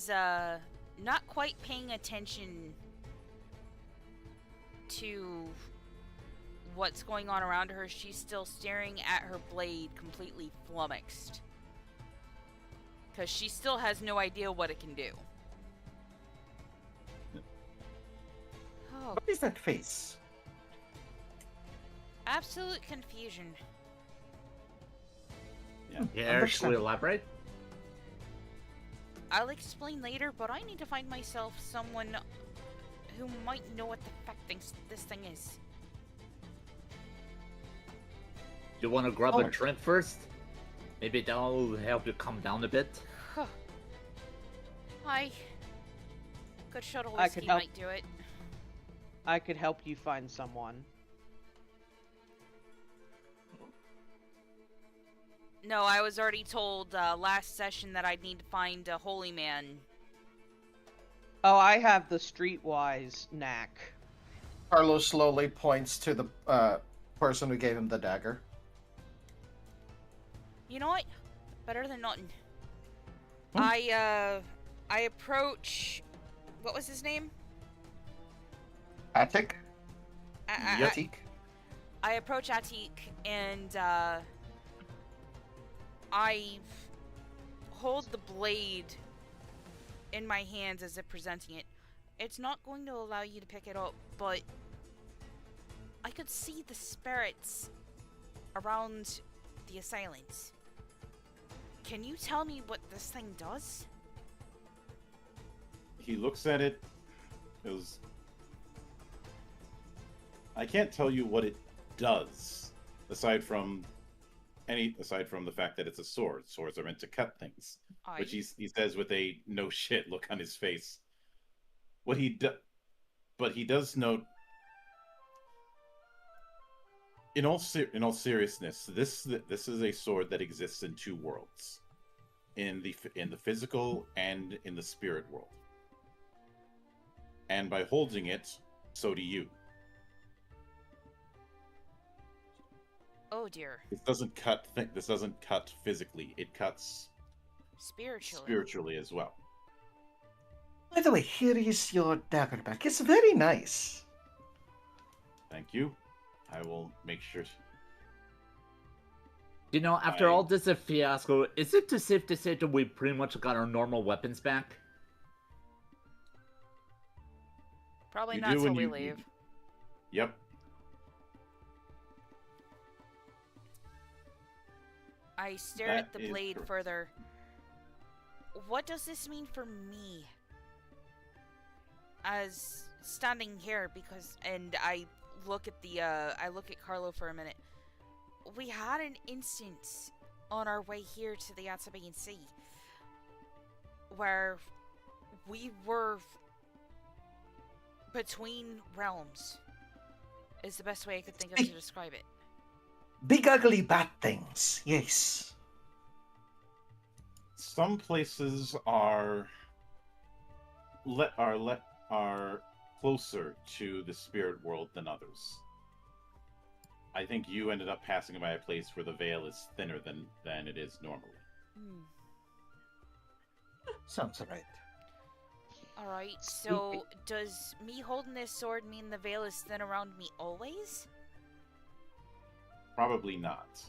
is not quite paying attention to what's going on around her. She's still staring at her blade, completely flummoxed. Because she still has no idea what it can do. Oh, What is that face? absolute confusion. Yeah. Yeah, should we Understand. elaborate? I'll explain later, but I need to find myself someone who might know what the fuck this thing is. You want to grab Oh. a drink first? Maybe that'll help you calm down a bit. Good shuttle I whiskey could help. might do it. I could help you find someone. No, I was already told last session that I'd need to find a holy man. Oh, I have the streetwise knack. Carlos slowly points to the person who gave him the dagger. You know what? Better than nothing. Hmm. I approach. What was his name? Attic? I Yatik? approach Atik and I hold the blade in my hands as if presenting it. It's not going to allow you to pick it up, but I could see the spirits around the assailants. Can you tell me what this thing does? He looks at it. Goes. I can't tell you what it does, aside from the fact that it's a sword. Swords are meant to cut things, which he says with a no shit look on his face. But he does note. In all seriousness, this is a sword that exists in two worlds, in the physical and in the spirit world. And by holding it, so do you. Oh dear. This doesn't cut. This doesn't cut physically. It cuts spiritually as well. By the way, here is your dagger back. It's very nice. Thank you. I will make sure. You know, after all this fiasco, is it too safe to say that we pretty much got our normal weapons back? Probably You not do till when we you- leave. Yep. I stare That at the is blade correct. further. What does this mean for me? As standing here, and I look at Carlo for a minute. We had an instance on our way here to the Atabean Sea where we were between realms. Is the best way I could think of to describe it. Big ugly bat things. Yes. Some places are closer to the spirit world than others. I think you ended up passing by a place where the veil is thinner than it is normally. Sounds right. Alright, so does me holding this sword mean the veil is thin around me always? Probably not.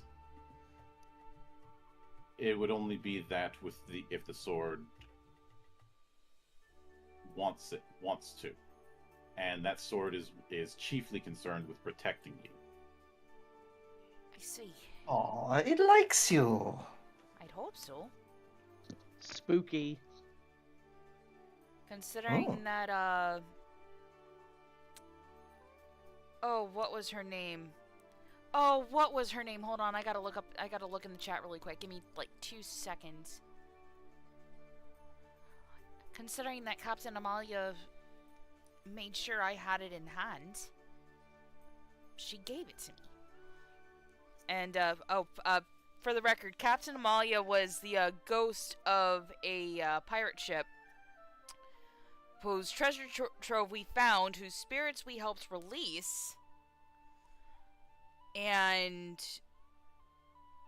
It would only be that if the sword wants to. And that sword is chiefly concerned with protecting you. I see. Oh, it likes you. I'd hope so. Spooky. Considering Oh. that, oh, what was her name? Hold on, I gotta look in the chat really quick. Give me, like, 2 seconds. Considering that Captain Amalia made sure I had it in hand, she gave it to me. And, for the record, Captain Amalia was the, ghost of a, pirate ship whose treasure trove we found, whose spirits we helped release, and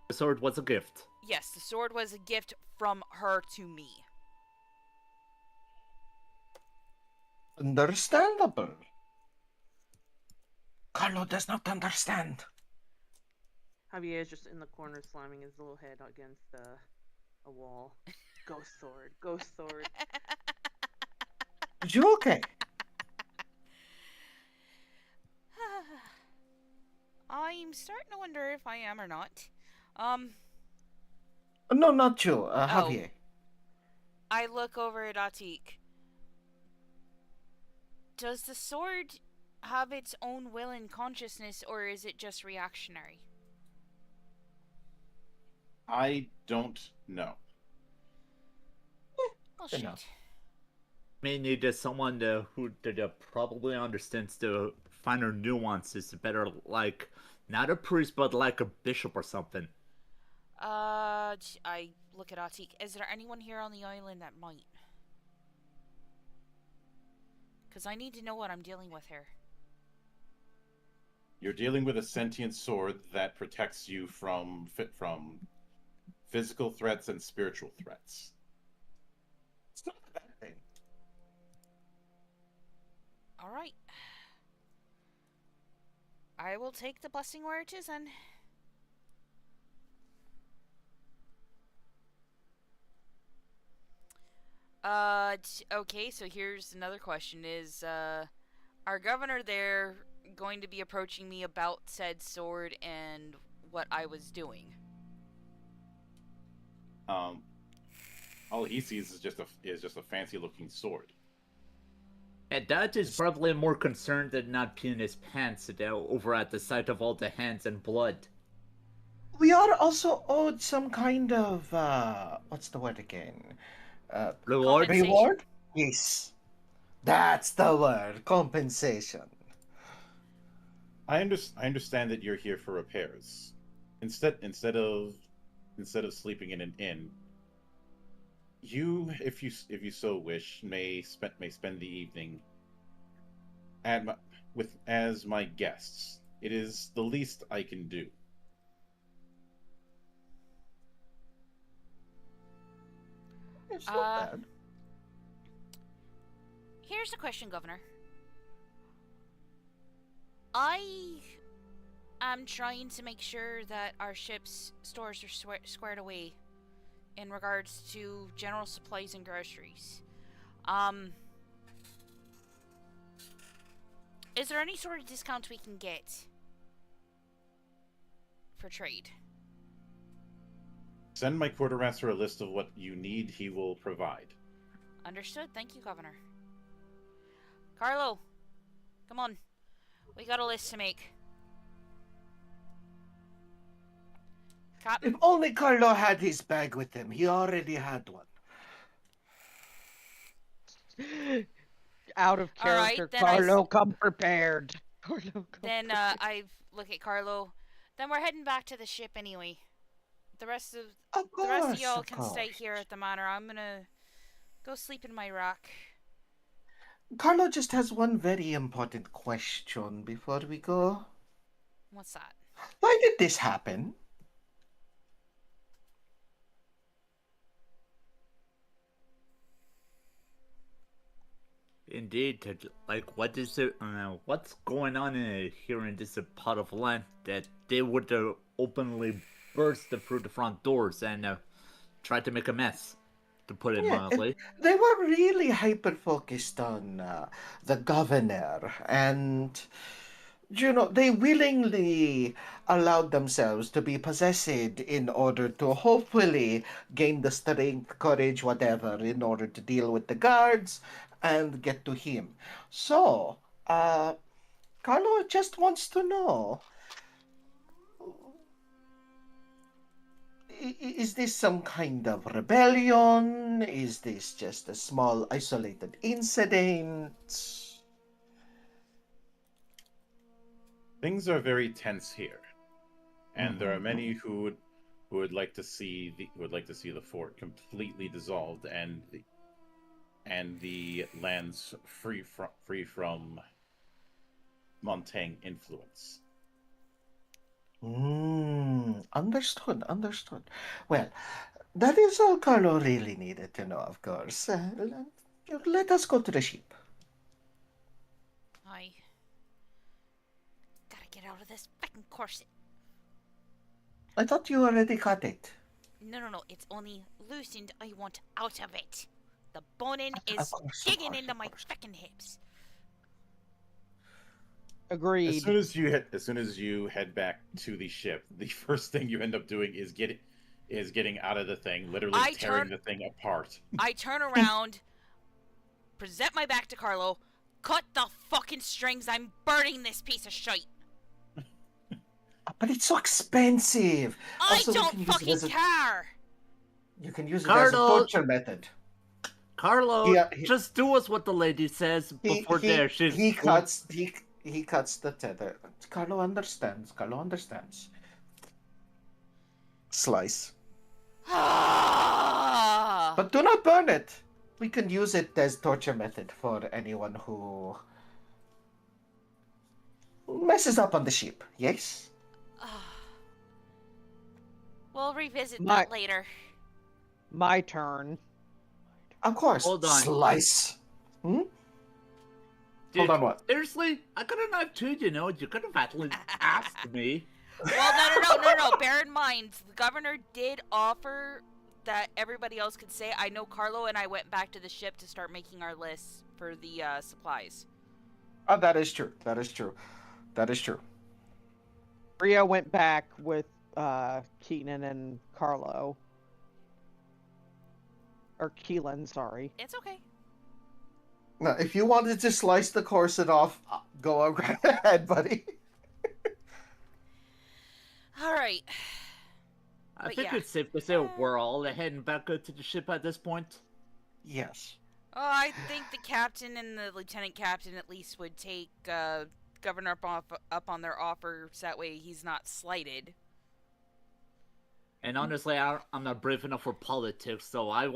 The sword was a gift. yes, the sword was a gift from her to me. Understandable. Carlo does not understand. Javier is just in the corner slamming his little head against a wall. Ghost sword, ghost sword. You okay? I'm starting to wonder if I am or not. No, not you, Oh. Javier. I look over at Atik. Does the sword have its own will and consciousness, or is it just reactionary? I don't know. Oh, Fair shit. enough. May need someone who probably understands the finer nuances better, like not a priest, but like a bishop or something. I look at Atik. Is there anyone here on the island that might? Because I need to know what I'm dealing with here. You're dealing with a sentient sword that protects you from physical threats and spiritual threats. It's not a bad thing. Alright. I will take the blessing where it is, then. Okay, so here's another question. Is, our governor there going to be approaching me about said sword and what I was doing? All he sees is just a fancy looking sword. And that is probably more concerned than not peeing his pants over at the sight of all the hands and blood. We are also owed some kind of what's the word again? Reward? Compensation. Reward? Yes. That's the word. Compensation. I understand that you're here for repairs. Instead of sleeping in an inn, you, if you so wish, may spend the evening as my guests. It is the least I can do. It's not bad. Here's the question, Governor. I am trying to make sure that our ship's stores are squared away in regards to general supplies and groceries. Is there any sort of discount we can get for trade? Send my quartermaster a list of what you need. He will provide. Understood. Thank you, Governor. Carlo, come on. We got a list to make. Captain? If only Carlo had his bag with him. He already had one. Out of All right, character, then I Carlo, come prepared. Carlo, come Then prepared. I look at Carlo. Then we're heading back to the ship anyway. The rest of y'all can stay here at the manor. I'm gonna go sleep in my rock. Carlo just has one very important question before we go. What's that? Why did this happen? Indeed, like what is it? What's going on here in this pot of land that they would openly burst through the front doors and try to make a mess, to put it mildly. They were really hyper focused on the governor, and they willingly allowed themselves to be possessed in order to hopefully gain the strength, courage, whatever, in order to deal with the guards and get to him. So, Carlo just wants to know. Is this some kind of rebellion? Is this just a small isolated incident? Things are very tense here, and there are many who would like to see the fort completely dissolved and the lands free from Montaigne influence. Understood. Well, that is all Carlo really needed to know, of course. Let us go to the ship. out of this fucking corset. I thought you already cut it. No. It's only loosened. I want out of it. The boning Of is course, digging of into my course. fucking hips. Agreed. As soon as you head back to the ship, the first thing you end up doing is getting out of the thing, literally tearing the thing apart. I turn around, present my back to Carlo, cut the fucking strings. I'm burning this piece of shit. But it's so expensive. I Also, we don't can use it fucking as a- care. You can use it as a Carlo- torture method. Carlo, Yeah, just do us what the lady says before there. He cuts the tether. Carlo understands. Slice. But do not burn it. We can use it as torture method for anyone who messes up on the ship. Yes? We'll revisit My- that later. My turn. Of course. Hold on. Slice. Dude, Hold on, what? Seriously? I got a knife too, you know. You could have at least asked me. Well, no. Bear in mind, the governor did offer that everybody else could say. I know Carlo and I went back to the ship to start making our lists for the supplies. Oh, that is true. Rio went back with Keenan and Carlo. Or Keelan, sorry. It's okay. Now, if you wanted to slice the corset off, go right ahead, buddy. All right. I But think yeah. it's safe to say we're all heading back to the ship at this point. Yes. Oh, I think the captain and the lieutenant captain at least would take Governor up on their offer, so that way he's not slighted. And honestly, I'm not brave enough for politics, so I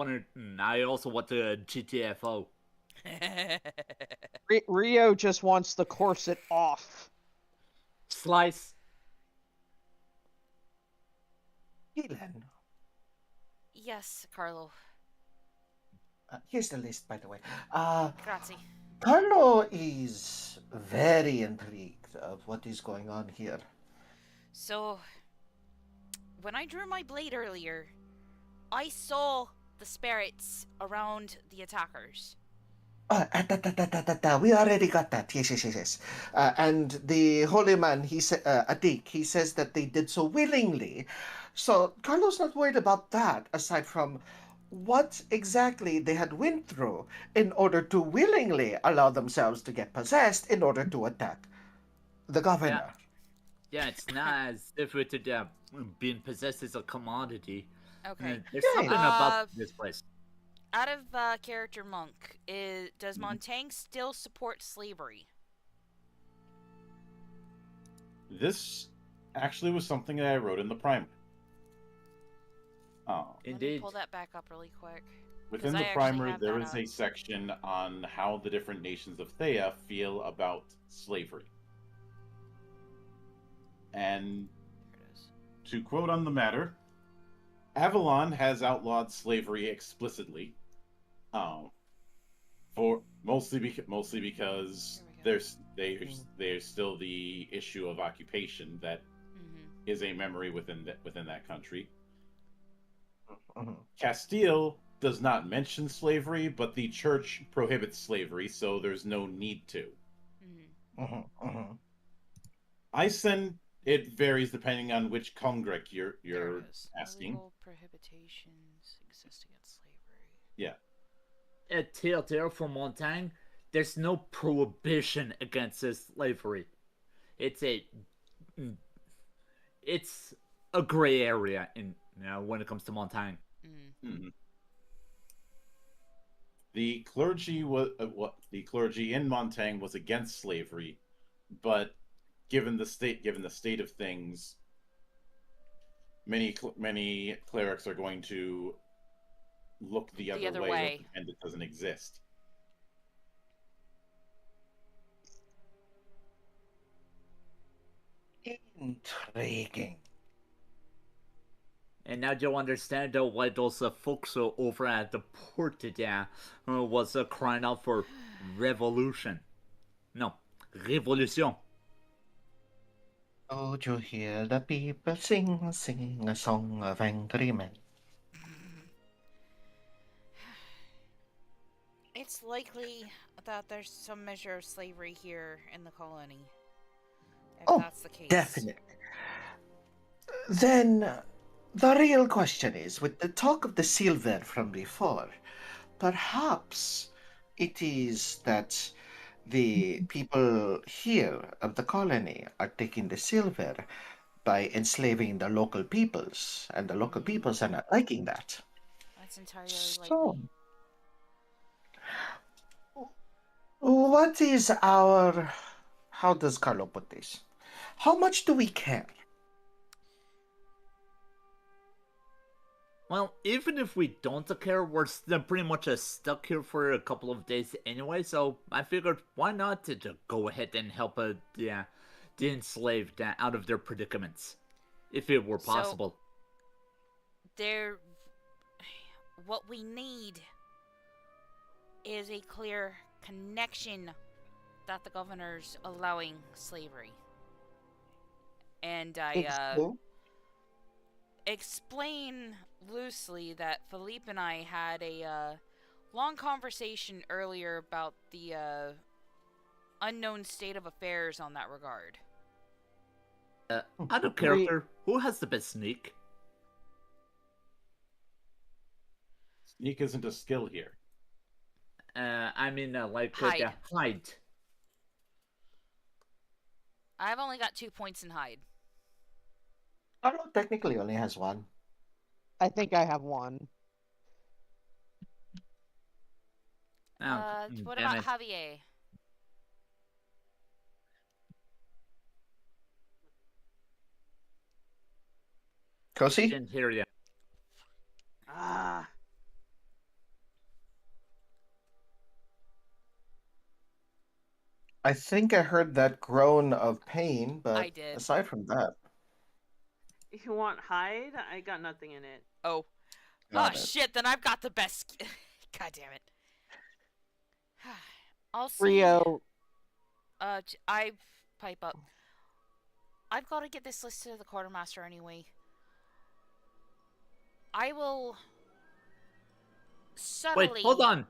also want the GTFO. Rio just wants the corset off. Slice. Keelan, Yes, Carlo. here's the list, by the way. Grazie. Carlo is very intrigued of what is going on here. So, when I drew my blade earlier, I saw the spirits around the attackers. We already got that. Yes. And the holy man, Adik, he says that they did so willingly. So Carlos not worried about that, aside from what exactly they had went through in order to willingly allow themselves to get possessed in order to attack the governor. Yeah, it's not as if it being possessed is a commodity. Okay. There's Yeah. something about this place. Out of character monk, does Montaigne still support slavery? This actually was something that I wrote in the primer. Let me Indeed. pull that back up really quick. Within 'Cause the I actually primer, have there that is up. a section on how the different nations of Thea feel about slavery. And Here it is. to quote on the matter, Avalon has outlawed slavery explicitly, for mostly because Here there's still the issue of occupation that is a memory within that country. Castile does not mention slavery, but the church prohibits slavery, so there's no need to. It varies depending on which congreg There you're it is. asking. Illegal prohibitions exist against slavery. Yeah. At Telltale for Montaigne, there's no prohibition against this slavery. It's a gray area when it comes to Montaigne. Mhm. The clergy in Montaigne was against slavery, but given the state of things, many clerics are going to look the other way and it doesn't exist. Intriguing. And now you'll understand why those folks over at the port was crying out for revolution. No, révolution. Oh, you hear the people sing, sing a song of angry men. It's likely that there's some measure of slavery here in the colony. If Oh, that's the case. definitely. Then, the real question is, with the talk of the silver from before, perhaps it is that the people here of the colony are taking the silver by enslaving the local peoples, and the local peoples are not liking that. That's entirely So, likely. what is our. How does Carlo put this? How much do we care? Well, even if we don't care, we're still pretty much stuck here for a couple of days anyway, so I figured why not to just go ahead and help the enslaved out of their predicaments, if it were So- possible. What we need is a clear connection that the governor's allowing slavery. And I explain loosely that Philippe and I had a long conversation earlier about the unknown state of affairs on that regard. Out of character, who has the best sneak? Sneak isn't a skill here. I mean, Hide. hide. I've only got 2 points in hide. Carlo technically only has one. I think I have one. What Damn about it. Javier? Kosi? Didn't hear ya. Ah, I think I heard that groan of pain, but I did. aside from that, you want hide? I got nothing in it. Oh. got Oh, it. shit, then I've got the best. God damn it. I'll see. Rio, I pipe up. I've got to get this listed to the quartermaster anyway. I will subtly. Wait, hold on.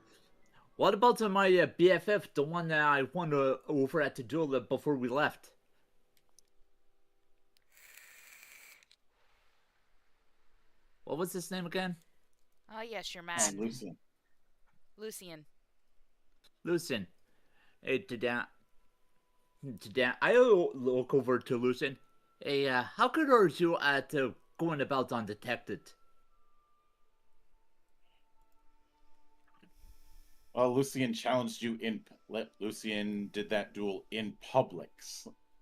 What about my BFF, the one that I won over at the duel before we left? What was his name again? Oh yes, your Oh, man, Lucian. Lucian. Lucian. Hey, today I'll look over to Lucian. Hey, how good are you at going about undetected? Well, Lucian challenged you Lucian did that duel in public,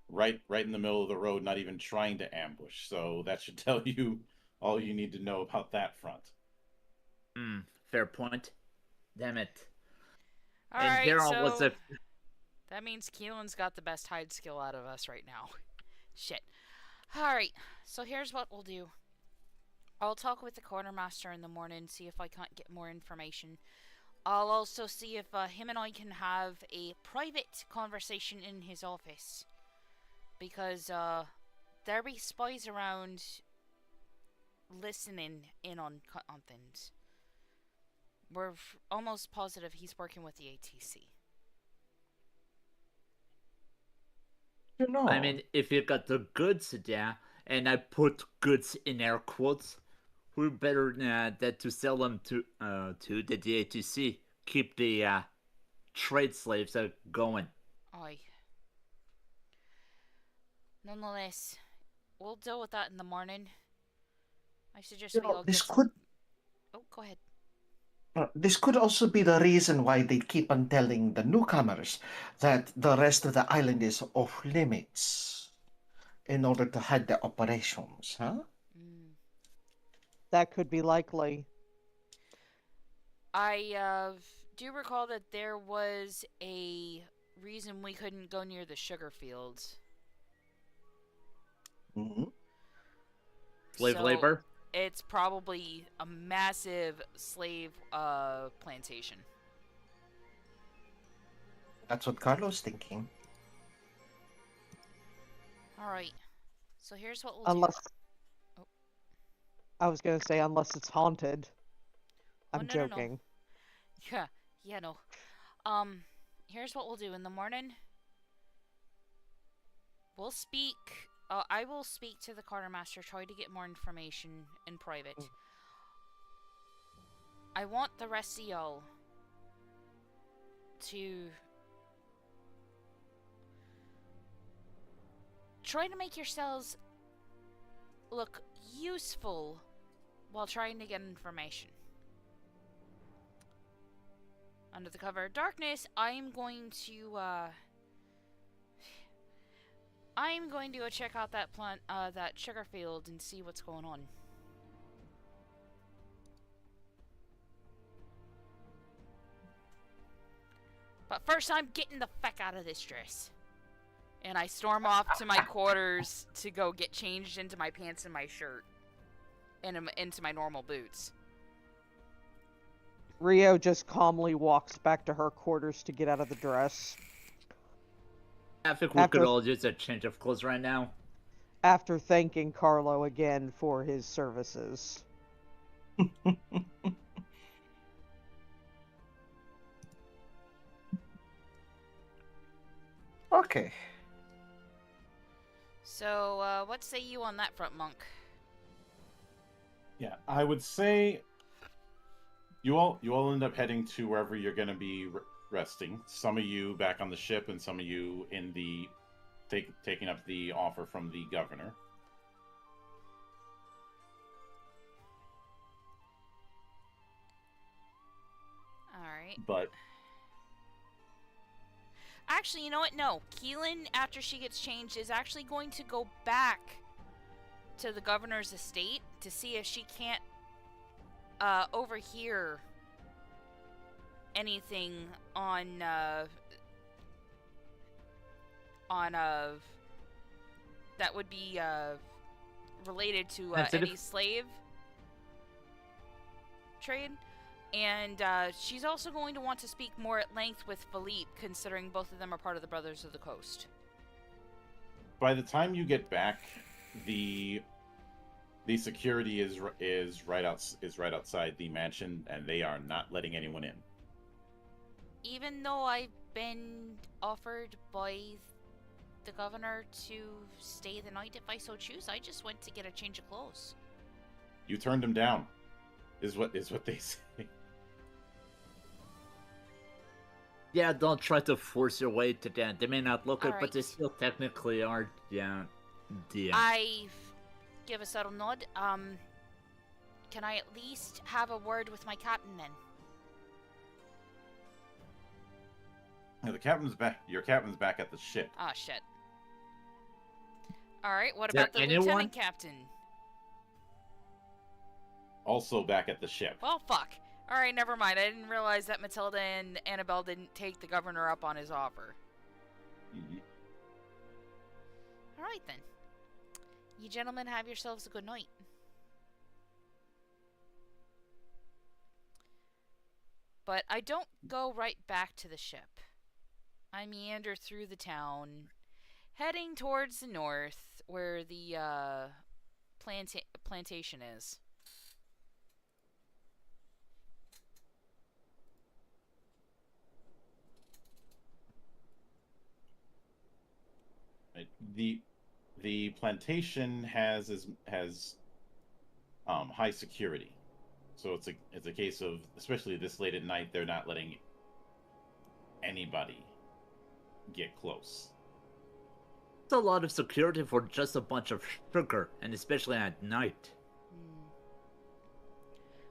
right in the middle of the road, not even trying to ambush. So that should tell you all you need to know about that front. Fair point. Damn it. Alright, here so was a that means Keelan's got the best hide skill out of us right now. Shit. Alright, so here's what we'll do. I'll talk with the quartermaster in the morning, see if I can't get more information. I'll also see if him and I can have a private conversation in his office. Because there be spies around listening in on things. We're almost positive he's working with the ATC. You know, I mean, if you got the goods, yeah, and I put goods in air quotes, who better than to sell them to the DATC? Keep the trade slaves going. Aye. Nonetheless, we'll deal with that in the morning. I suggest you we know, all this get some... could Oh, go ahead. this could also be the reason why they keep on telling the newcomers that the rest of the island is off limits in order to hide their operations, huh? that could be likely. I do recall that there was a reason we couldn't go near the sugar fields. Mm-hmm. Slave So, labor? It's probably a massive slave plantation. That's what Carlo's thinking. Alright. So here's what we'll Unless do. Oh. I was gonna say unless it's haunted. Oh, I'm no, no, no. joking. Yeah, no. Here's what we'll do. In the morning, we'll speak. I will speak to the quartermaster, try to get more information in private. I want the rest of y'all to try to make yourselves look useful while trying to get information. Under the cover of darkness, I'm going to go check out that plant, that sugar field, and see what's going on. But first, I'm getting the fuck out of this dress. And I storm off to my quarters to go get changed into my pants and my shirt. And into my normal boots. Rio just calmly walks back to her quarters to get out of the dress. I think we could all use a change of clothes right now. After thanking Carlo again for his services. Okay. So, what say you on that front, Monk? Yeah, I would say you all end up heading to wherever you're going to be resting. Some of you back on the ship, and some of you in the taking up the offer from the governor. All right. But actually, you know what? No, Keelan, after she gets changed, is actually going to go back to the governor's estate to see if she can't overhear anything on that would be related to any slave trade. And she's also going to want to speak more at length with Philippe, considering both of them are part of the Brothers of the Coast. by the time you get back, the security is right outside the mansion, and they are not letting anyone in. Even though I've been offered by the governor to stay the night if I so choose, I just went to get a change of clothes. You turned them down, is what they say. Yeah, don't try to force your way to them. They may not look it, Alright. but they still technically are, yeah. I give a subtle nod. Can I at least have a word with my captain then? Yeah, the captain's back. Your captain's back at the ship. Ah, shit. Alright, what Is about the there anyone? lieutenant captain? Also back at the ship. Well, fuck. Alright, never mind. I didn't realize that Matilda and Annabelle didn't take the governor up on his offer. Alright then. You gentlemen have yourselves a good night. But I don't go right back to the ship. I meander through the town, heading towards the north, where the plantation is. The plantation has high security, so it's a case of, especially this late at night, they're not letting anybody get close. It's a lot of security for just a bunch of sugar, and especially at night.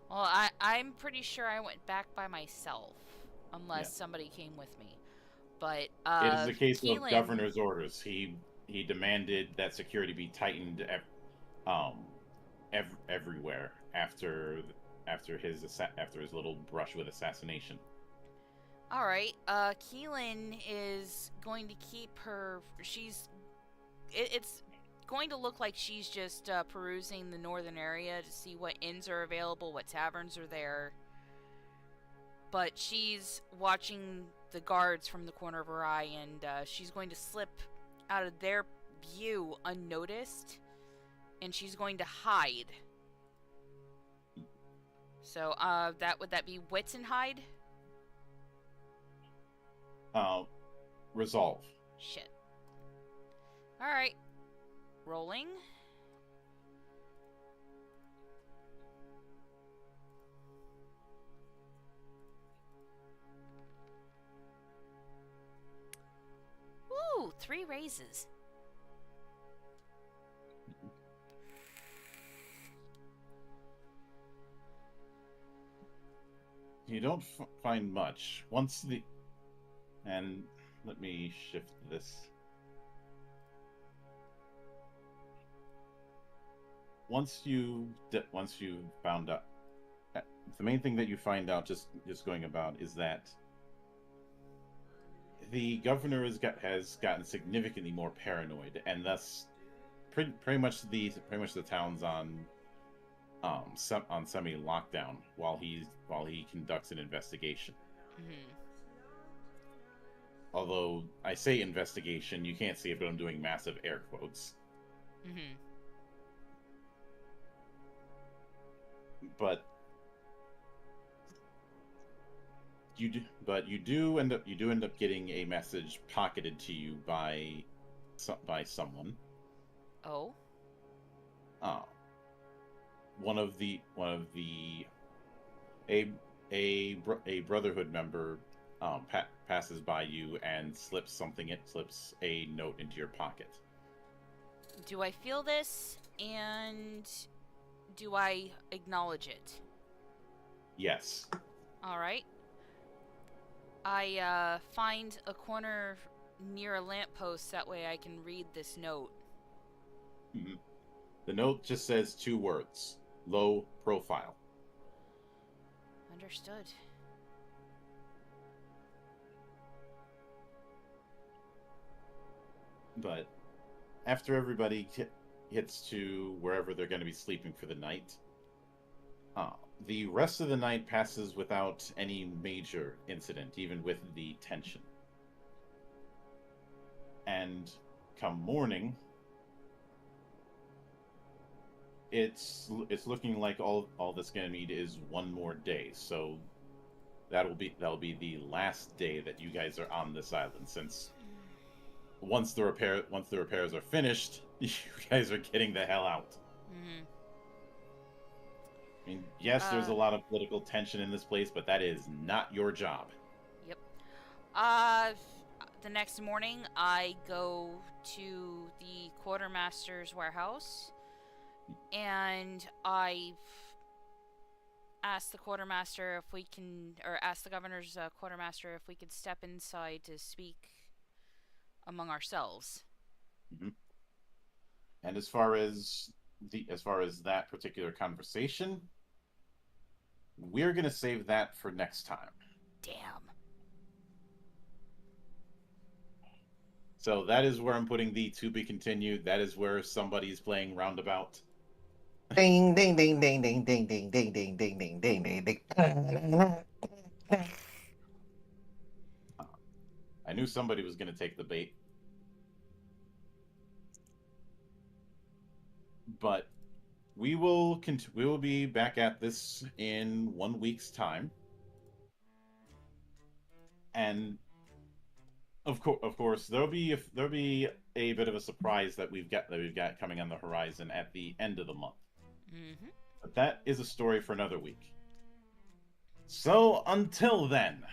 Well, I'm pretty sure I went back by myself, unless somebody came with me. But It is a case Keelan, of governor's orders. He demanded that security be tightened everywhere after his little brush with assassination. All right. Keelan is going to keep her. It's going to look like she's just perusing the northern area to see what inns are available, what taverns are there. But she's watching the guards from the corner of her eye, and she's going to slip out of their view unnoticed and she's going to hide. So, would that be wits and hide? Resolve. Shit. Alright. Rolling. Ooh, 3 raises. You don't find much. And let me shift this. Once you found out, the main thing that you find out just going about is that the governor has gotten significantly more paranoid, and thus pretty much the town's on semi lockdown while he conducts an investigation. Mm-hmm. Although I say investigation, you can't see it, but I'm doing massive air quotes. Mm-hmm. But you do end up getting a message pocketed to you by someone. Oh. A Brotherhood member passes by you and slips a note into your pocket. Do I feel this, and do I acknowledge it? Yes. Alright. I find a corner near a lamppost, that way I can read this note. Mm-hmm. The note just says 2 words: low profile. Understood. But after everybody hits to wherever they're going to be sleeping for the night, the rest of the night passes without any major incident, even with the tension. And come morning, it's looking like all that's going to need is 1 more day. So that'll be the last day that you guys are on this island, since once the repairs are finished, you guys are getting the hell out. Mm-hmm. I mean, yes, there's a lot of political tension in this place, but that is not your job. Yep. The next morning, I go to the quartermaster's warehouse, and I ask the quartermaster if we can, or ask the governor's quartermaster if we could step inside to speak among ourselves. Mm-hmm. And as far as that particular conversation, we're gonna save that for next time. Damn. So that is where I'm putting the to be continued. That is where somebody's playing roundabout. Ding ding ding ding ding ding ding ding ding ding ding ding ding ding. I knew somebody was gonna take the bait. But we will be back at this in 1 week's time, and of course there'll be a bit of a surprise that we've got coming on the horizon at the end of the month. Mm-hmm. But that is a story for another week. So until then,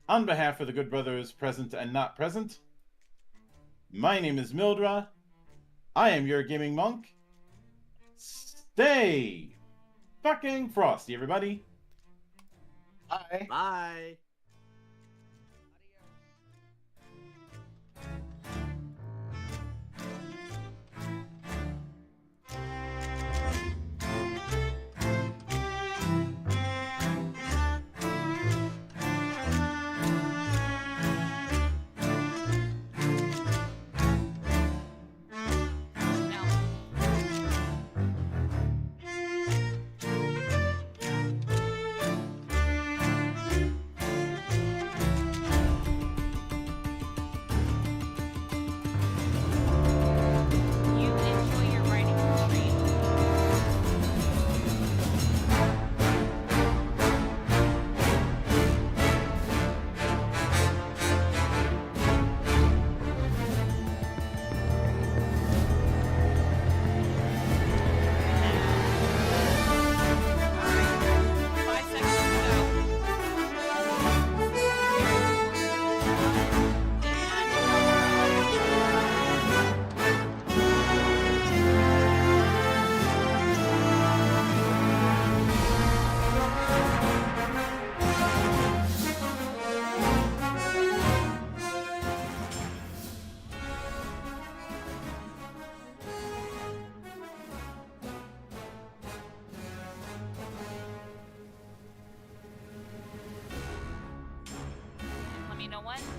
on behalf of the good brothers present and not present, my name is Mildra. I am your gaming monk. Stay fucking frosty, everybody. Bye. Bye. Now, everyone.